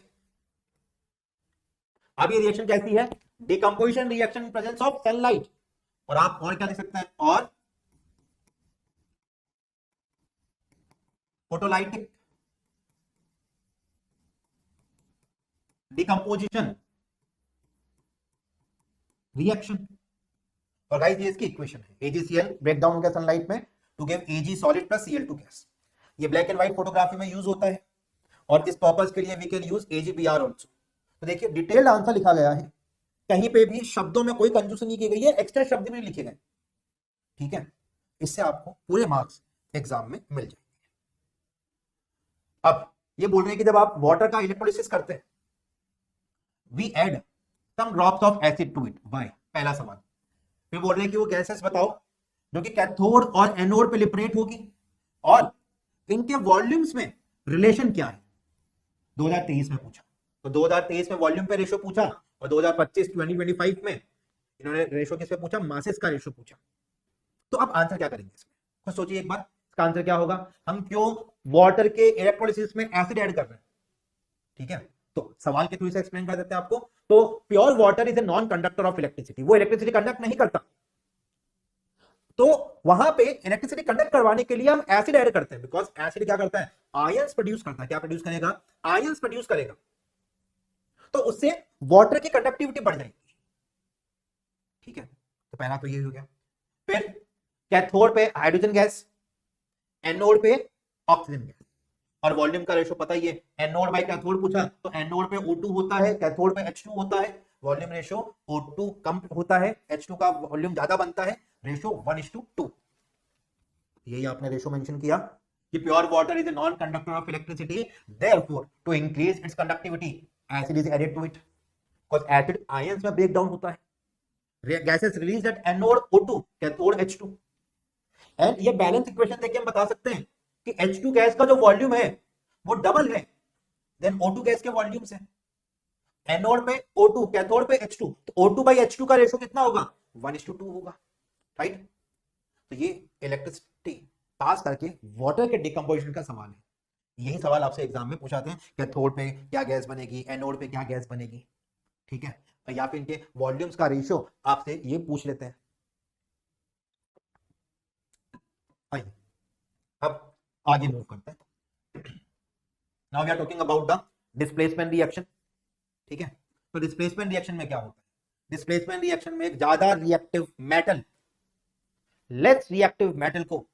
अब ये रिएक्शन कैसी है, decomposition reaction in presence of sunlight. और आप और क्या लिख सकते हैं, और फोटोलाइटिक डिकम्पोजिशन रिएक्शन। और गाइस ये इसकी इक्वेशन है, AgCl ब्रेक डाउन हो गया सनलाइट में to give Ag solid plus Cl2 gas. ये ब्लैक एंड व्हाइट फोटोग्राफी में यूज होता है और इस पर्पस के लिए we can use AgBr also. तो देखिए डिटेल्ड आंसर लिखा गया है, कहीं पे भी शब्दों में कोई कंजूसन नहीं की गई है, एक्स्ट्रा शब्द भी नहीं लिखे गए। ठीक है, इससे आपको पूरे मार्क्स एग्जाम में मिल जाएंगे। अब ये बोल रहे हैं कि जब आप वाटर का इलेक्ट्रोलिसिस करते हैं, we add some drops of acid to it, why, पहला सवाल। फिर बोल रहे हैं कि वो गैसेस बताओ जो कि कैथोड और एनोड पे लिबरेट होगी और इनके वॉल्यूम्स में रिलेशन क्या है। 2023 में पूछा, तो 2023 में वॉल्यूम पे रेशियो पूछा और 2025 2025 में इन्होंने रेशो किस पे पूछा, मासेस का रेशो पूछा। तो अब आंसर क्या करेंगे इसमें, खुद सोचिए एक बार, इसका आंसर क्या होगा। हम क्यों वाटर के इलेक्ट्रोलिसिस में एसिड ऐड कर रहे हैं, ठीक है, तो सवाल के थ्रू इसे एक्सप्लेन कर देते हैं आपको। तो pure water is a non conductor of electricity, वो इलेक्ट्रिसिटी कंडक्ट नहीं करता, तो वहां पे इलेक्ट्रिसिटी कंडक्ट करवाने के लिए हम एसिड ऐड करते हैं, बिकॉज एसिड क्या करता है, आयंस प्रोड्यूस करता है। क्या प्रोड्यूस करेगा, आयंस प्रोड्यूस करेगा, तो उससे वाटर की कंडक्टिविटी बढ़ जाएगी, ठीक है। तो पहला तो ये हो गया। फिर कैथोड पे हाइड्रोजन गैस, एनोड पे ऑक्सीजन गैस, और वॉल्यूम का रेशो पता ही है, एनोड बाय कैथोड पूछा तो एनोड पे O2 होता है, कैथोड पे H2 होता है, वॉल्यूम रेशो O2 कम होता है, H2 का वॉल्यूम ज्यादा बनता है, रेशो 1:2। यही आपने रेशो मेंशन किया कि pure water is a non conductor of electricity, therefore to increase its conductivity acid is added to it, because acid ions में ब्रेक डाउन होता है, gases released at anode O2, cathode H2। And ये balance equation देख के हम बता सकते हैं कि H2 गैस का जो वॉल्यूम है वो डबल है देन O2 गैस के वॉल्यूम से। एनोड पे O2, कैथोड पे H2, तो O2 बाई H2 का रेशो कितना होगा, 1:2 होगा, राइट। तो ये इलेक्ट्रिसिटी पास करके वाटर के डिकम्पोजिशन का सवाल है। यही सवाल आपसे एग्जाम में पूछाते हैं, कैथोड पे क्या गैस बनेगी, एनोड पे क्या गैस बनेगी, ठीक है, या फिर इनके वॉल्यूम्स का रेशो आपसे ये पूछ लेते हैं। आइए अब आगे मूव करते हैं। Now we are talking about the displacement reaction, ठीक है। तो डिस्प्लेसमेंट रिएक्शन में क्या होता है, डिस्प्लेसमेंट रिएक्शन में एक ज्यादा reactive metal less reactive metal को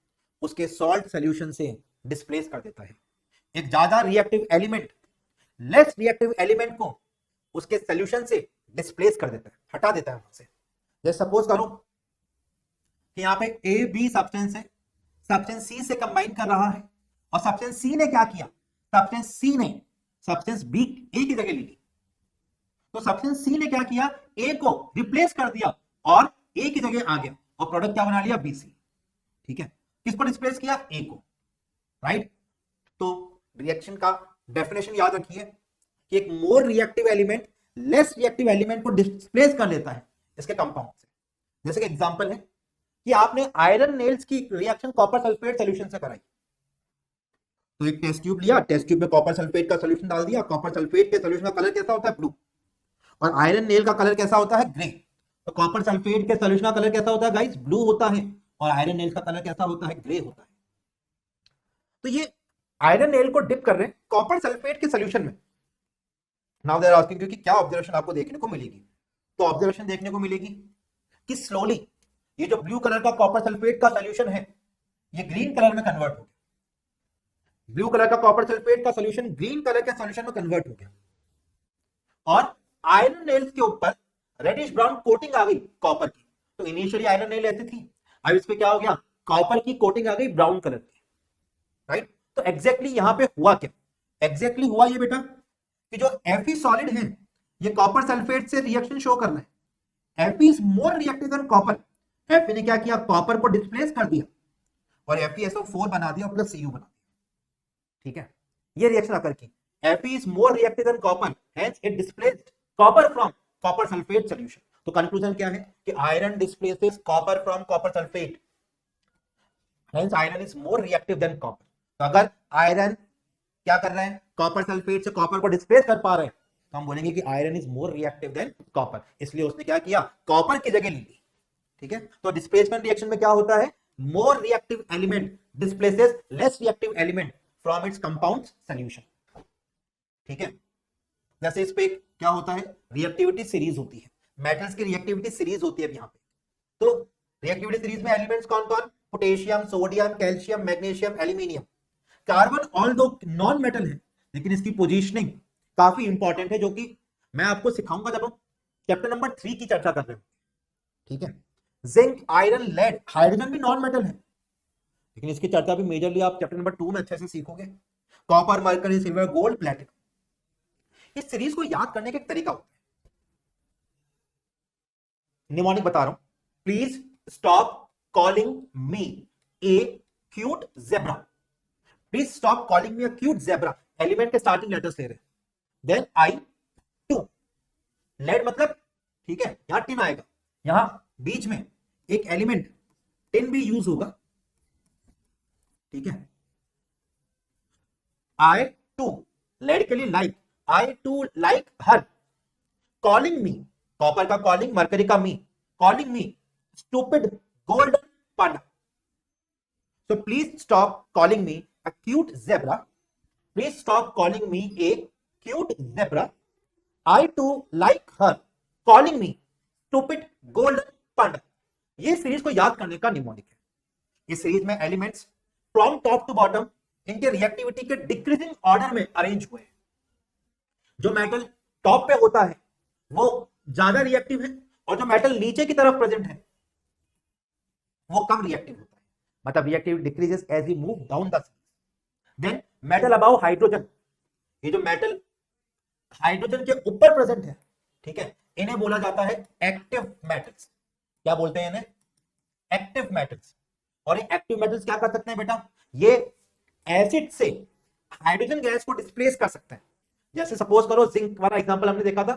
उसके सॉल्ट सॉल्यूशन से डिस्प्लेस कर देता है। एक ज्यादा reactive element less reactive element को उसके सॉल्यूशन से डिस्प्लेस कर देता है, हटा देता है वहां से। जैसे सपोज करो कि यहां पे ए बी सब्सटेंस है, सब्सटेंस सी से कंबाइन कर रहा है, और सब्सटेंस सी ने क्या किया, सब्सटेंस सी ने सब्सटेंस बी ए की जगह ली थी, तो सब्सटेंस सी ने क्या किया, ए को रिप्लेस कर दिया और ए की जगह आ गया और प्रोडक्ट क्या बना लिया, बीसी, ठीक है। किसको डिस्प्लेस किया, ए को, राइट। तो रिएक्शन का डेफिनेशन याद रखिए कि एक more reactive element less reactive element को डिस्प्लेस कर लेता है इसके कंपाउंड से। जैसे कि एग्जांपल है कि आपने आयरन नेल्स की रिएक्शन कॉपर सल्फेट सॉल्यूशन से कराई, तो एक टेस्ट ट्यूब लिया, टेस्ट ट्यूब में कॉपर सल्फेट का सॉल्यूशन डाल दिया, कॉपर सल्फेट के सॉल्यूशन का कलर कैसा होता है, ब्लू, और आयरन नेल का कलर कैसा होता है, ग्रे। तो कॉपर सल्फेट के सॉल्यूशन का कलर कैसा होता है गाइस, ब्लू होता है, और आयरन नेल का कलर कैसा होता है, ग्रे होता है। तो ये आयरन नेल को डिप कर रहे हैं कॉपर सल्फेट के सॉल्यूशन में। नाउ दे आर आस्किंग कि क्या ऑब्जर्वेशन आपको देखने को मिलेगी, तो ऑब्जर्वेशन देखने को मिलेगी कि स्लोली ये जो ब्लू कलर का कॉपर सल्फेट का सॉल्यूशन है ये ग्रीन कलर में कन्वर्ट हो गया, ब्लू कलर का कॉपर सल्फेट का सॉल्यूशन ग्रीन कलर के सॉल्यूशन में कन्वर्ट हो गया, और आयरन नेल्स के ऊपर रेडिश ब्राउन कोटिंग आ गई कॉपर की। तो इनिशियली आयरन नेल ऐसी थी, अब इस पे क्या हो गया, कॉपर की कोटिंग आ गई ब्राउन कलर की, राइट। तो एग्जैक्टली यहां पे हुआ क्या, एग्जैक्टली हुआ ये बेटा कि जो Fe सॉलिड है ये कॉपर सल्फेट से रिएक्शन शो कर रहा है, Fe is more reactive than copper. Fe ने क्या किया, कॉपर को डिस्प्लेस कर दिया और FeSO4 बना दिया प्लस Cu बना दिया, ठीक है। ये रिएक्शन अकर की, Fe is more reactive than copper, hence it displaced copper from copper sulfate solution। तो कंक्लूजन क्या है कि iron displaces copper from copper sulphate, hence iron is more reactive than copper। तो अगर आयरन क्या कर रहे हैं, कॉपर सल्फेट से कॉपर को डिस्प्लेस कर पा रहे हैं, तो हम बोलेंगे कि iron is more reactive than copper, इसलिए उसने क्या किया, कॉपर की जगह ली थी, ठीक है। तो डिस्प्लेसमेंट रिएक्शन में क्या होता है, more reactive element displaces less reactive element from its compound solution, ठीक है। जैसे इस पे क्या होता है, रिएक्टिविटी सीरीज होती है, मेटल्स की रिएक्टिविटी सीरीज होती है यहाँ पे। तो रिएक्टिविटी सीरीज में एलिमेंट्स कौन कौन, potassium, sodium, calcium, magnesium, aluminium. Carbon all दो नॉन मेटल है लेकिन इसकी पोजीशनिंग काफी इंपॉर्टेंट है, जो कि मैं आपको सिखाऊंगा जब हम चैप्टर नंबर 3 की चर्चा कर रहे हो, ठीक है। जिंक, आयरन, लेड, हाइड्रोजन भी नॉन मेटल है लेकिन इसकी चर्चा भी मेजरली आप चैप्टर नंबर 2 में अच्छे से सीखोगे। Copper, mercury, silver, gold, platinum. इस सीरीज को याद करने का एक तरीका होता है, निमोनिक बता रहा हूं, please stop calling me A cute zebra, please stop calling me a cute zebra. Element के स्टार्टिंग लेटर्स ले रहे हैं, देन I2, लेड मतलब, ठीक है, यहां टिन आएगा, यहां बीच में एक एलिमेंट टिन भी यूज होगा, ठीक है। आई टू लड़के लिए like, I to like her, calling me, copper का कॉलिंग, मरकरी का me, calling me stupid golden panda. So please stop calling me a cute zebra. Please stop calling me a cute zebra. I too like her. Calling me stupid golden panda. ये series को याद करने का mnemonic है। इस series में elements from top to bottom इनके reactivity के डिक्रीजिंग ऑर्डर में अरेंज हुए हैं। जो मेटल टॉप पे होता है वो ज्यादा रिएक्टिव है, और जो मेटल नीचे की तरफ प्रेजेंट है वो कम रिएक्टिव होता है। मतलब reactivity decreases as we move down the series. Then metal above hydrogen, ये जो मेटल हाइड्रोजन के ऊपर प्रेजेंट है, ठीक है, इन्हें बोला जाता है एक्टिव मेटल्स। क्या बोलते हैं इन्हें? Active metals. और ये एक्टिव मेटल्स क्या कर सकते हैं बेटा? ये एसिड से हाइड्रोजन गैस को डिस्प्लेस कर सकते हैं। जैसे सपोज करो जिंक वाला एग्जांपल हमने देखा था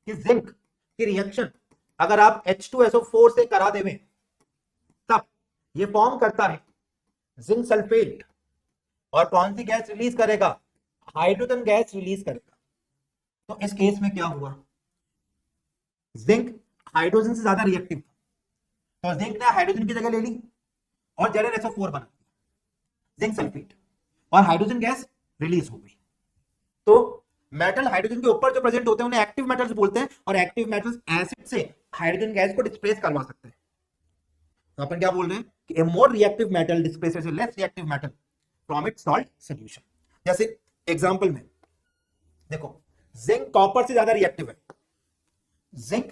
कि जिंक की रिएक्शन अगर आप H2SO4 से करा देवें तब ये फॉर्म करता है जिंक सल्फेट, और कौन सी गैस रिलीज करेगा? हाइड्रोजन गैस रिलीज करेगा। तो इस केस में क्या हुआ? जिंक हाइड्रोजन से ज्यादा रिएक्टिव था, तो जिंक ने हाइड्रोजन की जगह ले ली और ZnSO4 बना दिया, जिंक सल्फेट, और हाइड्रोजन गैस रिलीज हो गई। तो मेटल हाइड्रोजन के ऊपर जो प्रेजेंट होते हैं उन्हें एक्टिव मेटल्स बोलते हैं, और एक्टिव मेटल्स एसिड से हाइड्रोजन गैस को डिस्प्लेस करवा सकते हैं। तो अपन क्या बोल रहे हैं कि a more reactive metal displaces a less reactive metal from its salt solution. जैसे एग्जांपल में देखो, जिंक कॉपर से ज्यादा रिएक्टिव है, जिंक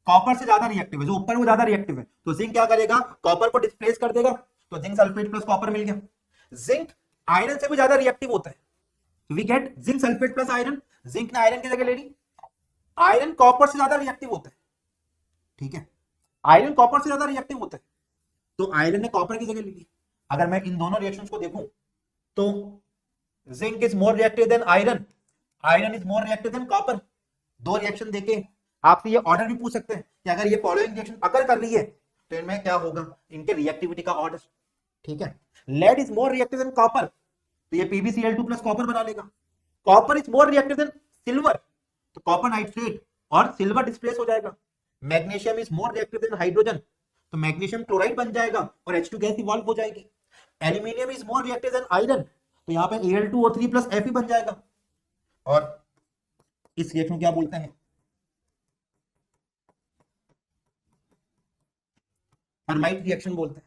कॉपर से ज्यादा रिएक्टिव है, जो ऊपर वो ज्यादा रिएक्टिव है, तो जिंक क्या करेगा? कॉपर को डिस्प्लेस कर देगा, तो जिंक सल्फेट प्लस कॉपर मिल गया। जिंक आयरन से भी ज्यादा रिएक्टिव होता है, we get zinc sulphate plus iron, zinc ने आयरन की जगह ले ली। आयरन कॉपर से ज्यादा रिएक्टिव होता है, ठीक है, आयरन कॉपर से ज्यादा रिएक्टिव होता है, तो आयरन ने कॉपर की जगह ले ली। अगर मैं इन दोनों रिएक्शंस को देखूं तो zinc is more reactive than iron, iron is more reactive than copper. दो रिएक्शन देके आपसे ये ऑर्डर भी पूछ सकते हैं कि अगर ये फॉलोइंग रिएक्शन अगर कर रही है तो इनमें क्या होगा, इनके रिएक्टिविटी का ऑर्डर, ठीक है। Lead is more reactive than copper, तो ये PbCl2 प्लस कॉपर बना लेगा। Copper is more reactive than silver, तो कॉपर नाइट्रेट और सिल्वर डिस्प्लेस हो जाएगा। Magnesium is more reactive than hydrogen, तो मैग्नीशियम क्लोराइड बन जाएगा और H2 गैस इवॉल्व हो जाएगी। Aluminium is more reactive than iron, तो यहाँ पे Al2O3 प्लस Fe बन जाएगा। और इस रिएक्शन को क्या बोलते हैं? हर्माइट रिएक्शन बोलते हैं।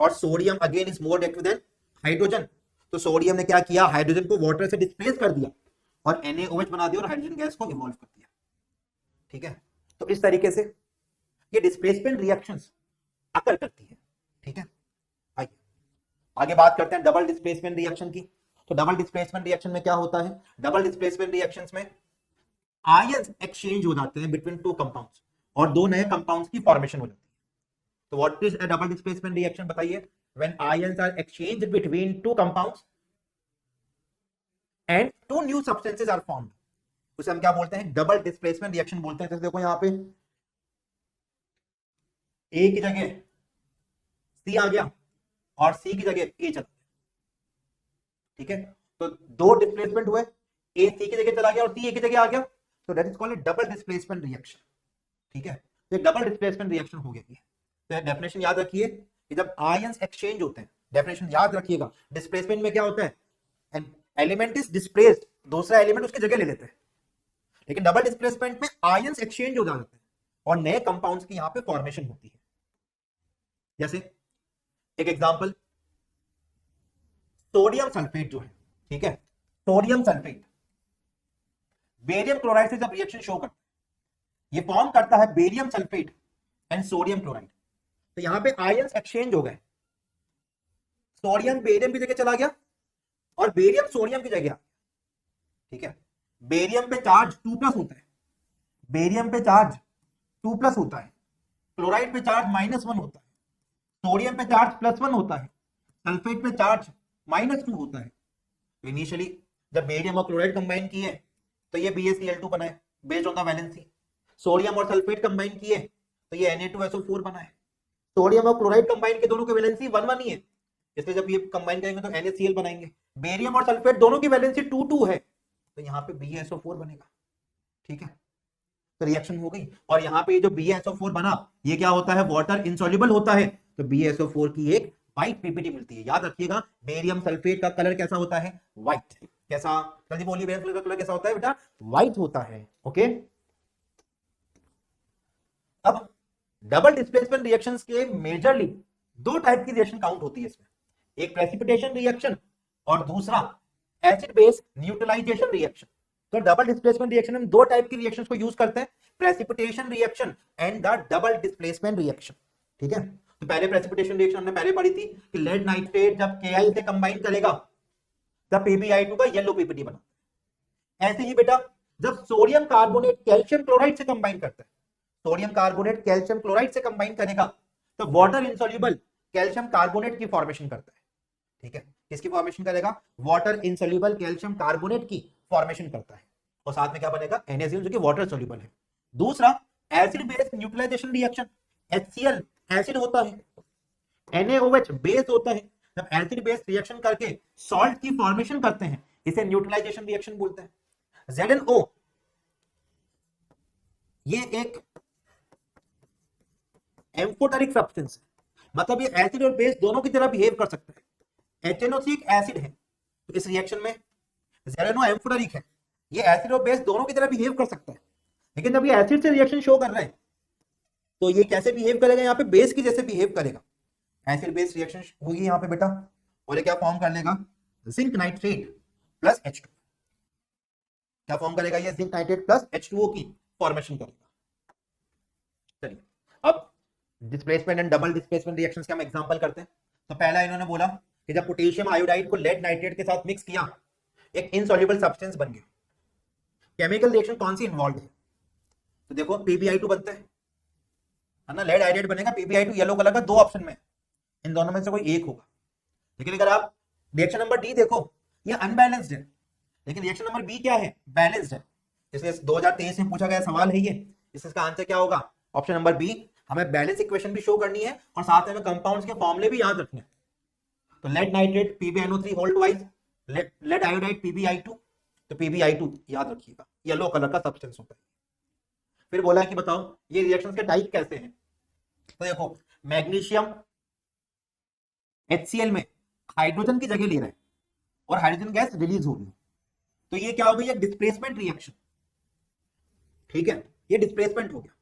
और sodium again is more reactive than hydrogen, तो सोडियम ने क्या किया? हाइड्रोजन को वाटर से डिस्प्लेस कर दिया और NaOH बना दिया और हाइड्रोजन गैस को इवॉल्व कर दिया, ठीक है। तो इस तरीके से ये डिस्प्लेसमेंट रिएक्शंस अकर करती है, ठीक है। आइए आगे बात करते हैं डबल डिस्प्लेसमेंट रिएक्शन की। तो डबल डिस्प्लेसमेंट रिएक्शन में क्या होता है? डबल डिस्प्लेसमेंट रिएक्शंस में आयंस एक्सचेंज हो जाते हैं बिटवीन टू कंपाउंड्स और दो नए कंपाउंड्स की फॉर्मेशन हो जाती है। तो what is a double displacement reaction? बताइए। When ions are exchanged between two compounds and two new substances are formed, उसे हम क्या बोलते हैं? डबल डिस्प्लेसमेंट रिएक्शन बोलते हैं। जैसे देखो यहाँ पे ए की जगह सी आ गया और सी की जगह ए चला गया, ठीक है। तो दो डिस्प्लेसमेंट हुए, ए सी की जगह चला गया और सी ए की जगह आ गया, तो that is called double displacement reaction, ठीक है। तो डबल डिस्प्लेसमेंट रिएक्शन हो गई है। तो डेफिनेशन याद रखिए कि जब आयंस एक्सचेंज होते हैं, डेफिनेशन याद रखिएगा, डिस्प्लेसमेंट में क्या होता है? एन एलिमेंट इज डिस्प्लेस्ड, दूसरा एलिमेंट उसकी जगह ले लेते हैं। लेकिन डबल डिस्प्लेसमेंट में आयंस एक्सचेंज हो जाते हैं और नए कंपाउंड्स की यहां पे फॉर्मेशन होती है। जैसे एक एग्जांपल, सोडियम सल्फेट जो है, ठीक है, सोडियम सल्फेट बेरियम क्लोराइड से जब रिएक्शन शो करता है, ये फॉर्म करता है barium sulphate and sodium chloride. तो यहां पे आयंस एक्सचेंज हो गए, सोडियम बेरियम की जगह चला गया और बेरियम सोडियम की जगह, ठीक है। बेरियम पे चार्ज 2+ होता है, बेरियम पे चार्ज 2+ होता है, क्लोराइड पे चार्ज -1 होता है, सोडियम पे चार्ज +1 होता है, सल्फेट पे चार्ज -2 होता है। तो इनिशियली जब बेरियम और क्लोराइड कंबाइन किए तो ये BaCl2 बना है based on the valency. Sodium और सल्फेट कंबाइन किए तो ये Na2SO4 बना है। सोडियम और क्लोराइड कंबाइन के दोनों की वैलेंसी 1-1 ही है, इसलिए जब ये कंबाइन करेंगे तो NaCl बनाएंगे। बेरियम और सल्फेट दोनों की वैलेंसी 2-2 है, तो यहाँ पे BaSO4 बनेगा। ठीक है, तो रिएक्शन हो गई। और यहाँ पे जो BaSO4 बना ये क्या होता है, वाटर इनसॉल्युबल होता है, तो BaSO4 की एक व्हाइट पीपीटी मिलती है। याद रखिएगा बेरियम सल्फेट का कलर कैसा होता है, व्हाइट। कैसा, जल्दी बोलिए, बेरियम सल्फेट का कलर कैसा होता है बेटा, व्हाइट होता है। ओके, अब डबल डिस्प्लेसमेंट रिएक्शंस के मेजरली दो टाइप की रिएक्शन काउंट होती है इसमें, एक प्रेसिपिटेशन रिएक्शन और दूसरा एसिड बेस न्यूट्रलाइजेशन रिएक्शन। तो डबल डिस्प्लेसमेंट रिएक्शन में दो टाइप की रिएक्शंस को यूज करते हैं, precipitation reaction and the double displacement reaction. ठीक है, तो पहले प्रेसिपिटेशन रिएक्शन हमने पहले पढ़ी थी कि लेड नाइट्रेट जब Ki से कंबाइन करेगा तब PbI2 का येलो पीपीटी बना। ऐसे ही बेटा जब सोडियम कार्बोनेट कैल्शियम क्लोराइड से कंबाइन करता है, सोडियम कार्बोनेट कैल्शियम क्लोराइड से कंबाइन करेगा तो वाटर इनसॉल्युबल कैल्शियम कार्बोनेट की फॉर्मेशन करता है। ठीक है, किसकी फॉर्मेशन करेगा, वाटर इनसॉल्युबल कैल्शियम कार्बोनेट की फॉर्मेशन करता है, और साथ में क्या बनेगा, NaCl जो कि वाटर सॉल्युबल है। दूसरा acid base neutralisation reaction, HCl acid होता है, NaOH बेस होता है। जब एसिड बेस रिएक्शन करके सॉल्ट की फॉर्मेशन करते हैं इसे न्यूट्रलाइजेशन रिएक्शन बोलते हैं। ZnO ये एक एम्फोटेरिक सब्सटेंस है, मतलब ये एसिड और बेस दोनों की तरह बिहेव कर सकता है। HNO3 एक एसिड है, तो इस रिएक्शन में ZnO एम्फोटेरिक है, ये एसिड और बेस दोनों की तरह बिहेव कर सकता है। लेकिन जब ये एसिड से रिएक्शन शो कर रहा है तो ये कैसे बिहेव करेगा, यहाँ पे बेस की जैसे बिहेव करेगा। एसिड बेस रिएक्शन होगी यहाँ पे बेटा, और ये क्या फॉर्म कर लेगा, जिंक नाइट्रेट प्लस H2। क्या फॉर्म करेगा ये, जिंक नाइट्रेट प्लस H2O की फॉर्मेशन करेगा। चलिए अब displacement and double displacement reactions के हम एग्जांपल करते हैं। तो पहला इन्होंने बोला कि जब पोटेशियम आयोडाइड को लेड नाइट्रेट के साथ मिक्स किया एक इनसॉल्युबल सब्सटेंस बन गया। केमिकल रिएक्शन कौन सी इन्वॉल्व है, तो देखो PbI2 बनता है ना, लेड आयोडाइड बनेगा, PbI2 येलो कलर का, दो ऑप्शन में इन दोनों में से कोई एक होगा। लेकिन अगर आप रिएक्शन नंबर डी देखो ये अनबैलेंस्ड है, लेकिन रिएक्शन नंबर बी क्या है, बैलेंस्ड है। इसलिए 2023 में पूछा गया सवाल है ये, इसका आंसर क्या होगा, ऑप्शन नंबर बी। हमें बैलेंस इक्वेशन भी शो करनी है और साथ में कंपाउंड्स के फॉर्मूले भी याद रखने हैं। तो lead nitrate PbNO3 whole twice, lead iodide PbI2, तो PbI2 याद रखिएगा येलो कलर का सब्सटेंस होता है। फिर बोला है कि बताओ ये रिएक्शंस के टाइप कैसे हैं, तो देखो मैग्नीशियम HCl में हाइड्रोजन की जगह ले रहा है और हाइड्रोजन गैस रिलीज होगी, तो ये क्या हो गई, डिस्प्लेसमेंट रिएक्शन। ठीक है, ये डिस्प्लेसमेंट हो गया।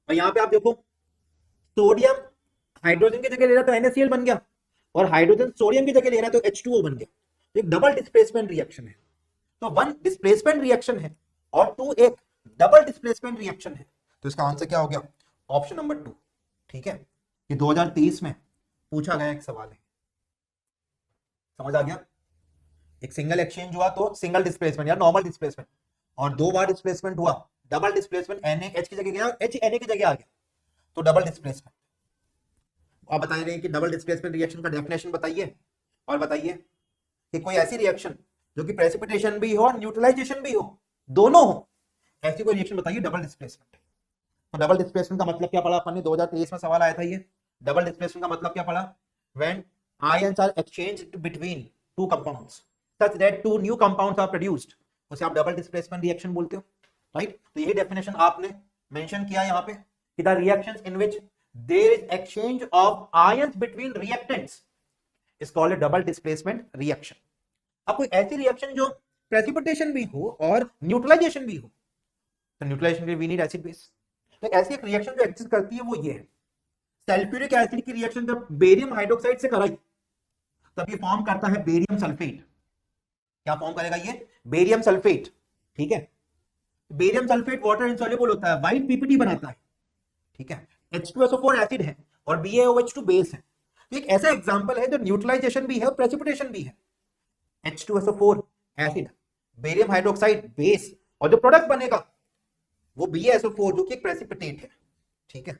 और यहाँ पे आप देखो सोडियम हाइड्रोजन की जगह ले रहा है तो NaCl बन गया, और हाइड्रोजन सोडियम की जगह ले रहा है तो H2O बन गया। तो एक डबल डिस्प्लेसमेंट रिएक्शन है। तो वन डिस्प्लेसमेंट रिएक्शन है और टू एक डबल डिस्प्लेसमेंट रिएक्शन है, तो इसका आंसर क्या हो गया, ऑप्शन नंबर 2। ठीक है, ये 2023 में पूछा गया एक सवाल है, समझ आ गया। एक सिंगल एक्सचेंज हुआ तो सिंगल डिस्प्लेसमेंट या नॉर्मल डिस्प्लेसमेंट, और दो बार डिस्प्लेसमेंट हुआ, डबल डिस्प्लेसमेंट, NaH की जगह गया, H Na की जगह आ गया, तो डबल डिस्प्लेसमेंट। आप बता रहे हैं कि डबल डिस्प्लेसमेंट रिएक्शन का डेफिनेशन बताइए, और बताइए कि कोई ऐसी रिएक्शन जो कि प्रेसिपिटेशन भी हो और न्यूट्रलाइजेशन भी हो, दोनों हो, ऐसी कोई रिएक्शन बताइए डबल डिस्प्लेसमेंट। तो डबल डिस्प्लेसमेंट का मतलब क्या पढ़ा अपन ने, 2023 में सवाल आया था ये। डबल डिस्प्लेसमेंट का मतलब क्या पढ़ा, when ions are exchanged between two compounds such that two new compounds are produced, उसे आप डबल डिस्प्लेसमेंट रिएक्शन बोलते हो, राइट। तो यही डेफिनेशन आपने मेंशन किया यहाँ पे कि the reactions in which there is exchange of ions between reactants is called a double displacement reaction. अब कोई ऐसी रिएक्शन जो प्रेसिपिटेशन भी हो और न्यूट्रलाइजेशन भी हो, तो न्यूट्रलाइजेशन के लिए वी नीड एसिड बेस। तो ऐसी एक रिएक्शन जो एग्जिस्ट करती है वो ये है, सल्फ्यूरिक एसिड की रिएक्शन जब बेरियम हाइड्रोक्साइड से कराई तब ये फॉर्म करता है बेरियम सल्फेट। क्या फॉर्म करेगा ये, बेरियम सल्फेट। ठीक है, बेरियम सल्फेट वाटर इनसॉल्युबल होता है, व्हाइट पीपीटी बनाता है। ठीक है, H2SO4 एसिड है और BaOH2 बेस है। तो एक ऐसा एग्जांपल है जो न्यूट्रलाइजेशन भी है और प्रेसिपिटेशन भी है। H2SO4 acid, barium hydroxide base, और जो प्रोडक्ट बनेगा वो BaSO4 जो कि एक प्रेसिपिटेट है। ठीक है,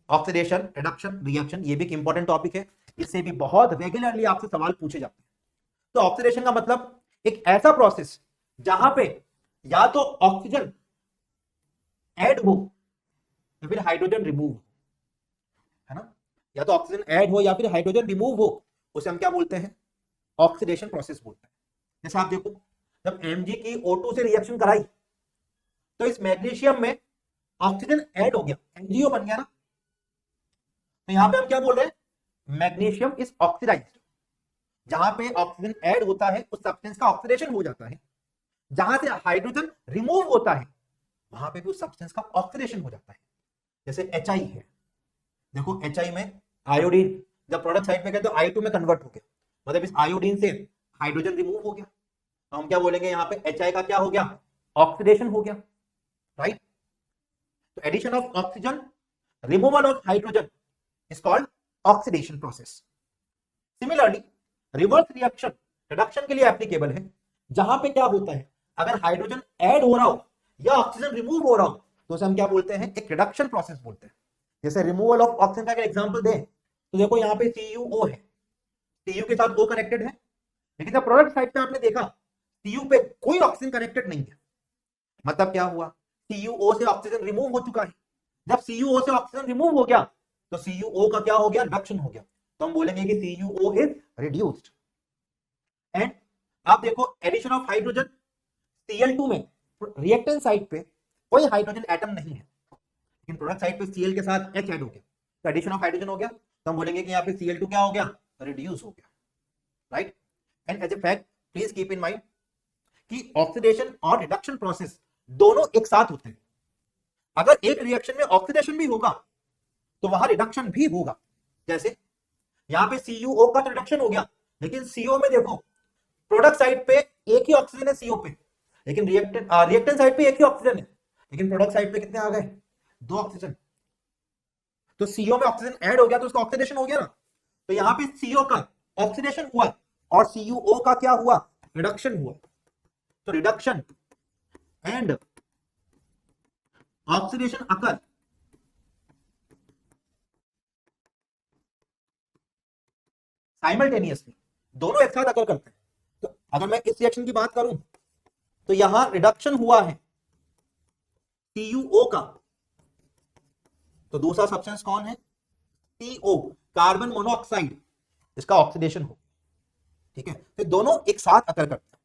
ऑक्सीडेशन रिडक्शन रिएक्शन, ये भी एक इंपॉर्टेंट टॉपिक है, इससे भी बहुत रेगुलरली आपसे सवाल पूछे जाते हैं। तो ऑक्सीडेशन का मतलब एक ऐसा प्रोसेस जहां पे या तो ऑक्सीजन ऐड हो या फिर हाइड्रोजन रिमूव, है ना, या तो ऑक्सीजन ऐड हो या फिर हाइड्रोजन रिमूव हो, उसे हम क्या बोलते हैं, ऑक्सीडेशन प्रोसेस बोलते हैं। जैसे आप देखो, जब Mg की O2 से रिएक्शन कराई तो इस मैग्नीशियम में ऑक्सीजन ऐड हो गया, MgO बन गया ना, तो यहां पे हम क्या बोल रहे हैं, मैग्नीशियम इज ऑक्सीडाइज्ड। जहां पे ऑक्सीजन ऐड होता है उस सब्सटेंस का ऑक्सीडेशन हो जाता है, जहां से हाइड्रोजन रिमूव होता है वहां पे भी उस सब्सटेंस का ऑक्सीडेशन हो जाता है। जैसे HI है, देखो HI में आयोडीन जब प्रोडक्ट साइड पे गए तो I2 में कन्वर्ट हो गया, मतलब इस आयोडीन से हाइड्रोजन रिमूव हो गया, तो हम क्या बोलेंगे यहाँ पे HI का क्या हो गया, ऑक्सीडेशन हो गया, राइट। तो addition of oxygen, removal of hydrogen is called oxidation process. Similarly reverse reaction reduction के लिए एप्लीकेबल है, जहां पे क्या होता है, अगर हाइड्रोजन ऐड हो रहा हो या ऑक्सीजन रिमूव हो रहा हो तो उसे हम क्या बोलते हैं, एक रिडक्शन प्रोसेस बोलते हैं। जैसे रिमूवल ऑफ ऑक्सीजन का अगर एग्जांपल दें तो देखो यहाँ पे CuO है, Cu के साथ O कनेक्टेड है, लेकिन जब प्रोडक्ट साइड पे आपने देखा Cu पे कोई ऑक्सीजन कनेक्टेड नहीं है, मतलब क्या हुआ, CuO से ऑक्सीजन रिमूव हो चुका है। जब CuO से ऑक्सीजन रिमूव हो गया तो CuO का क्या हो गया, रिडक्शन हो गया, तो हम बोलेंगे कि CuO इज रिड्यूस्ड। एंड आप देखो एडिशन ऑफ हाइड्रोजन, Cl2 में रिएक्टेंट साइड पे कोई हाइड्रोजन एटम नहीं है, लेकिन प्रोडक्ट साइड पे Cl के साथ H ऐड हो गया, तो एडिशन ऑफ हाइड्रोजन हो गया, तो हम बोलेंगे कि यहाँ पे Cl2 क्या हो गया, रिड्यूस हो गया, right. And as a fact please keep in mind कि ऑक्सीडेशन और रिडक्शन प्रोसेस दोनों एक साथ होते हैं। अगर एक रिएक्शन में ऑक्सीडेशन भी होगा तो वहां रिडक्शन भी होगा। जैसे यहां पे CuO का तो रिडक्शन हो गया, लेकिन CO में देखो प्रोडक्ट साइड पे एक ही ऑक्सीजन है CO पे, लेकिन रिएक्टेंट साइड पे एक ही ऑक्सीजन है, लेकिन प्रोडक्ट साइड पे कितने आ गए, 2 ऑक्सीजन। तो CO में ऑक्सीजन ऐड हो गया तो उसका ऑक्सीडेशन हो गया ना, तो यहां पे CO का ऑक्सीडेशन हुआ और CuO का क्या हुआ, रिडक्शन हुआ। तो reduction and oxidation occur simultaneously, दोनों एक साथ अकर करते हैं। तो अगर मैं इस रिएक्शन की बात करूं तो यहां रिडक्शन हुआ है CuO का, तो दूसरा सब्सटेंस कौन है, CO, कार्बन मोनोऑक्साइड, इसका ऑक्सीडेशन हो, ठीक है, तो दोनों एक साथ अकर करते हैं,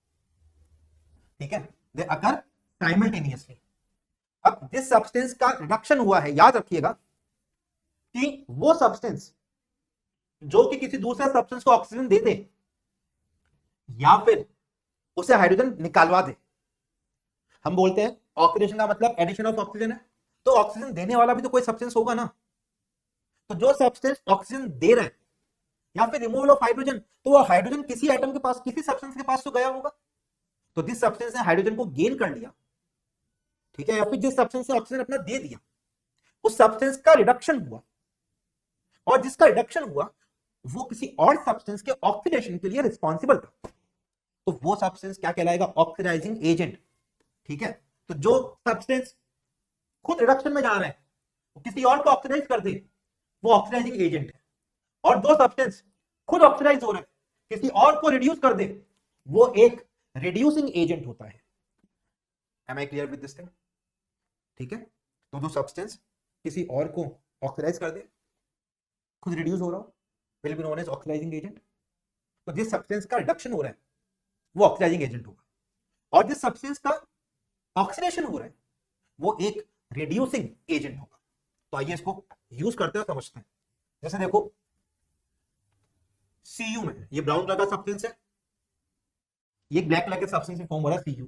ठीक है, दे अकर साइमल्टेनियसली। अब जिस सब्सटेंस का रिडक्शन हुआ है, याद रखिएगा कि वो सब्सटेंस जो कि किसी दूसरे सब्सटेंस को ऑक्सीजन दे दे या फिर उसे हाइड्रोजन निकालवा दे, हम बोलते हैं ऑक्सीडेशन का मतलब एडिशन ऑफ ऑक्सीजन है, तो ऑक्सीजन देने वाला भी तो कोई सब्सटेंस होगा ना, तो जो सब्सटेंस ऑक्सीजन दे रहा है या फिर रिमूवल ऑफ हाइड्रोजन, तो वो हाइड्रोजन किसी एटम के पास, किसी सब्सटेंस के पास तो गया होगा, तो जिस सब्सटेंस ने हाइड्रोजन को गेन कर लिया, ठीक है, या फिर जिस सब्सटेंस ने ऑक्सीजन अपना दे दिया, उस सब्सटेंस का रिडक्शन हुआ, और जिसका रिडक्शन हुआ वो किसी और सब्सटेंस के ऑक्सीडेशन के लिए रिस्पॉन्सिबल था, तो वो सब्सटेंस क्या कहलाएगा, ऑक्सीडाइजिंग एजेंट, ठीक है। तो जो सब्सटेंस खुद रिडक्शन में जा रहा है वो किसी और को ऑक्सीडाइज कर दे, वो ऑक्सीडाइजिंग एजेंट है, और जो सब्सटेंस खुद ऑक्सीडाइज हो रहा है किसी और को रिड्यूस कर दे, वो एक रिड्यूसिंग एजेंट होता है। Am I clear with this thing, ठीक है। तो जो सब्सटेंस किसी और को ऑक्सीडाइज कर दे, खुद रिड्यूस हो रहा हो, will be known as oxidising agent. तो जिस सब्सटेंस का रिडक्शन हो रहा है वो ऑक्सीडाइजिंग एजेंट होगा, और जिस सब्सटेंस का ऑक्सीडेशन हो रहा है वो एक रिड्यूसिंग एजेंट होगा। तो आइए इसको यूज करते हैं, समझते हैं। जैसे देखो Cu में ये ब्राउन कलर का सब्सटेंस है, ये ब्लैक कलर के सब्सटेंस से फॉर्म हो रहा है Cu।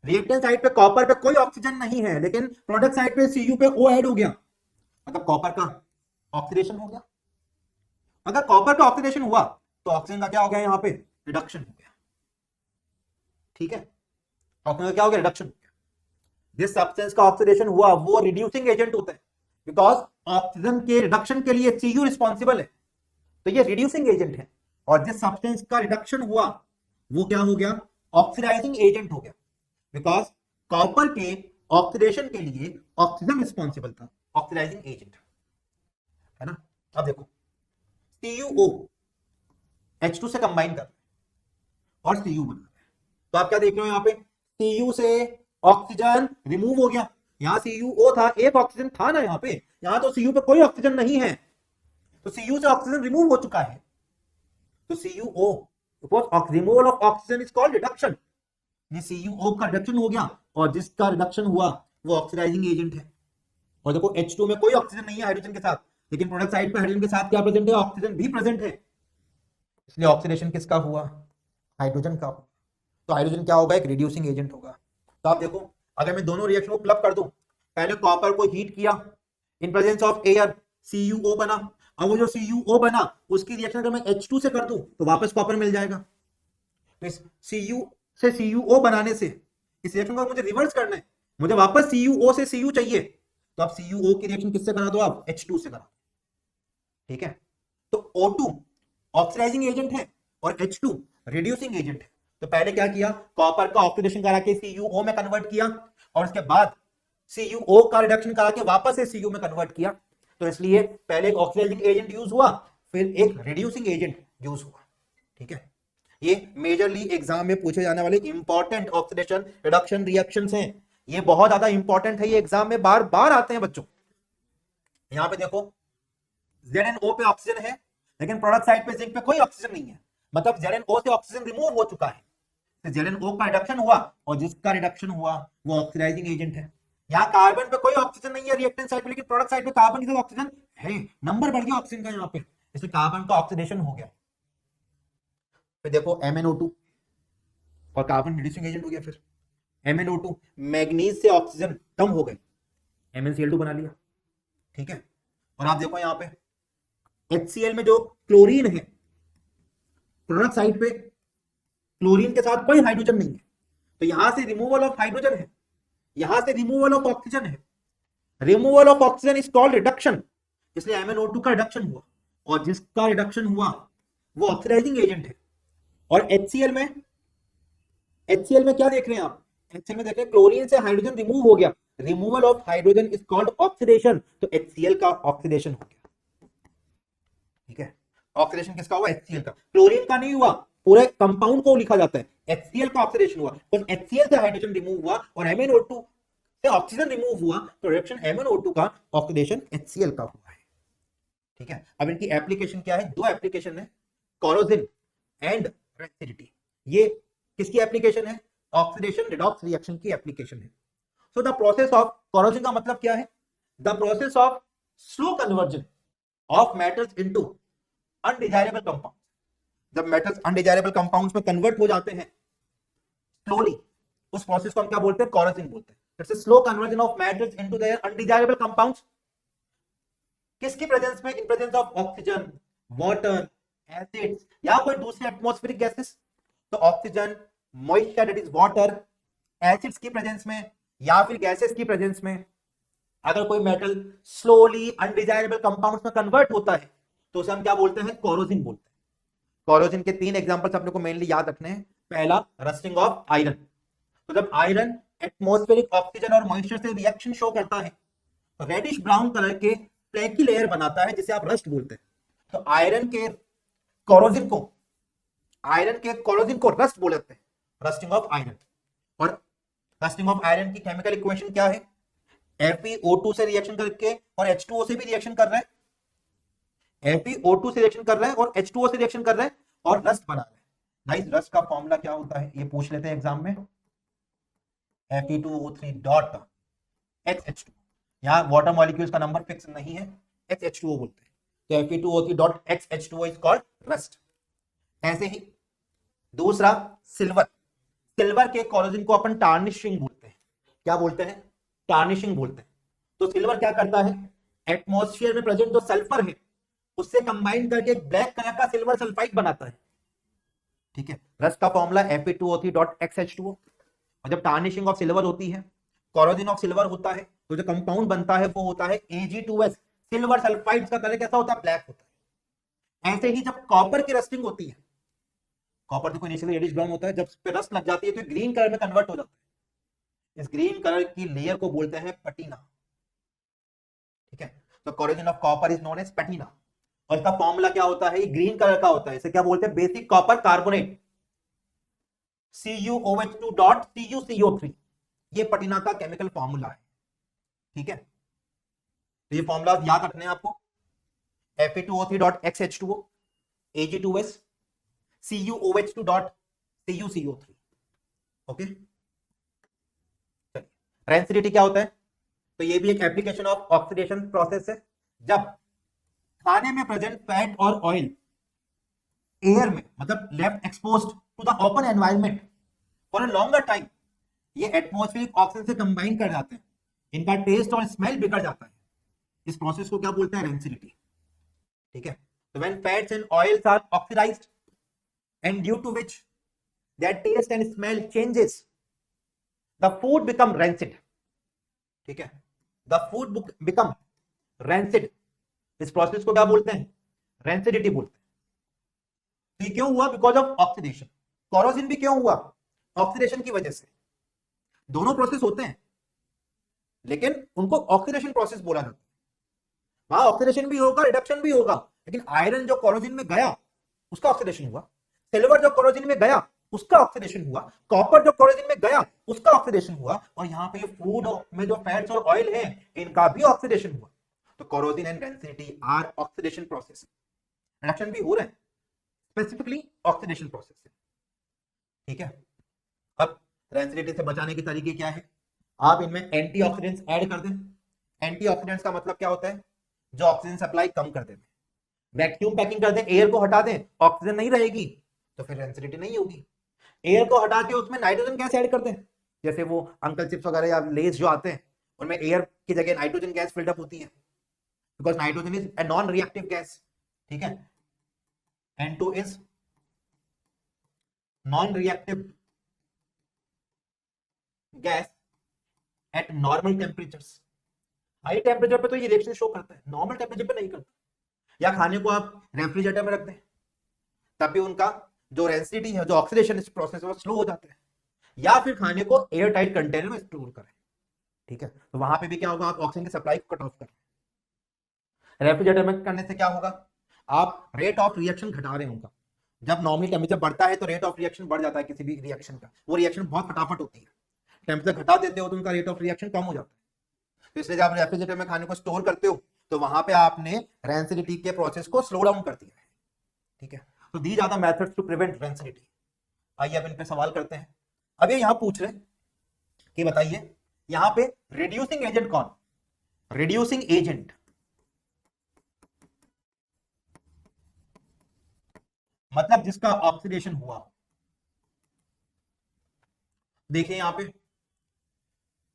रिएक्टेंट साइड पे कॉपर पे कोई ऑक्सीजन नहीं है, लेकिन प्रोडक्ट साइड पे Cu पे O ऐड हो गया, मतलब कॉपर का ऑक्सीडेशन हो गया। अगर कॉपर का ऑक्सीडेशन हुआ तो ऑक्सीजन का क्या हो गया, यहां पे रिडक्शन हो गया, ठीक है, ऑक्सीजन का क्या हो गया, रिडक्शन हो गया। जिस सब्सटेंस का ऑक्सीडेशन हुआ वो रिड्यूसिंग एजेंट होता है, बिकॉज ऑक्सीजन के रिडक्शन के लिए Cu रिस्पॉन्सिबल है, तो ये रिड्यूसिंग एजेंट है। और जिस सब्सटेंस का रिडक्शन हुआ वो क्या हो गया, ऑक्सीडाइजिंग एजेंट हो गया, बिकॉज कॉपर के ऑक्सीडेशन के लिए ऑक्सीजन रिस्पॉन्सिबल था, ऑक्सीडाइजिंग एजेंट, है ना। अब देखो CuO H2 से कंबाइन कर रहे हैं और Cu बना रहे हैं, तो आप क्या देख रहे हो, यहाँ पे Cu से ऑक्सीजन रिमूव हो गया, यहाँ CuO था, एक ऑक्सीजन था ना यहाँ पे, यहाँ तो Cu पे कोई ऑक्सीजन नहीं है, तो Cu से ऑक्सीजन रिमूव हो चुका है, तो CuO removal of oxygen is called reduction. ये CuO का रिडक्शन हो गया, और जिसका रिडक्शन हुआ वो ऑक्सीडाइजिंग एजेंट है। और देखो H2 में कोई ऑक्सीजन नहीं है हाइड्रोजन के साथ, लेकिन प्रोडक्ट साइड पे हाइड्रोजन के साथ क्या प्रेजेंट है, ऑक्सीजन भी प्रेजेंट है, इसलिए ऑक्सीडेशन किसका हुआ, हाइड्रोजन का। तो हाइड्रोजन क्या होगा, एक रिड्यूसिंग एजेंट होगा। तो आप देखो, अगर मैं दोनों रिएक्शन को क्लब कर दूं, पहले कॉपर को हीट किया इन प्रेजेंस ऑफ एयर, CuO बना, और वो जो CuO बना उसकी रिएक्शन अगर मैं H2 से कर दूं तो वापस कॉपर मिल जाएगा। तो इस Cu से CuO बनाने से इस रिएक्शन को मुझे रिवर्स करना है, मुझे वापस CuO से Cu चाहिए, तो आप CuO की रिएक्शन किससे करा दो, आप H2 से करा दो, ठीक है। तो O2 ऑक्सीडाइजिंग एजेंट है और H2 रिड्यूसिंग एजेंट है। तो पहले क्या किया, कॉपर का ऑक्सीडेशन करा के CuO में कन्वर्ट किया, और उसके बाद CuO का रिडक्शन करा के वापस से Cu में कन्वर्ट किया। तो इसलिए पहले एक ऑक्सीडाइजिंग एजेंट यूज हुआ, फिर एक रिड्यूसिंग एजेंट यूज हुआ, ठीक है। ये मेजरली एग्जाम में पूछे जाने वाले इंपॉर्टेंट ऑक्सीडेशन रिडक्शन रिएक्शंस हैं, ये बहुत ज्यादा इंपॉर्टेंट है, ये एग्जाम में बार बार आते हैं बच्चों। यहां पे देखो ZnO पे ऑक्सीजन है, लेकिन प्रोडक्ट साइड पे जिंक पे कोई ऑक्सीजन नहीं है, मतलब ZnO से ऑक्सीजन रिमूव हो चुका है, तो ZnO का रिडक्शन हुआ, और जिसका रिडक्शन हुआ वो ऑक्सीडाइजिंग एजेंट है। यहाँ कार्बन पे कोई ऑक्सीजन नहीं है रिएक्टेंट साइड पे, लेकिन प्रोडक्ट साइड पे कार्बन की ऑक्सीजन है, नंबर बढ़ गया ऑक्सीजन का यहाँ पे, इसलिए कार्बन का ऑक्सीडेशन हो गया। फिर देखो MnO2 और कार्बन रिड्यूसिंग एजेंट हो गया। फिर MnO2 मैग्नीज से ऑक्सीजन कम हो गए, MnCl2 बना लिया, ठीक है। और आप देखो यहाँ पे HCl में जो क्लोरीन है, प्रोडक्ट साइड पे क्लोरीन के साथ कोई हाइड्रोजन नहीं है, तो यहां से रिमूवल ऑफ हाइड्रोजन है, यहां से रिमूवल ऑफ ऑक्सीजन है, removal of oxygen is called reduction, इसलिए MnO2 का रिडक्शन हुआ, और जिसका रिडक्शन हुआ वो ऑक्सीडाइजिंग एजेंट है। और HCl में क्या देख रहे हैं आप, HCl में देख रहे हैं क्लोरीन से हाइड्रोजन रिमूव हो गया, removal of hydrogen is called oxidation, तो HCl का ऑक्सीडेशन हो गया, ठीक है। ऑक्सीडेशन किसका हुआ, HCl का, क्लोरीन का नहीं हुआ, पूरे कंपाउंड को लिखा जाता है, HCl का ऑक्सीडेशन हुआ, तो HCl से हाइड्रोजन रिमूव हुआ और MnO2 से ऑक्सीजन रिमूव हुआ, तो रिएक्शन MnO2 का ऑक्सीडेशन HCl का हुआ है, ठीक है। अब इनकी एप्लीकेशन क्या है, दो एप्लीकेशन है, कोरोजन एंड रेसिडिटी। ये किसकी एप्लीकेशन है, ऑक्सीडेशन रिडॉक्स रिएक्शन की एप्लीकेशन है। So the process of corrosion का मतलब क्या है, the process of slow conversion of metals into undesirable compound. जब मेटल्स अनडिजायरेबल कंपाउंड्स में कन्वर्ट हो जाते हैं स्लोली, उस प्रोसेस को हम क्या बोलते हैं, कोरोजन बोलते हैं। It's a slow conversion of metals into their undesirable compounds, किसकी प्रेजेंस में, इन presence of oxygen, water, acids या कोई दूसरे एटमॉस्फेरिक गैसेस। तो oxygen, moisture that is water, acids की प्रेजेंस में या फिर गैसेस की प्रेजेंस में अगर कोई मेटल स्लोली अनडिजायरेबल कंपाउंड्स में कन्वर्ट होता है तो उसे हम क्या बोलते हैं, कोरोजन बोलते हैं। कोरोजन के तीन एग्जांपल्स अपने को मेनली याद रखने हैं। पहला, रस्टिंग ऑफ आयरन, तो जब आयरन एटमॉस्फेरिक ऑक्सीजन और मॉइस्चर से रिएक्शन शो करता है तो रेडिश ब्राउन कलर के फ्लैकी लेयर बनाता है जिसे आप रस्ट बोलते हैं। तो आयरन के कोरोजन को रस्ट बोलते हैं, रस्टिंग ऑफ आयरन। और रस्टिंग ऑफ आयरन की केमिकल इक्वेशन क्या है, FeO2 से रिएक्शन करके और H2O से भी रिएक्शन कर रहा है, FeO2 से रिएक्शन कर रहा है और H2O से रिएक्शन कर रहा है और रस्ट बना रहा है। गाइस रस्ट का फॉर्मूला क्या होता है, ये पूछ लेते हैं एग्जाम में, Fe2O3 डॉट XH2। यहाँ वाटर मॉलिक्यूल्स का नंबर फिक्स नहीं है, XH2O बोलते हैं, तो Fe2O3 dot XH2O is called rust. ऐसे ही दूसरा, सिल्वर के कोरोजन को अपन टार्निशिंग बोलते हैं। क्या बोलते हैं, टार्निशिंग बोलते हैं। तो सिल्वर क्या करता है, एटमॉस्फेयर में प्रेजेंट जो सल्फर है उससे कंबाइन करके एक ब्लैक कलर का सिल्वर सल्फाइड बनाता है, ठीक है। रस्ट का फॉर्मूला Fe2O3 डॉट XH2O। और जब टार्निशिंग ऑफ सिल्वर होती है, कोरोजन ऑफ सिल्वर होता है, तो जो कंपाउंड बनता है वो होता है Ag2S। सिल्वर सल्फाइड का कलर कैसा होता है, ब्लैक होता है। ऐसे ही जब कॉपर की रस्टिंग होती है, कॉपर देखो इनिशियली रेडिश ब्राउन होता है, जब पे रस्ट लग जाती है तो ग्रीन कलर में कन्वर्ट हो जाता है। इस ग्रीन कलर की लेयर को बोलते हैं पैटिना, ठीक है। तो corrosion of copper is known as patina, और इसका फॉर्मूला क्या होता है, ये ग्रीन कलर का होता है, इसे क्या बोलते हैं, basic copper carbonate, CuOH2 dot CuCO3। ये पैटिना का केमिकल फॉर्मूला है, ठीक है, तो ये फॉर्मूला याद रखने हैं आपको, Fe2O3.XH2O, Ag2S, CuOH2.CuCO3। Okay, rancidity क्या होता है? तो ये भी एक एप्लीकेशन ऑफ ऑक्सीडेशन प्रोसेस है। जब खाने में प्रेजेंट फैट और ऑयल एयर में, मतलब left exposed to the open environment for a longer time, ये एटमॉस्फेरिक ऑक्सीजन से कंबाइन कर जाते हैं, इनका टेस्ट और स्मेल बिगड़ जाता है। इस प्रोसेस को क्या बोलते हैं? रेंसिडिटी। ठीक है, तो when fats and oils are oxidised and due to which their taste and smell changes, the food become rancid। ठीक है, the food become rancid। इस प्रोसेस को क्या बोलते हैं? रेंसिडिटी बोलते हैं। तो ये क्यों हुआ? Because of oxidation. कोरोजन भी क्यों हुआ? ऑक्सीडेशन की वजह से। दोनों प्रोसेस होते हैं, लेकिन उनको ऑक्सीडेशन प्रोसेस बोला जाता है। वहां ऑक्सीडेशन भी होगा, रिडक्शन भी होगा, लेकिन आयरन जो कोरोजन में गया उसका ऑक्सीडेशन हुआ, सिल्वर जो कोरोजन में गया उसका ऑक्सीडेशन हुआ, कॉपर जो कोरोजन में गया उसका ऑक्सीडेशन हुआ, और यहाँ पे फूड में जो फैट्स और ऑयल है इनका भी ऑक्सीडेशन हुआ। तो corrosion and rancidity are oxidation process. Reduction भी हो रहा है, स्पेसिफिकली ऑक्सीडेशन प्रोसेस है। ठीक है, अब रेंसिडिटी से बचाने के तरीके क्या है? आप इनमें एंटीऑक्सीडेंट्स ऐड कर दें। एंटीऑक्सीडेंट्स का मतलब क्या होता है? जो ऑक्सीजन सप्लाई कम कर देते हैं। वैक्यूम पैकिंग कर दें, एयर को हटा दें, ऑक्सीजन नहीं रहेगी तो फिर रेंसिडिटी नहीं होगी। एयर को हटा के उसमें नाइट्रोजन गैस ऐड कर दें, जैसे वो अंकल चिप्स वगैरह या लेस जो आते हैं उनमें एयर की जगह नाइट्रोजन गैस फिल्डअप होती है, because nitrogen is a non reactive gas. ठीक है, N2 is non reactive gas at normal temperatures. High temperature पे तो ये रिएक्शन शो करता है, नॉर्मल टेम्परेचर पे नहीं करता। या खाने को आप रेफ्रिजरेटर में रख दें, तब भी उनका जो रेंसिडिटी है, जो ऑक्सीडेशन प्रोसेस है वो स्लो हो जाता है। या फिर खाने को एयर टाइट कंटेनर में स्टोर करें। ठीक है, तो वहां पे भी क्या होगा? आप ऑक्सीजन की सप्लाई को कट ऑफ कर रहे हैं। रेफ्रिजरेटर में करने से क्या होगा? आप रेट ऑफ रिएक्शन घटा रहे हैं उनका। जब नॉर्मली टेम्परेचर बढ़ता है तो रेट ऑफ रिएक्शन बढ़ जाता है किसी भी रिएक्शन का, वो रिएक्शन बहुत फटाफट होती है। टेम्परेचर घटा देते हो तो उनका रेट ऑफ रिएक्शन कम हो जाता है। तो इसलिए जब आप रेफ्रिजरेटर में खाने को स्टोर करते हो तो वहां पे आपने रेंसिडिटी के प्रोसेस को स्लो डाउन कर दिया है। ठीक है, तो these are the methods to prevent rancidity. आइए अब इन पे सवाल करते हैं। अब ये यहां पूछ रहे कि बताइए यहां पे रिड्यूसिंग एजेंट कौन? रिड्यूसिंग एजेंट मतलब जिसका ऑक्सीडेशन हुआ। देखिए यहां पे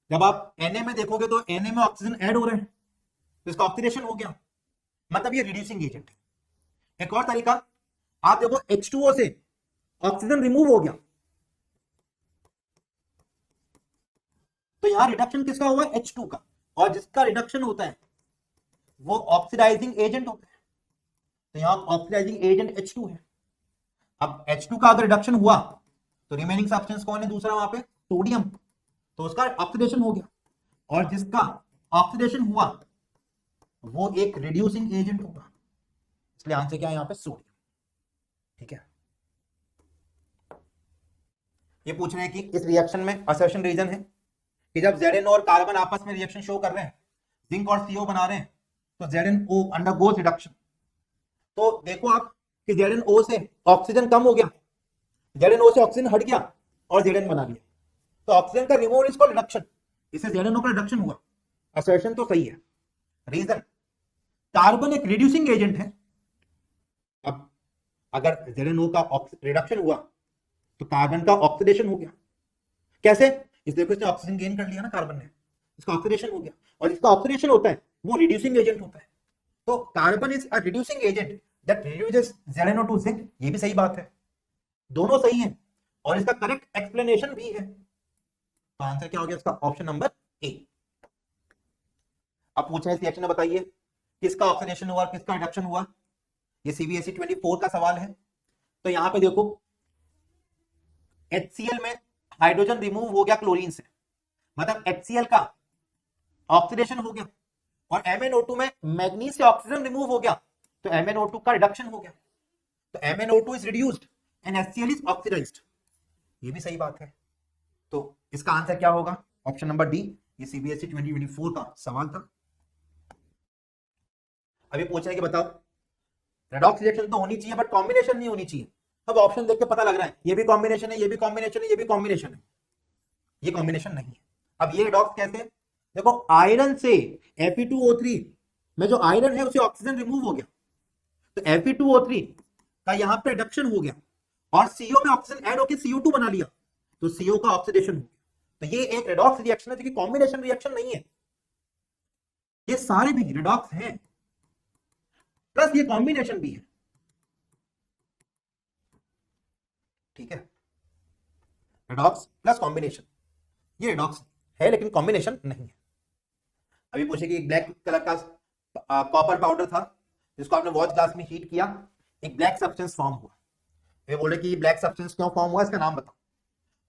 जब आप Na में देखोगे तो Na में ऑक्सीजन ऐड हो रहे हैं, तो इसका ऑक्सीडेशन हो गया, मतलब ये रिड्यूसिंग एजेंट है। एक और तरीका, आप देखो H2O से ऑक्सीजन रिमूव हो गया, तो यहां रिडक्शन किसका हुआ? H2 का, और जिसका रिडक्शन होता है वो ऑक्सीडाइजिंग एजेंट होता है। तो यहां ऑक्सीडाइजिंग एजेंट H2 है। अब H2 का अगर रिडक्शन हुआ तो रिमेनिंग सब्सटेंस कौन है? दूसरा वहां पे सोडियम, तो उसका ऑक्सीडेशन हो गया, और जिसका ऑक्सीडेशन हुआ वो एक रिड्यूसिंग एजेंट होगा, इसलिए आंसर क्या है यहां पे? सोडियम। ठीक है, ये पूछ रहे हैं कि इस रिएक्शन में असर्शन रीजन है कि जब ZNO और कार्बन आपस में रिएक्शन शो कर रहे हैं, जिंक और CO बना रहे हैं, तो ZNO अंडरगोज रिडक्शन। तो देखो आप कि ZNO से ऑक्सीजन कम हो गया, ZNO से ऑक्सीजन हट गया और Zn बना लिया, तो ऑक्सीजन का रिमूवल इज कॉल्ड रिडक्शन, इससे ZNO का रिडक्शन हुआ। असर्शन तो सही है। रीजन, कार्बन एक रिड्यूसिंग एजेंट है। अब अगर ZNO का रिडक्शन हुआ तो कार्बन का ऑक्सीडेशन हो गया। कैसे? इसलिए इसने ऑक्सीजन गेन कर लिया ना कार्बन ने, इसका ऑक्सीडेशन हो गया, और जिसका ऑक्सीडेशन होता है वो रिड्यूसिंग एजेंट होता है। तो carbon is a reducing agent that reduces ZNO to zinc. ये भी सही बात है, दोनों सही है, और इसका करेक्ट एक्सप्लेनेशन भी है। तो आंसर क्या हो गया इसका? Option number A. अब पूछे इस रिएक्शन में बताइए किसका ऑक्सीडेशन हुआ, किसका रिडक्शन हुआ। ये CBSE 24 का सवाल है। तो यहां पे देखो HCl में हाइड्रोजन रिमूव हो गया क्लोरीन से, मतलब HCl का ऑक्सीडेशन हो गया, और MnO2 में मैग्नीज से ऑक्सीजन रिमूव हो गया, तो MnO2 का रिडक्शन हो गया। तो MnO2 is reduced and HCl is oxidised. ये भी सही बात है। तो इसका आंसर क्या होगा? ऑप्शन नंबर डी, ये सीबीएसई 2024 का सवाल था। अभी पूछ रहे हैं कि बताओ रेडॉक्स रिएक्शन तो होनी चाहिए बट कॉम्बिनेशन नहीं होनी चाहिए। अब ऑप्शन देख के पता लग रहा है ये भी कॉम्बिनेशन है, ये भी कॉम्बिनेशन है, ये भी कॉम्बिनेशन है, ये कॉम्बिनेशन नहीं है। अब ये रेडॉक्स कैसे? देखो आयरन से Fe2O3 में जो आयरन है उसे ऑक्सीजन रिमूव हो गया, तो Fe2O3 का यहां पे रिडक्शन हो गया और CO में ऑक्सीजन ऐड होकर CO2 बना लिया, तो CO का ऑक्सीडेशन हो गया। तो ये एक रेडॉक्स रिएक्शन है जो कि कॉम्बिनेशन रिएक्शन नहीं है। ये सारे भी रेडॉक्स हैं प्लस ये कॉम्बिनेशन भी है, ठीक है। रेडॉक्स प्लस कॉम्बिनेशन, ये रेडॉक्स है लेकिन कॉम्बिनेशन नहीं है। अभी पूछे कि एक ब्लैक कलर का कॉपर पाउडर था जिसको आपने वॉच ग्लास में हीट किया, एक ब्लैक सब्सटेंस फॉर्म हुआ। ये बोले कि ब्लैक सब्सटेंस क्यों फॉर्म हुआ, इसका नाम बताओ।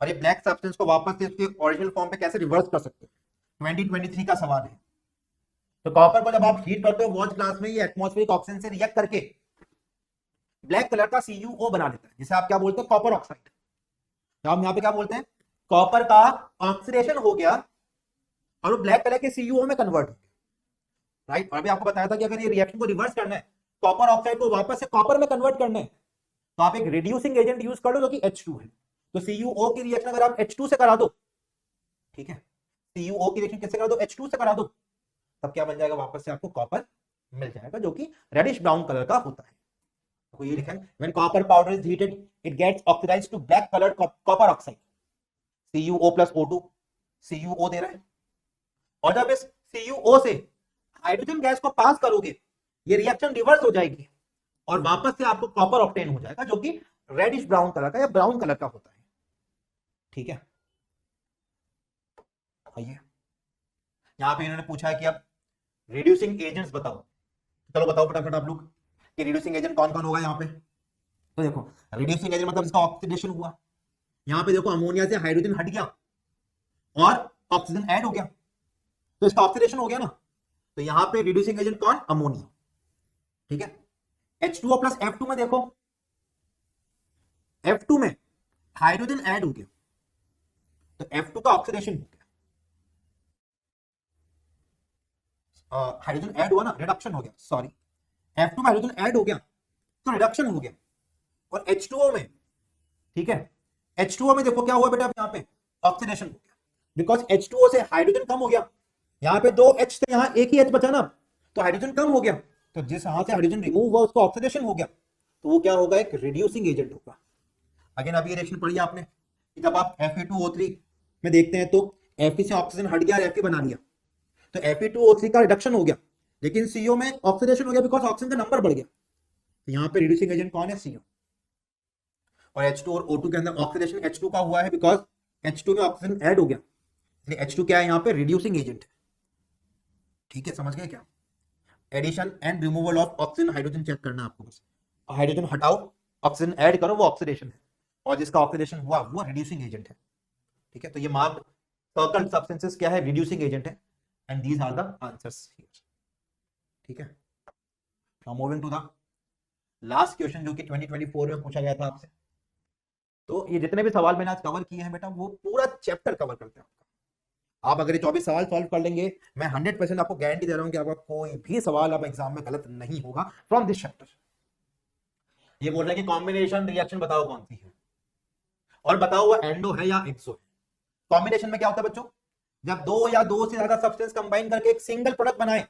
और ये ब्लैक सब्सटेंस को वापस से उसके ओरिजिनल फॉर्म पे कैसे रिवर्स कर सकते हो, 2023 का सवाल है। तो कॉपर को जब आप हीट करते हो वॉच ग्लास में, ये एटमॉस्फेरिक ऑक्सीजन से रिएक्ट करके ब्लैक कलर का CuO बना लेता है, जिसे आप क्या बोलते हैं, कॉपर ऑक्साइड। हम यहाँ पे क्या बोलते हैं, कॉपर का ऑक्सीडेशन हो गया और वो ब्लैक कलर के CuO में कन्वर्ट हो गया, राइट। और अभी आपको बताया था कि अगर ये रिएक्शन को रिवर्स करना है, कॉपर ऑक्साइड को वापस से कॉपर में कन्वर्ट करना है, तो आप एक रिड्यूसिंग एजेंट यूज कर लो जो कि H2 है। तो CuO की रिएक्शन अगर आप H2 से करा दो, ठीक है, CuO की रिएक्शन किससे करा दो, H2 से करा दो, तब क्या बन जाएगा, वापस से आपको कॉपर मिल जाएगा जो कि रेडिश ब्राउन कलर का होता है। तो ये लिखा है when copper powder is heated it gets oxidised to black coloured copper oxide, CuO + O2, CuO दे रहा है। और जब इस CuO से हाइड्रोजन गैस को पास करोगे, ये रिएक्शन रिवर्स हो जाएगी और वापस से आपको कॉपर ऑब्टेन हो जाएगा जो कि रेडिश ब्राउन कलर का या ब्राउन कलर का होता है, ठीक है। आइए यहां पे इन्होंने पूछा है कि अब रिड्यूसिंग एजेंट्स बताओ। चलो बताओ फटाफट आप लोग कि रिड्यूसिंग एजेंट कौन कौन होगा यहाँ पे। तो देखो रिड्यूसिंग एजेंट मतलब इसका ऑक्सीडेशन हुआ, यहाँ पे देखो अमोनिया से हाइड्रोजन हट गया और ऑक्सीजन ऐड हो गया, तो इसका ऑक्सीडेशन हो गया ना। तो यहाँ पे रिड्यूसिंग एजेंट कौन, अमोनिया, ठीक है। H2O + F2 में देखो, F2 में हाइड्रोजन ऐड हो गया तो F2 का ऑक्सीडेशन हो गया, हाइड्रोजन ऐड हुआ ना, रिडक्शन हो गया, सॉरी, F2 में हाइड्रोजन ऐड हो गया तो रिडक्शन हो गया। और H2O में, ठीक है, H2O में देखो क्या हुआ बेटा, यहाँ पे ऑक्सीडेशन हो गया, बिकॉज H2O से हाइड्रोजन कम हो गया, यहाँ पे 2 H थे, यहाँ एक ही H बचा ना, तो हाइड्रोजन कम हो गया, तो जिस यहां से हाइड्रोजन रिमूव हुआ उसको ऑक्सीडेशन हो गया, तो वो क्या होगा, एक रिड्यूसिंग एजेंट होगा। अगेन अभी रिएक्शन पढ़ी आपने कि जब आप Fe2O3 में देखते हैं तो Fe से ऑक्सीजन हट गया और Fe बना लिया, तो Fe2O3 का रिडक्शन हो गया, लेकिन CO में ऑक्सीडेशन हो गया बिकॉज ऑक्सीजन का नंबर बढ़ गया, तो यहाँ पे रिड्यूसिंग एजेंट कौन है, CO। और H2 और O2 के अंदर ऑक्सीडेशन H2 का हुआ है बिकॉज H2 में ऑक्सीजन ऐड हो गया, इसलिए H2 क्या है यहाँ पे, रिड्यूसिंग एजेंट है, ठीक है, समझ गए क्या। Addition and removal of oxygen, hydrogen check करना आपको, बस हाइड्रोजन हटाओ ऑक्सीजन ऐड करो, वो ऑक्सीडेशन है, और जिसका ऑक्सीडेशन हुआ वो रिड्यूसिंग एजेंट है, ठीक है। तो ये मार्क्ड सर्कल सब्सटेंसेस क्या है, रिड्यूसिंग एजेंट है, and these are the answers here, ठीक है। Now moving to the last question जो कि 2024 में पूछा गया था आपसे। तो ये जितने भी सवाल मैंने आज कवर किए हैं बेटा, वो पूरा चैप्टर कवर करते हैं आपका। आप अगर ये 24 सवाल सॉल्व कर लेंगे, मैं 100% आपको गारंटी दे रहा हूं कि आपका कोई भी सवाल आप एग्जाम में गलत नहीं होगा फ्रॉम दिस चैप्टर। ये बोल रहे हैं कि कॉम्बिनेशन रिएक्शन बताओ कौन सी है, और बताओ वो एंडो है या एक्सो है। कॉम्बिनेशन में क्या होता है बच्चों, जब दो या दो से ज्यादा सब्सटेंस कंबाइन करके एक सिंगल प्रोडक्ट बनाए,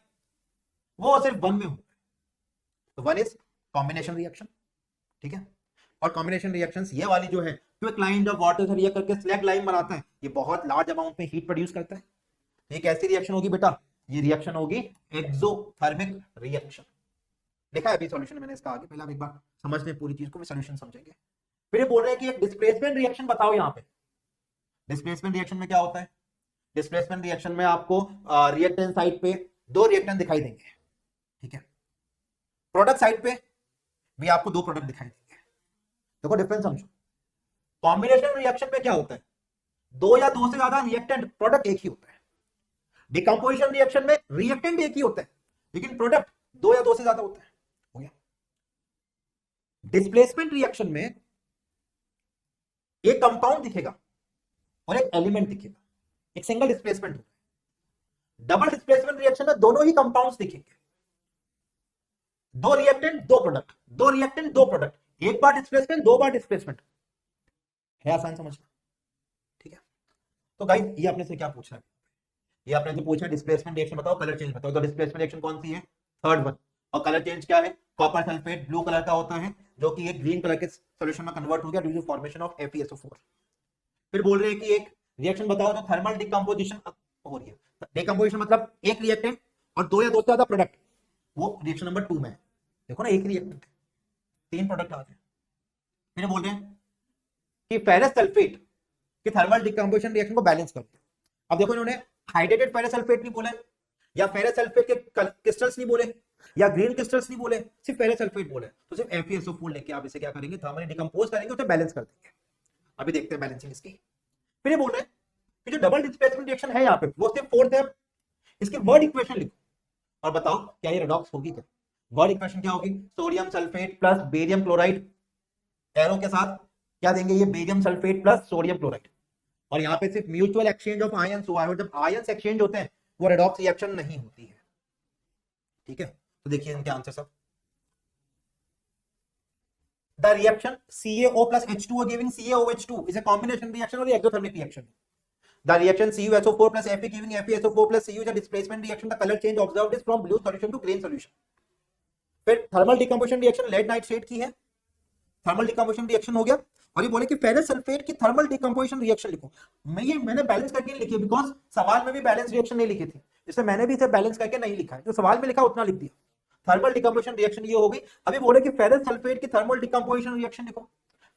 वो सिर्फ वन में होता है, तो वन इज कॉम्बिनेशन रिएक्शन, ठीक है। और कॉम्बिनेशन रिएक्शंस ये वाली जो है, क्विक लाइन जब वाटर से रिएक्ट करके स्लैग लाइन बनाता है, ये बहुत लार्ज अमाउंट में हीट प्रोड्यूस करता है, तो ये कैसी रिएक्शन होगी बेटा, ये रिएक्शन होगी एक्सोथर्मिक रिएक्शन। लिखा है अभी सॉल्यूशन मैंने इसका, आगे पहले आप एक बार समझ लें पूरी चीज को, फिर सॉल्यूशन समझेंगे। फिर ये बोल रहे हैं कि एक डिस्प्लेसमेंट रिएक्शन बताओ। यहाँ पे डिस्प्लेसमेंट रिएक्शन में क्या होता है, डिस्प्लेसमेंट रिएक्शन में आपको रिएक्टेंट साइड पे दो रिएक्टेंट दिखाई देंगे, ठीक है। प्रोडक्ट साइड पे भी आपको दो प्रोडक्ट दिखाई देंगे। देखो डिफरेंस समझो, कॉम्बिनेशन रिएक्शन में क्या होता है, दो या दो से ज्यादा रिएक्टेंट, प्रोडक्ट एक ही होता है। डिकम्पोजिशन रिएक्शन में रिएक्टेंट एक ही होता है लेकिन प्रोडक्ट दो या दो से ज्यादा होता है, हो गया। डिस्प्लेसमेंट रिएक्शन में एक कंपाउंड दिखेगा और एक एलिमेंट दिखेगा, एक सिंगल डिस्प्लेसमेंट होता है, डबल डिस्प्लेसमेंट रिएक्शन में दोनों ही कंपाउंड्स दिखेंगे, दो रिएक्टेंट दो प्रोडक्ट, दो रिएक्टेंट दो प्रोडक्ट, एक बार डिस्प्लेसमेंट दो बार डिस्प्लेसमेंट, है आसान समझना। ठीक है, तो गाइस ये आपने से क्या पूछा है, ये आपने जो पूछा डिस्प्लेसमेंट रिएक्शन बताओ, कलर चेंज बताओ, तो डिस्प्लेसमेंट रिएक्शन कौन सी है, थर्ड वन, और कलर चेंज क्या है, कॉपर सल्फेट ब्लू कलर का होता है जो कि एक ग्रीन कलर के सॉल्यूशन में कन्वर्ट हो गया due to formation of FeSO4। फिर बोल रहे हैं कि एक रिएक्शन बताओ जो थर्मल डिकम्पोजिशन हो रही है, डिकम्पोजिशन मतलब एक रिएक्टेंट और दो या दो से ज्यादा प्रोडक्ट, वो रिएक्शन नंबर 2 में है। देखो ना, एक रिएक्टेंट तीन प्रोडक्ट आ गए। फिर बोल रहे हैं कि फेरस सल्फेट की थर्मल डिकम्पोजिशन रिएक्शन को बैलेंस करते हैं। अब देखो इन्होंने हाइड्रेटेड फेरस सल्फेट नहीं बोले, या फेरस सल्फेट के क्रिस्टल्स नहीं बोले, या ग्रीन क्रिस्टल्स नहीं बोले, सिर्फ फेरस सल्फेट बोले, तो सिर्फ FeSO4 लेके आप इसे क्या करेंगे, थर्मली डिकम्पोज करेंगे, उसे बैलेंस कर देंगे। अभी देखते हैं बैलेंसिंग इसकी। फिर ये बोल रहे हैं कि जो डबल डिस्प्लेसमेंट रिएक्शन है यहाँ पे वो सिर्फ फोर्थ है, इसकी वर्ड इक्वेशन लिखो और बताओ क्या ये रेडॉक्स होगी क्या। वर्ड इक्वेशन क्या होगी, sodium sulphate plus barium chloride, arrow के साथ क्या देंगे, ये barium sulphate plus sodium chloride, और यहाँ पे सिर्फ म्यूचुअल एक्सचेंज ऑफ आयंस हुआ है, जब आयंस एक्सचेंज होते हैं वो रेडॉक्स रिएक्शन नहीं होती है। ठीक है, तो देखिए इनके आंसर सब, the reaction CaO plus H2O giving CaOH2 is a combination reaction or exothermic reaction. The reaction CuSO4 plus Fe giving FeSO4 plus Cu is a displacement reaction. The color change observed is from blue solution to green solution. फिर thermal decomposition reaction lead nitrate की है, thermal decomposition reaction हो गया, और ये बोले कि ferrous sulphate की थर्मल डिकम्पोजिशन रिएक्शन लिखो। मैंने बैलेंस करके नहीं लिखी बिकॉज सवाल में भी बैलेंस रिएक्शन नहीं लिखी थी, इसलिए मैंने भी इसे बैलेंस करके नहीं लिखा है, जो सवाल में लिखा उतना लिख दिया। थर्मल डिकम्पोजिशन रिएक्शन ये हो गई। अभी बोले कि फेरस सल्फेट की थर्मल डिकम्पोजिशन रिएक्शन लिखो,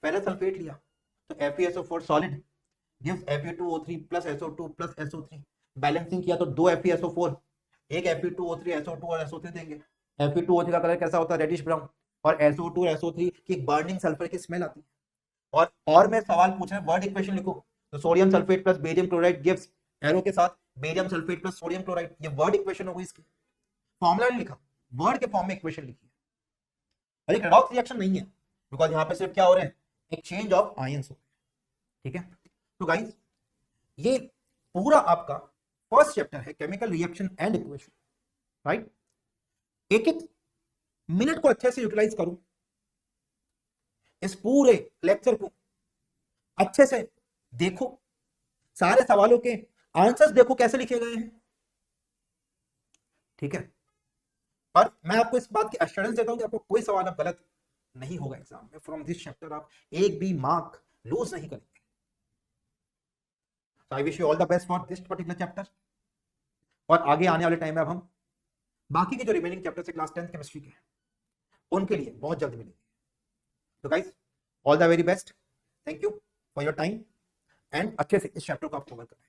फेरस सल्फेट लिया तो FeSO4 solid gives Fe2O3 plus SO2 plus SO3, balancing किया तो दो FeSO4, एक Fe2O3 SO2 और SO3 देंगे। Fe2O3 का कलर कैसा होता है, रेडिश ब्राउन, और SO2 और SO3 की बर्निंग सल्फर की स्मेल आती है। और मैं सवाल पूछ रहा हूं, वर्ड इक्वेशन लिखो, तो sodium sulphate plus barium chloride gives, arrow के साथ barium sulphate plus sodium chloride, ये वर्ड इक्वेशन हो गई, इसकी फॉर्मूला नहीं लिखा, वर्ड के फॉर्म में इक्वेशन लिखी है। और एक रेडॉक्स रिएक्शन नहीं है बिकॉज यहाँ पे सिर्फ क्या हो रहे हैं, एक्सचेंज ऑफ आयंस हो रहे हैं। ठीक है, तो गाइस ये पूरा आपका फर्स्ट चैप्टर है chemical reaction and equation, right. एक एक मिनट को अच्छे से यूटिलाइज करो, इस पूरे लेक्चर को अच्छे से देखो, सारे सवालों के आंसर्स देखो कैसे लिखे गए हैं। ठीक है, और मैं आपको इस बात की एश्योरेंस देता हूं कि आपको कोई सवाल अब गलत नहीं होगा एग्जाम में। फ्रॉम दिस चैप्टर आप एक भी मार्क लूज नहीं करेंगे। So I wish you all the best for this particular chapter. और आगे आने वाले टाइम में अब हम बाकी के जो रिमेनिंग चैप्टर है क्लास 10th केमिस्ट्री के, उनके लिए बहुत जल्द मिलेंगे। तो guys all the very best, thank you for your time, and अच्छे से इस चैप्टर को आप कवर करें।